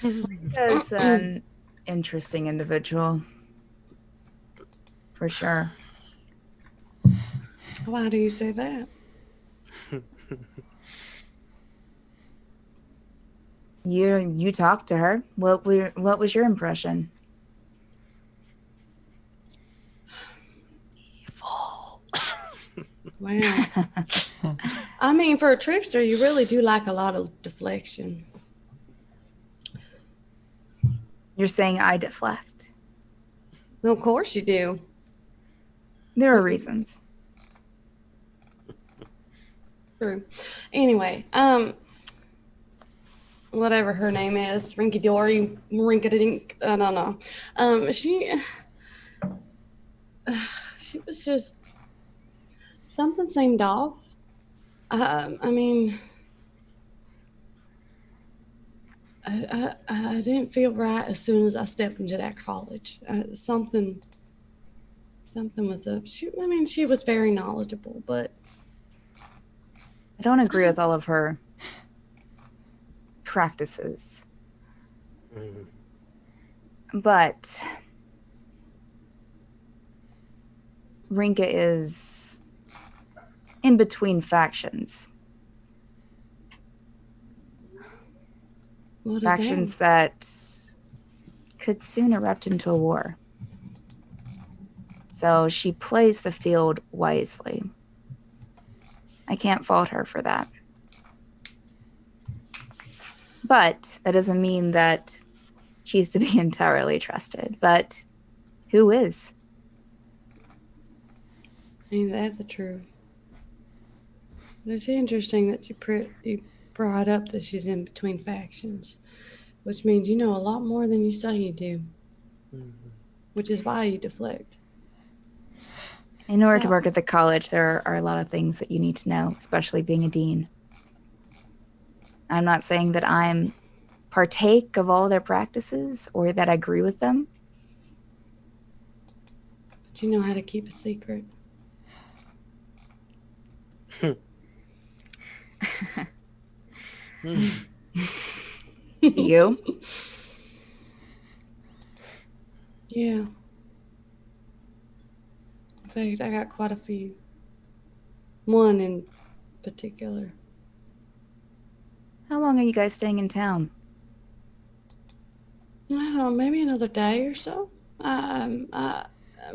Renka's an interesting individual, for sure. Why do you say that? You talked to her. What was your impression? Wow. I mean, for a trickster, you really do like a lot of deflection. You're saying I deflect. Of course you do. There are reasons. True. Anyway, whatever her name is, Rinky Dory, Rinkadink, I don't know. She was just, something seemed off. I mean, I didn't feel right as soon as I stepped into that college. Something was up. She was very knowledgeable, but I don't agree with all of her practices. But Renka is in between factions. what is Factions that could soon erupt into a war. So she plays the field wisely. I can't fault her for that. But that doesn't mean that she's to be entirely trusted. But who is? I mean, that's the truth. It's interesting that you brought up that she's in between factions, which means you know a lot more than you say you do, which is why you deflect. In order to work at the college, there are a lot of things that you need to know, especially being a dean. I'm not saying that I'm partake of all their practices or that I agree with them. But you know how to keep a secret. You? Yeah. In fact, I got quite a few. One in particular. How long are you guys staying in town? I don't know, maybe another day or so.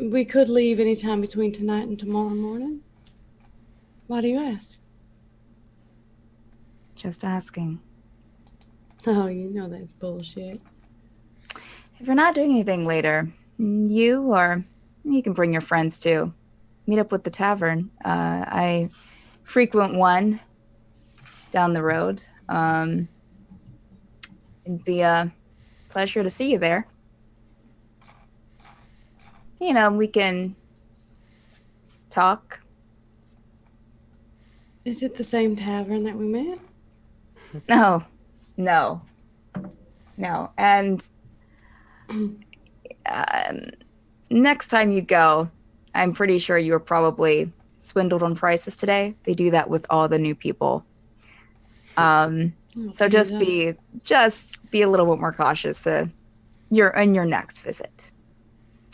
We could leave anytime between tonight and tomorrow morning. Why do you ask? Just asking. Oh, you know that's bullshit. If you're not doing anything later, you can bring your friends too. Meet up with the tavern. I frequent one down the road. It'd be a pleasure to see you there. You know, we can talk. Is it the same tavern that we met? No. And next time you go, I'm pretty sure you were probably swindled on prices today. They do that with all the new people. So just be a little bit more cautious on your next visit.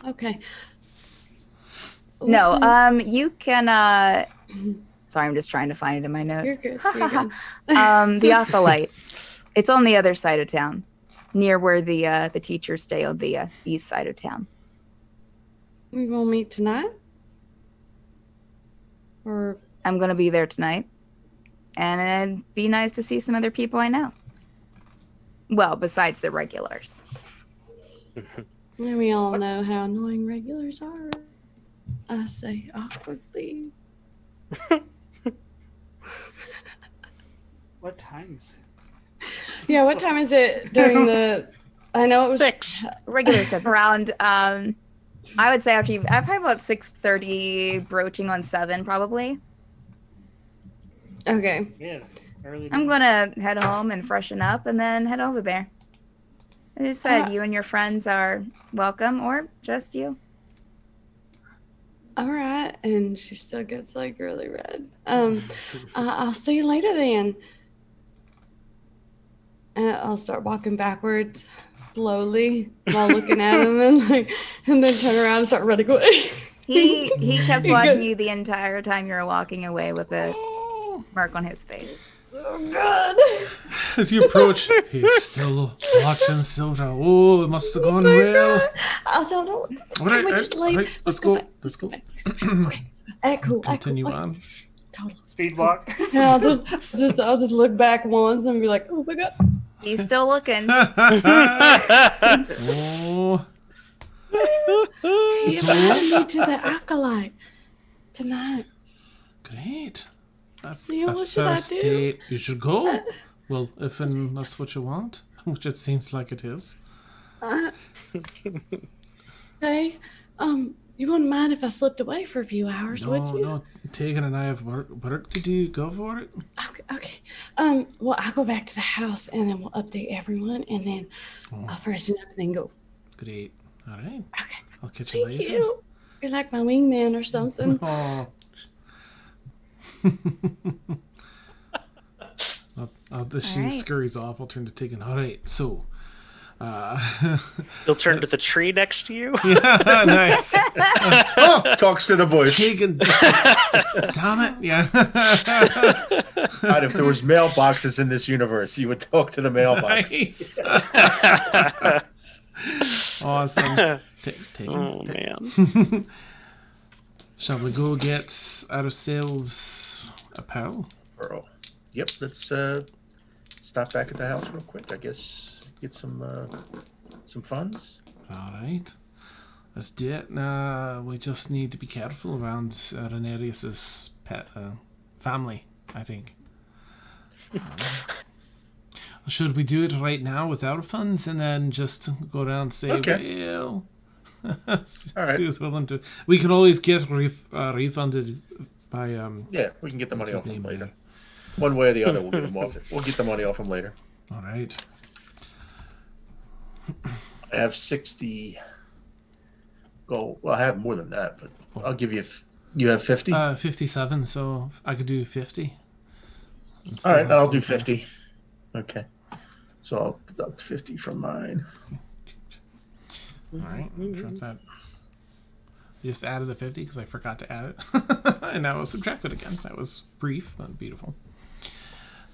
Okay. No, you can sorry, I'm just trying to find it in my notes. You're good. You're good. The Acolyte. It's on the other side of town, near where the teachers stay on the east side of town. We will meet tonight? Or I'm going to be there tonight. And it'd be nice to see some other people I know. Well, besides the regulars. we all know how annoying regulars are. I say awkwardly. What time is it? Yeah, what time is it during the... I know it was... 6. Regulars at around, I would say after I've probably about 6:30, broaching on 7 probably. Okay. Yeah, early. I'm going to head home and freshen up and then head over there. As I said, you and your friends are welcome, or just you. All right. And she still gets like really red. I'll see you later then. And I'll start walking backwards slowly while looking at him and then turn around and start running away. He kept watching you the entire time you were walking away with a smirk on his face. Oh God. As you approach, he's still watching Silvra. Oh, it must have gone well. God. I don't know. All right, Can we just all leave? right, let's go. back. Let's go. Okay. Echo. Continue Echo. on. Total. Speed walk. Yeah, I'll just look back once and be like, oh my god. He's still looking. Oh, He invited me to the Acolyte tonight. great. Yeah, what should I first do? date. You should go. Well, if and that's what you want, which it seems like it is. Hey, you wouldn't mind if I slipped away for a few hours, would you? No, Tegan and I have work to do. Go for it. Okay. Well, I'll go back to the house and then we'll update everyone and then I'll freshen up and then go. Great. All right. Okay. I'll catch you Thank later. you. You're like my wingman or something. Oh. She right. scurries off. I'll turn to Tegan. All right. So. You'll turn to the tree next to you. Yeah, nice. Talks to the bush. Tegan. Damn it. Yeah. God, if there was mailboxes in this universe, you would talk to the mailbox. Nice. Awesome. Tegan. Oh man. Shall we go get ourselves a pal? Earl. Yep, let's stop back at the house real quick. I guess get some funds. All right. Let's do it. We just need to be careful around Renerius's pet family, I think. Should we do it right now without funds and then just go around and say, Okay. well... All right. See who's willing to... We can always get refunded by... Yeah, we can get the money what's off his him name later. there? One way or the other, we'll get him off it. We'll get the money off him later. All right. I have 60 gold. Well, I have more than that, but I'll give you. You have 50. 57, so I could do 50. All right, I'll do 50. Okay. So I'll deduct 50 from mine. All right, drop that. I just added the 50 because I forgot to add it. And now I'll subtract it again. That was brief, but beautiful.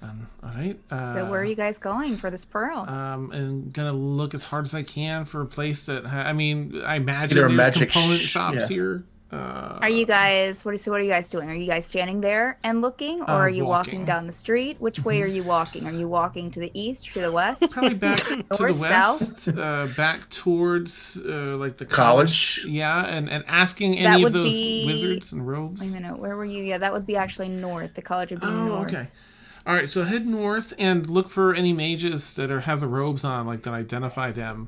All right. So where are you guys going for this pearl? I'm gonna look as hard as I can for a place that I imagine Either a there's magic component shops here. Are you guys? What are you guys doing? Are you guys standing there and looking, or are you walking down the street? Which way are you walking? Are you walking to the east, to the west? Probably back to the North, west, back towards like the College? Yeah, and asking That any of would those be- wizards and robes. Wait a minute, where were you? Yeah, that would be actually north. The college would be Oh, north. okay. All right, so head north and look for any mages that have the robes on, like that identify them.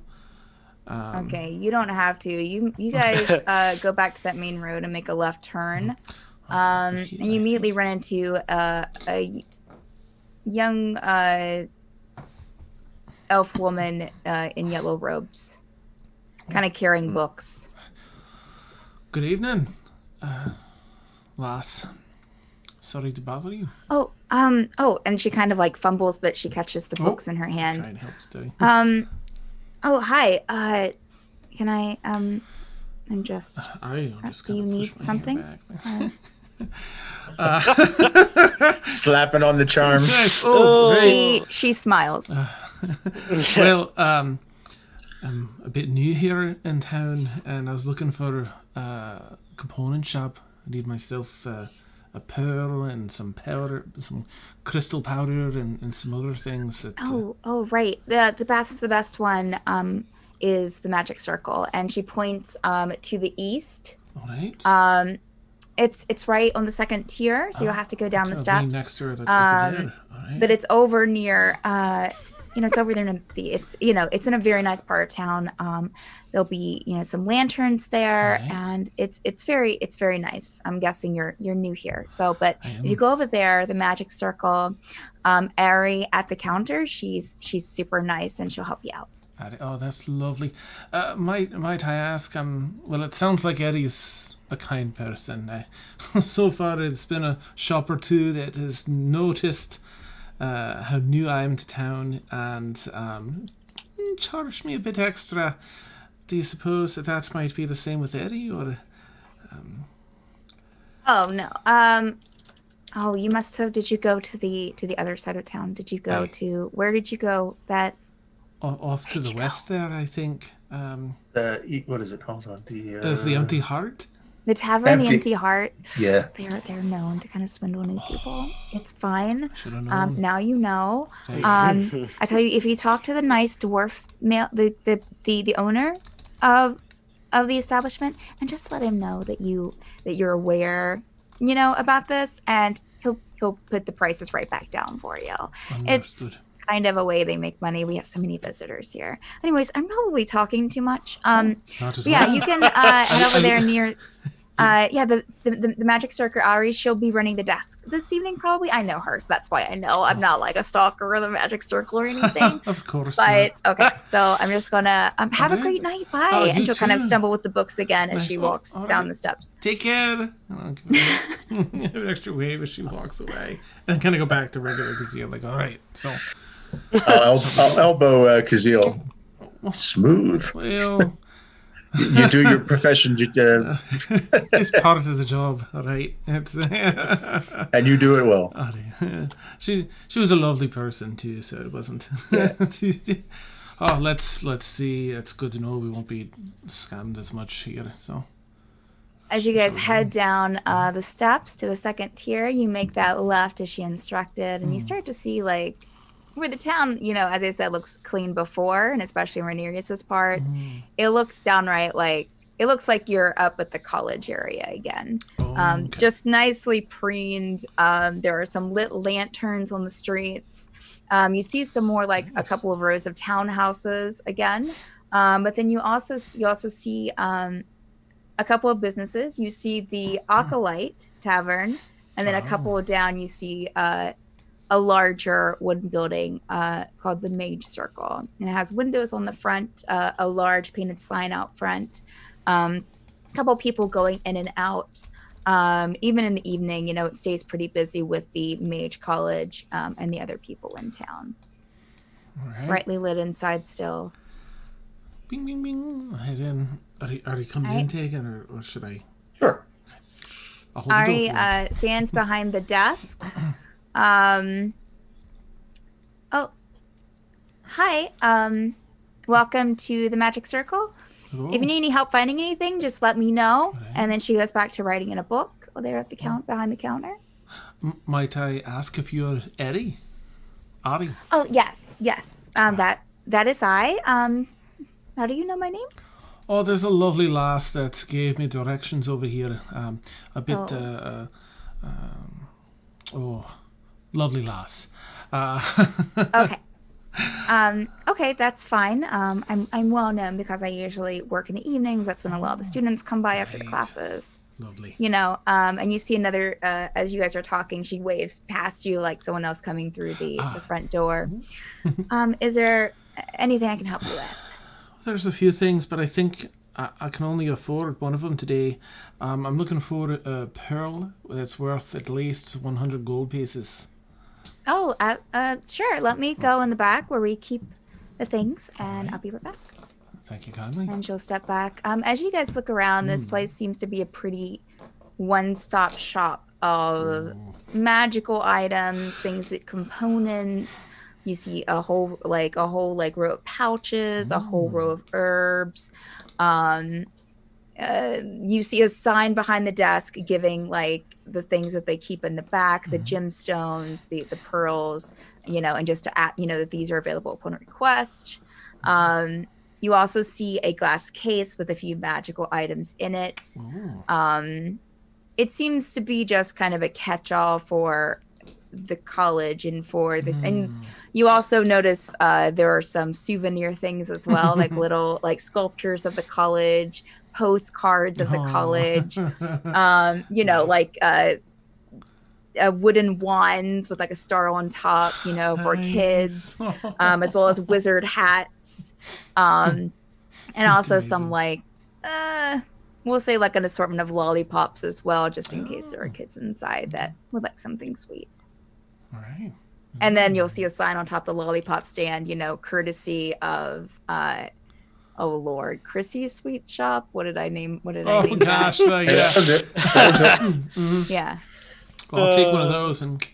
Okay, you don't have to. You guys go back to that main road and make a left turn. And you immediately run into a young elf woman in yellow robes, kind of carrying books. Good evening, lass. Sorry to bother you. Oh, and she kind of like fumbles, but she catches the books in her Try hand. and help steady. Oh, hi. Can I I'm just do you need something? Slapping on the charm. Nice. Oh, great. She smiles. Well, I'm a bit new here in town, and I was looking for a component shop. I need myself a pearl and some powder, some crystal powder, and some other things. That, Oh, right. The best one is the magic circle, and she points to the east. all right. It's right on the second tier, so you'll have to go down the I'll be steps. next to it over there. All right. But it's over near it's over there near it's in a very nice part of town. There'll be some lanterns there, Right. and it's very nice. I'm guessing you're new here, so but I am. if you go over there, the magic circle, Ari at the counter, she's super nice and she'll help you out. Oh, that's lovely. Might I ask? Well, it sounds like Eddie's a kind person. So far, it's been a shop or two that has noticed how new I am to town and charged me a bit extra. Do you suppose that might be the same with Eddie, or? Oh no. Oh, you must have. Did you go to the other side of town? Did you go to where did you go? That Off to the west there, I think. What is it? Hold on. There's the Empty Heart. The Tavern, the Empty. Empty Heart. Yeah. They're known to kind of swindle new people. It's fine. Should've known. Now you know. Hey. I tell you, if you talk to the nice dwarf male, the owner of the establishment, and just let him know that you're aware, about this, and he'll put the prices right back down for you. It's Understood. kind of a way they make money. We have so many visitors here. Anyways, I'm probably talking too much. Not at But yeah, all. you can head over there near. The magic circle Ari, she'll be running the desk this evening probably. I know her, so that's why I know. I'm not like a stalker of the magic circle or anything. Of course. But okay, so I'm just gonna have a Okay. great night. Bye. Oh, And you she'll kind of too. stumble with the books again as Nice. she Oh, walks all down right. the steps. Take care. I'll give her an extra wave as she walks away. And kind of go back to regular because you're like, all right. So, I'll elbow Kazeel. Smooth. well, You do your profession, it's part of the job, all right. It's and you do it well. all right. She was a lovely person too, so it wasn't. Oh, let's see. It's good to know we won't be scammed as much here. So. As you guys head down the steps to the second tier, you make that left as she instructed, and you start to see like where the town, as I said, looks clean before, and especially in Renerius's part, it looks downright like it looks like you're up at the college area again. Okay. Just nicely preened. There are some lit lanterns on the streets. You see some more like a couple of rows of townhouses again, but then you also see a couple of businesses. You see the Acolyte Tavern, and then a couple down you see a larger wooden building called the Mage Circle. And it has windows on the front, a large painted sign out front, a couple people going in and out. Even in the evening, it stays pretty busy with the Mage College and the other people in town. All right. Brightly lit inside still. Bing, bing, bing. I'll head in. Are you coming All right. in taken, or should I? Sure. I'll hold the Ari door for you. stands behind the desk. Oh, hi. Welcome to the Magic Circle. Hello. If you need any help finding anything, just let me know. Right. And then she goes back to writing in a book there at the behind the counter. Might I ask if you're Eddie? Ari? Oh, yes. That is I. How do you know my name? Oh, there's a lovely lass that gave me directions over here. A bit, lovely lass. Okay. Okay, that's fine. I'm well known because I usually work in the evenings. That's when a lot of the students come by after the Right. classes. Lovely. And you see another, as you guys are talking, she waves past you like someone else coming through the front door. Is there anything I can help you with? There's a few things, but I think I can only afford one of them today. I'm looking for a pearl that's worth at least 100 gold pieces. Oh, sure. Let me go in the back where we keep the things, and I'll be right back. Thank you kindly. And she'll step back. As you guys look around, this place seems to be a pretty one-stop shop of magical items, components. You see a whole row of pouches, a whole row of herbs. You see a sign behind the desk giving like the things that they keep in the back, the gemstones, the pearls, and just to add, that these are available upon request. You also see a glass case with a few magical items in it. It seems to be just kind of a catch-all for the college and for this. And you also notice there are some souvenir things as well, like little like sculptures of the college, postcards of the college, wooden wands with like a star on top, for kids, as well as wizard hats, and also some like we'll say like an assortment of lollipops as well, just in case there are kids inside that would like something sweet. All right. And then you'll see a sign on top of the lollipop stand, courtesy of oh Lord, Chrissy's Sweet Shop. What did I name Oh gosh, that? yeah. That was it. That was it. Yeah. Well, I'll take one of those and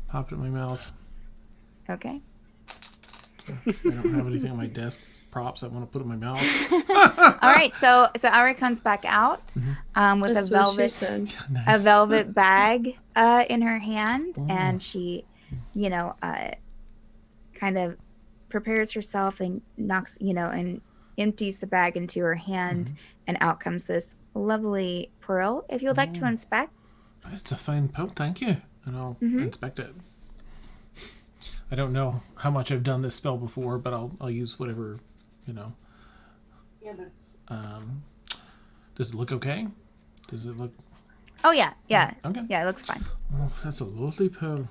pop it in my mouth. Okay. I don't have anything on my desk props I want to put in my mouth. All right, so Auri comes back out with That's a what she velvet said. Nice. a velvet bag in her hand, and she, kind of prepares herself and knocks, and empties the bag into her hand, and out comes this lovely pearl. If you would like to inspect. It's a fine pearl, thank you. And I'll inspect it. I don't know how much I've done this spell before, but I'll use whatever, Yeah, but Does it look okay? Does it look... Oh, yeah. Okay. Yeah, it looks fine. Oh, that's a lovely pearl.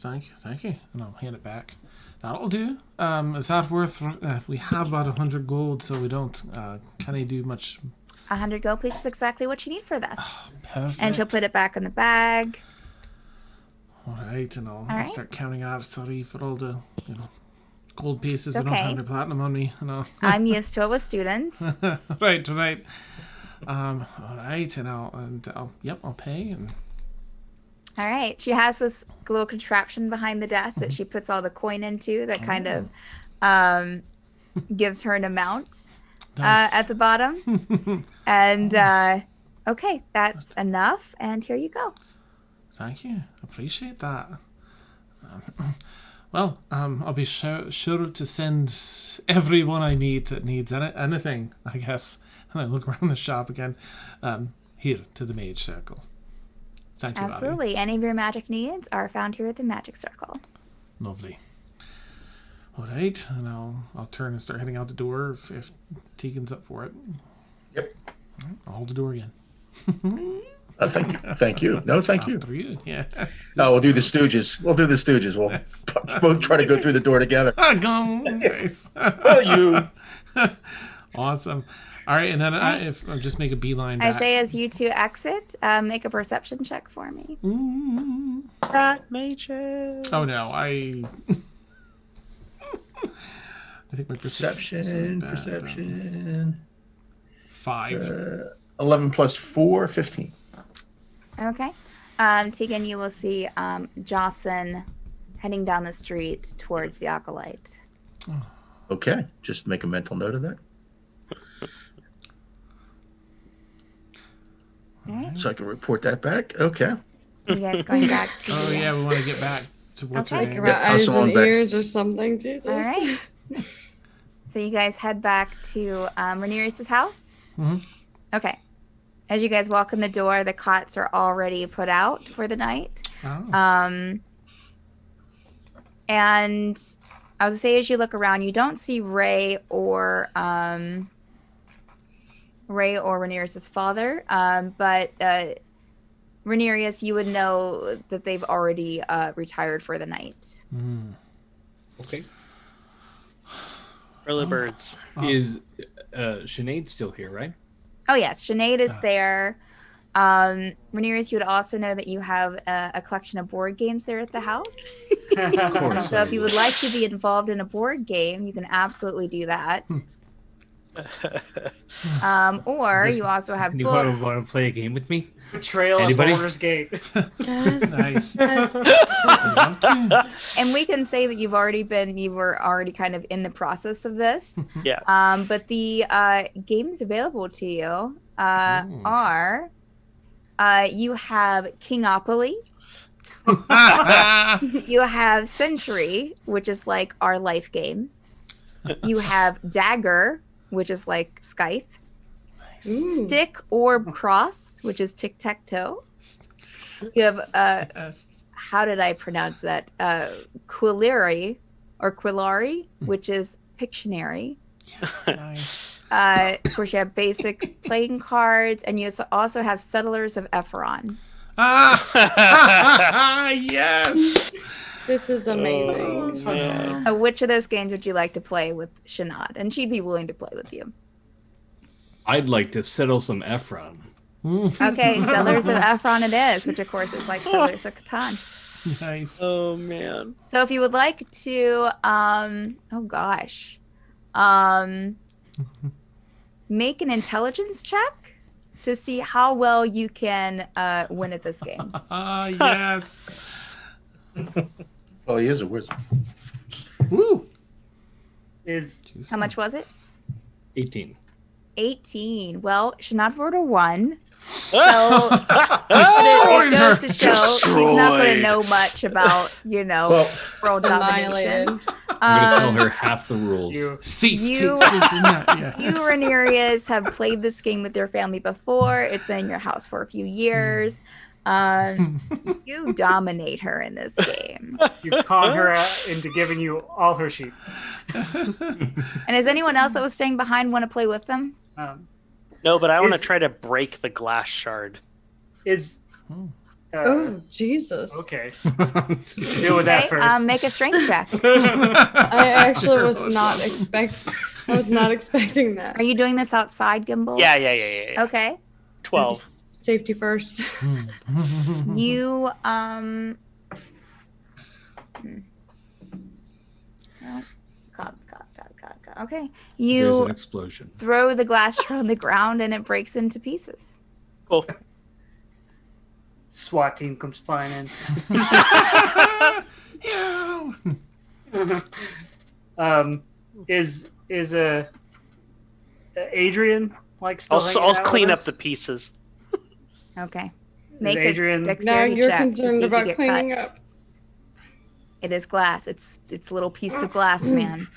Thank you. And I'll hand it back. That'll do. Is that worth... we have about 100 gold, so we don't... can I do much... 100 gold, please, is exactly what you need for this. Perfect. And she'll put it back in the bag. All right, and I'll right. start counting out. Sorry for all the, gold pieces. I don't Okay. have any platinum on me. I'm used to it with students. Right. All right, and I'll pay. And All right. She has this little contraption behind the desk that she puts all the coin into that kind of gives her an amount Nice. at the bottom. And okay, that's enough. And here you go. Thank you. Appreciate that. Well, I'll be sure to send everyone I meet that needs anything, I guess. And I look around the shop again. Here to the Mage Circle. Thank you, Baryn. Absolutely. Any of your magic needs are found here at the Magic Circle. Lovely. All right, and I'll turn and start heading out the door if Tegan's up for it. Yep. I'll hold the door again. Thank you. No, thank you. After you, yeah. No, we'll do the Stooges. We'll Nice. both try to go through the door together. Nice. Well, you. Awesome. All right, and then if I'll just make a beeline I back. say as you two exit, make a perception check for me. Rat mages. Oh no, I think my perception. Perception. 5. 11 plus 4, 15. Okay. Tegan, you will see Jocyn heading down the street towards the Acolyte. Okay, just make a mental note of that. All right. So I can report that back. Okay. You guys going back to Oh the... yeah, we want to get back to what's her Okay. name. About eyes hustle on and back. ears or something, Jesus. All right. So you guys head back to Renerius' house? Mhm. Okay. As you guys walk in the door, the cots are already put out for the night. Oh. And I was gonna say, as you look around, you don't see Ray or Renerius' father, but Renerius, you would know that they've already retired for the night. Okay. Early birds. Is Sinead still here, right? Oh yes, Sinead is there. Renerius, you would also know that you have a collection of board games there at the house. Of course. So if you would like to be involved in a board game, you can absolutely do that. Or you also have Anyone want books. to play a game with me? Betrayal Anybody? at Baldur's Gate. Yes. Nice. Yes. I'd love to. And we can say that you were already kind of in the process of this. Yeah. But the games available to you are you have Kingopoly, you have Century, which is like our life game. You have Dagger, which is like Scythe. Ooh. Stick, Orb, Cross, which is Tic-Tac-Toe. You have Yes. how did I pronounce that? Quillari, which is Pictionary. Nice. Of course, you have basic playing cards, and you also have Settlers of Ephron. Yes. This is amazing. Oh, man. Which of those games would you like to play with Sinead? And she'd be willing to play with you. I'd like to settle some Ephron. Okay, Settlers of Ephron it is, which of course is like Settlers of Catan. Nice. Oh man. So if you would like to, make an intelligence check to see how well you can win at this game. Yes. Oh, he is a wizard. Woo. Is How much was it? 18. 18. Well, Sinead rolled a 1. Destroyed It her. goes to show she's not going to know much about, Well, world domination. Annihilated. I'm going to tell her half the rules. you? Thief You- takes this and that. Yeah. You, Renerius, have played this game with your family before. It's been in your house for a few years. You dominate her in this game. You con her into giving you all her sheep. And is anyone else that was staying behind want to play with them? No, but I want to Is- try to break the glass shard. Is Oh, Jesus. okay. Deal with that Okay, first. make a strength check. I actually was not expecting that. Are you doing this outside, Gimbal? Yeah. Okay. 12. Safety first. You God. Okay. There's You an explosion. throw the glass jar on the ground and it breaks into pieces. Cool. SWAT team comes flying in. Yeah. Is Adrian like still? hanging I'll out clean with up the us? pieces. Okay. Is Make Adrian? a Now dexterity you're check to see concerned if you about get cleaning cut. up. It is glass. It's a little piece of glass, man.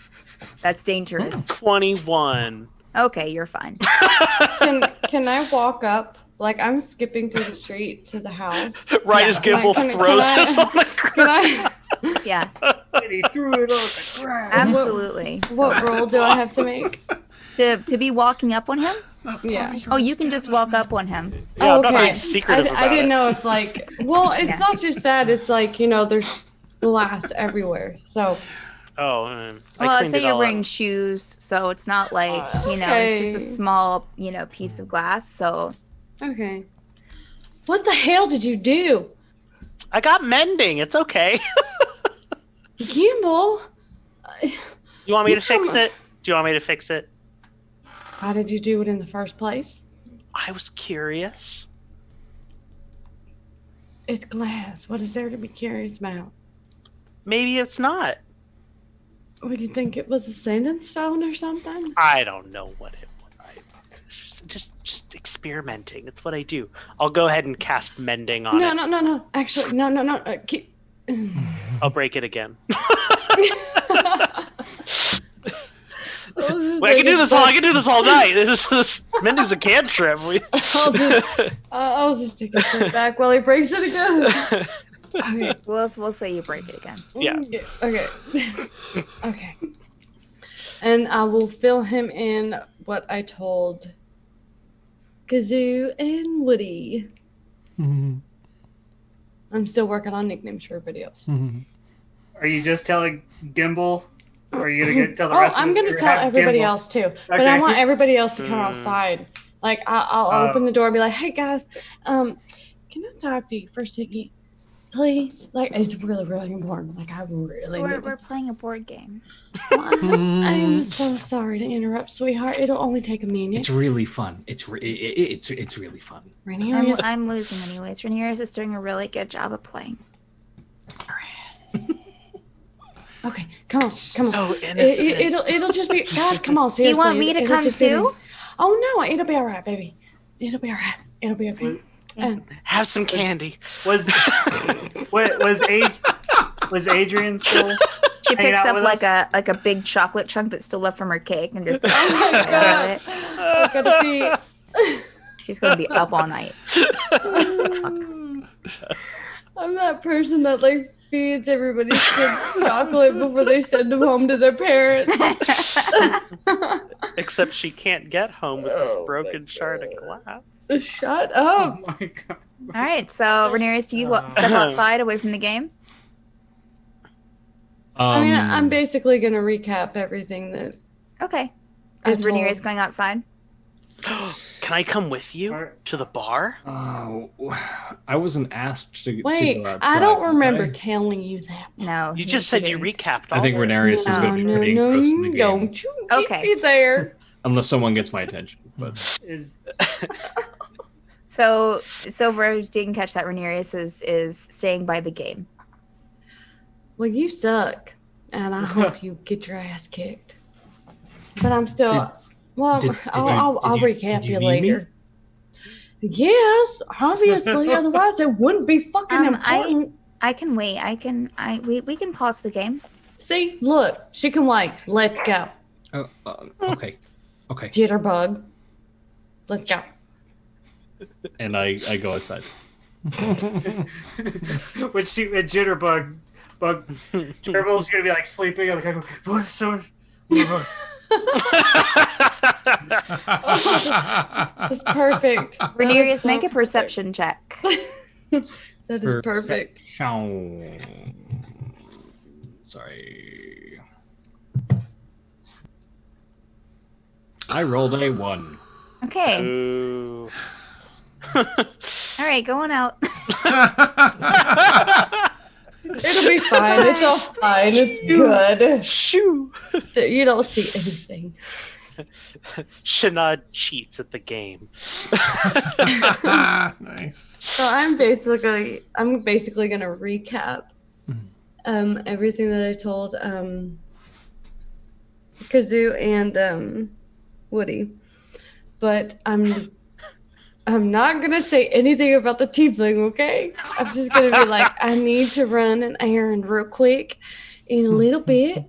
That's dangerous. 21. Okay, you're fine. Can I walk up? Like I'm skipping through the street to the house. Right Yeah. as Gimbal Can I- throws can I- this on the ground. Can I? Yeah, And he threw it on the ground. absolutely. What roll do I have to make? To be walking up on him? Yeah. Oh, you can just walk up on him. Yeah, I'm not Okay. being secretive about I didn't it. know if like. Well, it's Yeah. not just that. It's like there's glass everywhere. So Oh, I Well, I'd cleaned say it you're all wearing up. shoes, so it's not like, it's just a Okay. small, piece of glass. So okay. What the hell did you do, I got mending. It's okay. Gimbal? You want me to Come fix on. it? Do you want me to fix it? How did you do it in the first place? I was curious. It's glass. What is there to be curious about? Maybe it's not. Would you think it was a sanding stone or something? I don't know what it was. Just experimenting. It's what I do. I'll go ahead and cast mending on it. No. Actually, no. I'll break it again. Let's just Wait, I take can a do this step- all. I can do this all night. This mending's a cantrip. I'll just take a step back while he breaks it again. Okay. we'll say you break it again. Yeah. Okay. And I will fill him in what I told Kazoo and Woody. I'm still working on nicknames for everybody else. Are you just telling Gimbal? Or are you gonna tell the rest? I'm of going us, to or tell have everybody Gimbal? else too. But I Okay. want everybody else to come Mm. outside. Like I'll open the door and be like, "Hey guys, can I talk to you for a second, please?" Like it's really, really important. Like I really. need We're playing a board game. I am so sorry to interrupt, sweetheart. It'll only take a minute. It's really fun. It's really fun. Renerius. I'm losing anyways. Renerius is doing a really good job of playing. Okay, come on. Oh, innocent. It'll just be guys. Come on, Do seriously. you want me to it'll come just be- too? Oh no, it'll be all right, baby. It'll be all right. It'll be okay. Have some candy. Was Adrian still? She Hanging picks out up with like us? a big chocolate chunk that's still left from her cake and just. Oh my god, I'm gonna be. She's gonna be up all night. I'm that person that like feeds everybody's kids chocolate before they send them home to their parents. Except she can't get home with this Oh, broken my shard of God. glass. Shut Oh up. my god. All right, so Renerius, do you step outside away from the game? I mean, I'm basically gonna recap everything that. Okay. I Is Renerius told- going outside? Can I come with you to the bar? Oh, I wasn't asked to Wait, go outside. I don't was remember I? telling you that. No. You just said you didn't. recapped all I think of it. Renerius is going to be pretty engrossed in the game. Don't you Okay. keep me there. Unless someone gets my attention. But Is So Silvra didn't catch that Renerius is staying by the game. Well, you suck, and I hope you get your ass kicked. but I'm still. I'll recap did you you need me? later. Yes, obviously. Otherwise, it wouldn't be fucking important. I can wait. We can pause the game. See, look, she can wait. Let's go. Okay. Jitterbug. Let's go. And I go outside. When Jitterbug, Gerbil's gonna be like sleeping. I'm like, what? So. Just perfect. Renerius, make a perception check. That is perfect. Sorry. I rolled a 1. Okay. Ooh. All right, going out. It'll be fine. It's all fine. It's good. Shoo. You don't see anything. Sinead cheats at the game. Nice. So I'm basically gonna recap everything that I told Kazoo and Woody, but I'm not gonna say anything about the tiefling. Okay, I'm just gonna be like, I need to run an errand real quick in a little bit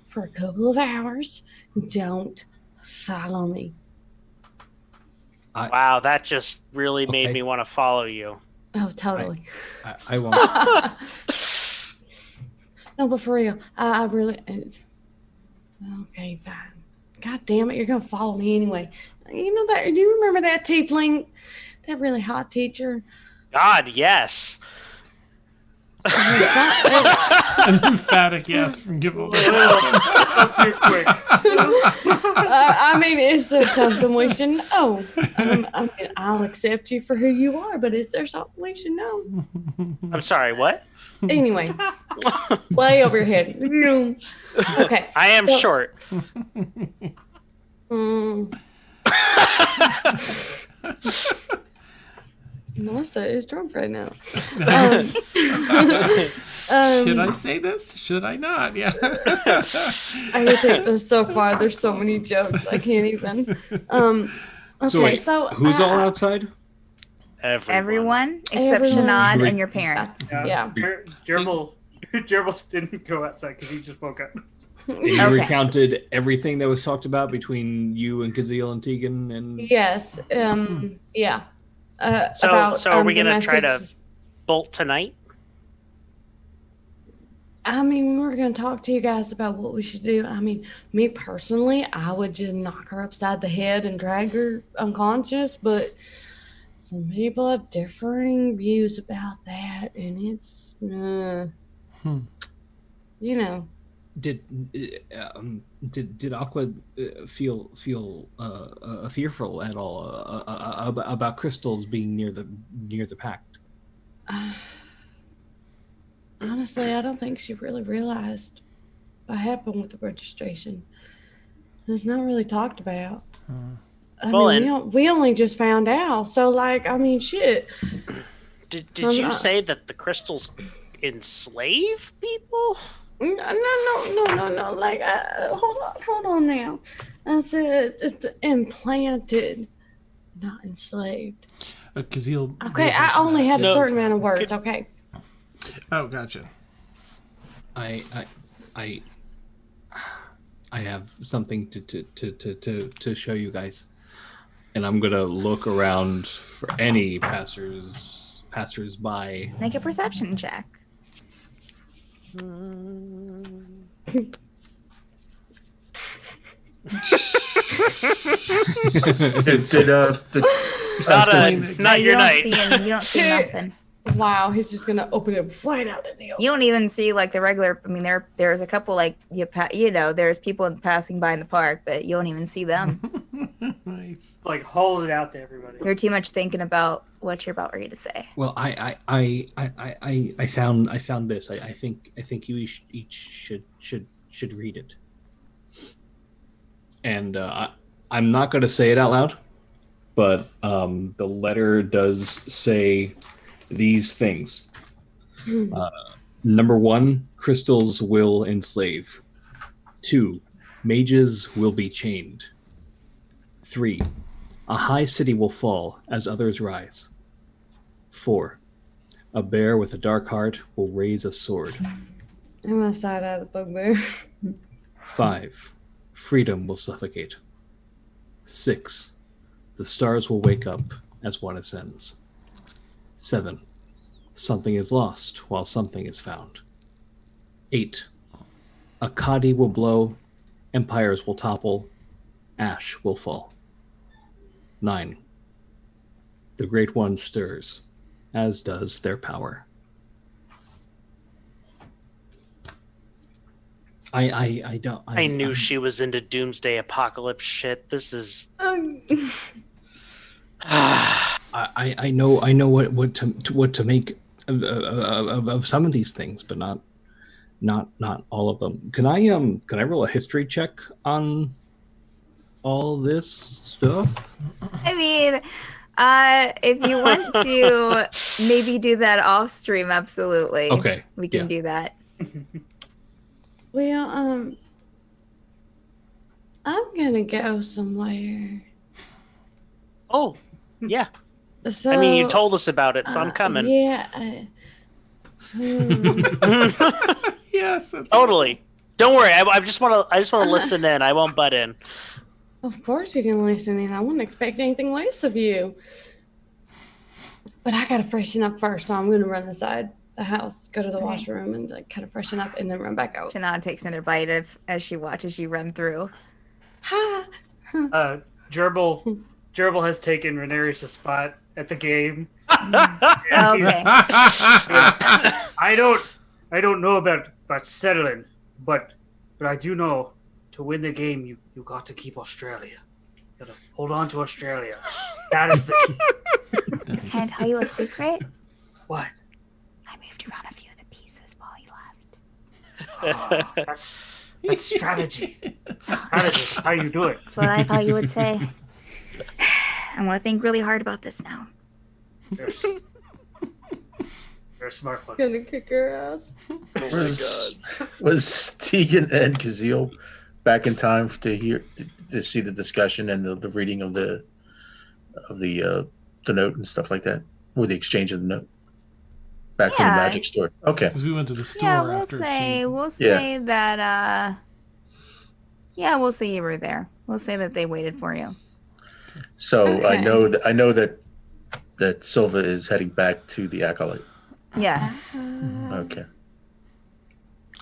for a couple of hours. Don't follow me. Wow, that just really made me want to follow you. Oh, totally. I won't. No, but for real, I really. Okay, fine. God damn it, you're gonna follow me anyway. You know that? Do you remember that tiefling, that really hot teacher? God, yes. An emphatic yes from Gibble. Too quick. I mean, is there something we should know? I mean, I'll accept you for who you are, but is there something we should know? I'm sorry, what? Anyway, way over your head. Okay. I am short. Melissa is drunk right now. Should I say this? Should I not? Yeah. I can take this so far. There's so many jokes. I can't even. Okay, so who's all outside? Everyone except Everyone. Sinead and your parents. Yeah. Gerbil didn't go outside because he just woke up. You recounted everything that was talked about between you and Kazeel and Tegan and. Yes. Yeah. So are we gonna try to bolt tonight? I mean, we're going to talk to you guys about what we should do. I mean, me personally, I would just knock her upside the head and drag her unconscious, but some people have differing views about that, and it's, you know. Did Aqua feel fearful at all about crystals being near the Pact? Honestly, I don't think she really realized what happened with the registration. It's not really talked about. I mean, we only just found out, so like, I mean, shit. Did you say that the crystals enslave people? No. Like, hold on now. I said it's implanted, not enslaved. Kazeel. Okay, I only had a certain amount of words. Okay. Oh, gotcha. I have something to show you guys, and I'm gonna look around for any passers-by. Make a perception check. Not your night. You don't see nothing. Wow, he's just gonna open it right out in the open. You don't even see like the regular. I mean, there's a couple like there's people passing by in the park, but you don't even see them. Nice. Like hold it out to everybody. You're too much thinking about what you're about ready to say. Well, I found this. I think you each should read it. And I'm not going to say it out loud, but the letter does say these things. Number 1, crystals will enslave. 2, Mages will be chained. 3. A high city will fall as others rise. 4. A bear with a dark heart will raise a sword. I'm gonna side out of the bugbear. 5. Freedom will suffocate. 6. The stars will wake up as one ascends. 7. Something is lost while something is found. 8. A Kadi will blow, empires will topple, ash will fall. 9. The Great One stirs, as does their power. I knew she was into doomsday apocalypse shit. This is. I know what to make of some of these things, but not all of them. Can I roll a history check on all this stuff? I mean, if you want to maybe do that off stream, absolutely. Okay. We can do that. Well, I'm gonna go somewhere. Oh, yeah. So, I mean, you told us about it, so I'm coming. Yeah. Yes, that's Totally. Don't worry. I just want to listen in. I won't butt in. Of course you can listen in. I wouldn't expect anything less of you. But I gotta freshen up first, so I'm gonna run inside the house, go to the washroom, and like kind of freshen up, and then run back out. Sinead takes another bite as she watches you run through. Ha! Gerbil has taken Renerius' spot at the game. Okay. I don't know about settling, but I do know to win the game you got to keep Australia. You gotta hold on to Australia. That is the key. Can I tell you a secret? What? I moved around a few of the pieces while you left. That's strategy. That's how you do it. That's what I thought you would say. I want to think really hard about this now. You're a smart one. Gonna kick her ass. Was Tegan and Kazeel back in time to see the discussion and the reading of the note and stuff like that, or the exchange of the note back from the magic store? Okay. Because we went to the store. Yeah, we'll after say that. Yeah, we'll say you were there. We'll say that they waited for you. So Okay. I know that Silva is heading back to the Acolyte. Yes. Okay.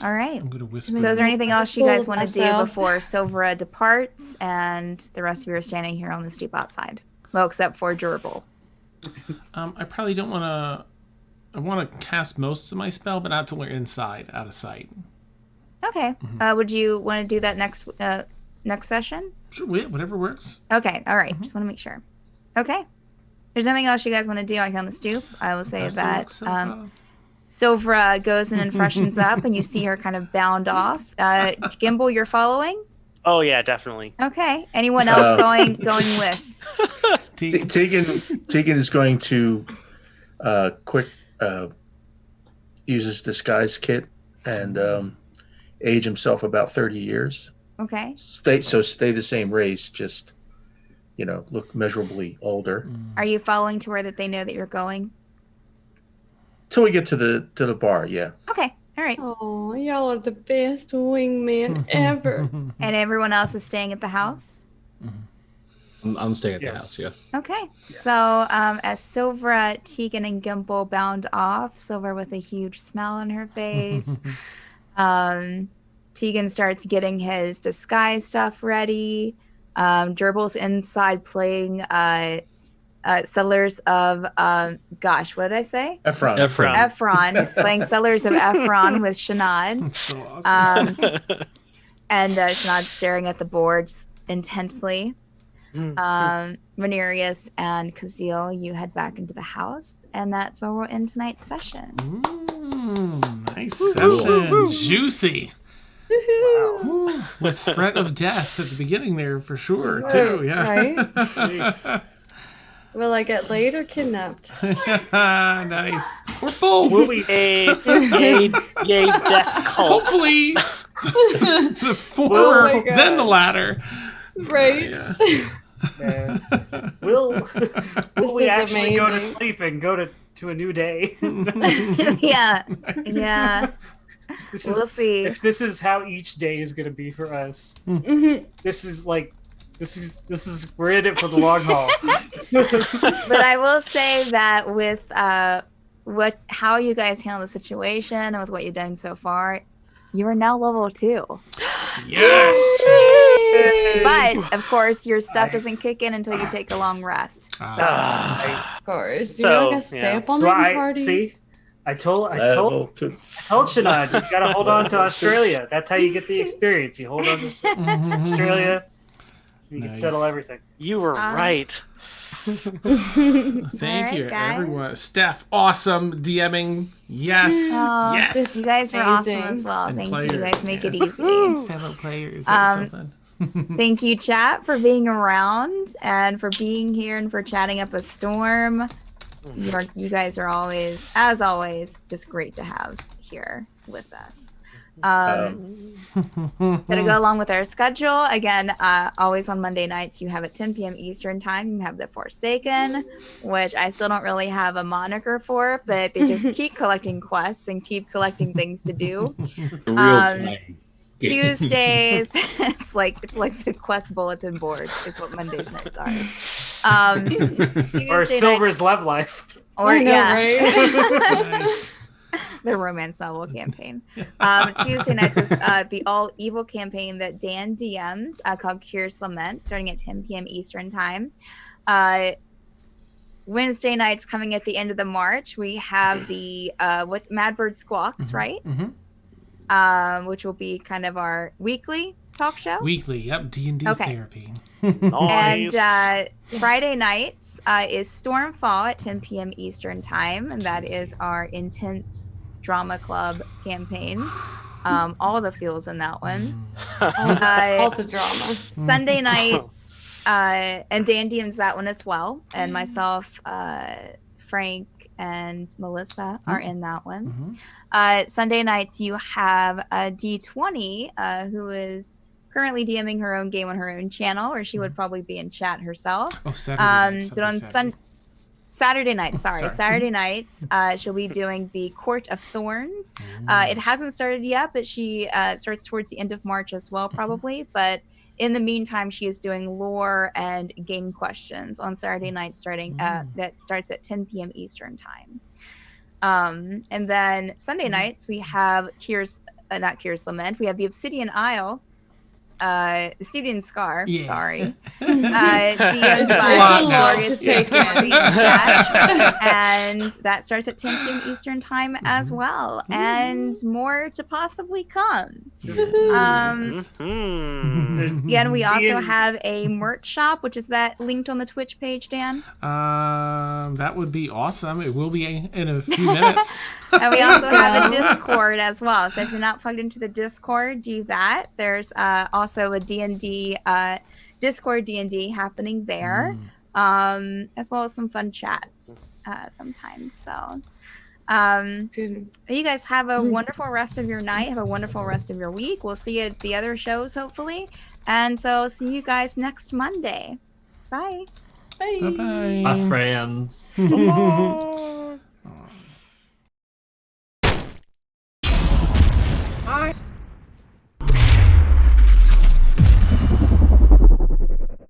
All right. I'm gonna whisper. So is there anything else you guys want to do Myself. before Silvra departs and the rest of you are standing here on the stoop outside? Well, except for Gerbil. I probably don't want to. I want to cast most of my spell, but not till we're inside, out of sight. Okay. Would you want to do that next session? Sure, whatever works. Okay. All right. Just want to make sure. Okay. There's nothing else you guys want to do out here on the stoop. I will say Best of that luck, Silva. Silvra goes in and freshens up, and you see her kind of bound off. Gimbal, you're following? Oh yeah, definitely. Okay. Anyone else going with? Tegan is going to quick use his disguise kit and age himself about 30 years. Okay. Stay the same race, just look measurably older. Are you following to where that they know that you're going? Till we get to the bar, yeah. Okay. All right. Oh, y'all are the best wingman ever. And everyone else is staying at the house? I'm staying at the Yes. house, yeah. Okay. So as Silvra, Tegan, and Gimbal bound off, Silvra with a huge smile on her face, Tegan starts getting his disguise stuff ready. Gerbil's inside playing Settlers of, gosh, what did I say? Ephron. Ephron, playing Settlers of Ephron with Sinead. So awesome. And Sinead staring at the boards intently. Renerius and Kazeel, you head back into the house, and that's where we'll end tonight's session. Nice session. Juicy. Woohoo. Ooh, with threat of death at the beginning there for sure, Right, too. Yeah. Will I get laid or kidnapped? Nice. Or both. Yay, death cult. Hopefully, The former, Oh my God. then the latter. Right. Yeah. Will we is actually go to amazing. sleep and go to a new day? Yeah. Yeah. This We'll is, see. if this is how each day is going to be for us, Mhm. this is we're in it for the long haul. But I will say that with how you guys handle the situation and with what you've done so far, you are now level 2. Yes. But of course, your stuff doesn't kick in until you take a long rest. So Of course. So, You're not gonna stay yeah. up all So night and I party. see. I told Level 2. Sinead, you gotta hold on to Australia. That's how you get the experience. You hold on to Australia, you can Nice. settle everything. You were right. Thank Alright, you, guys. everyone. Steph, awesome. DMing, yes, Oh, yes. you guys were awesome Amazing. as well. And Thank you. You players, guys make it yeah. easy. Fellow players. That's so fun. Thank you, chat, for being around and for being here and for chatting up a storm. You guys are always, as always, just great to have here with us. Gonna go along with our schedule again. Always on Monday nights, you have at 10 p.m. Eastern time. You have the Forsaken, which I still don't really have a moniker for, but they just keep collecting quests and keep collecting things to do. Real time. Tuesdays, it's like the quest bulletin board is what Mondays nights are. Or Tuesday Silver's Love Life. or I know, yeah, right? Nice. the romance novel campaign. Tuesday nights is the all evil campaign that Dan DMs called Curious Lament, starting at 10 p.m. Eastern time. Wednesday nights coming at the end of the March, we have the what's Madbird Squawks, right? Which will be kind of our weekly talk show. Weekly, yep. D&D Okay. therapy. Nice. And Friday nights is Stormfall at 10 p.m. Eastern time, and that is our intense drama club campaign. All the feels in that one. All the drama. Sunday nights, and Dan DMs that one as well, and myself, Frank, and Melissa are in that one. Sunday nights, you have D20, who is currently DMing her own game on her own channel, or she would probably be in chat herself. Oh, Saturday. But on Saturday nights, sorry. Saturday nights, she'll be doing the Court of Thorns. It hasn't started yet, but she starts towards the end of March as well, probably. But in the meantime, she is doing lore and game questions on Saturday night, that starts at 10 p.m. Eastern time. And then Sunday nights, we have not Kier's Lament. We have the Obsidian Isle. The Obsidian Scar, Yeah. sorry. It's DM'd a by lot Glorious to take Victory in. in chat. And that starts at 10 p.m. Eastern time as well. And more to possibly come. Again, we also have a merch shop, which is that linked on the Twitch page, Dan. That would be awesome. It will be in a few minutes. And we also have a Discord as well. So if you're not plugged into the Discord, do that. There's also a D&D Discord D&D happening there, as well as some fun chats sometimes. So you guys have a wonderful rest of your night. Have a wonderful rest of your week. We'll see you at the other shows, hopefully. And so see you guys next Monday. Bye. Bye. Bye-bye. My friends. Bye.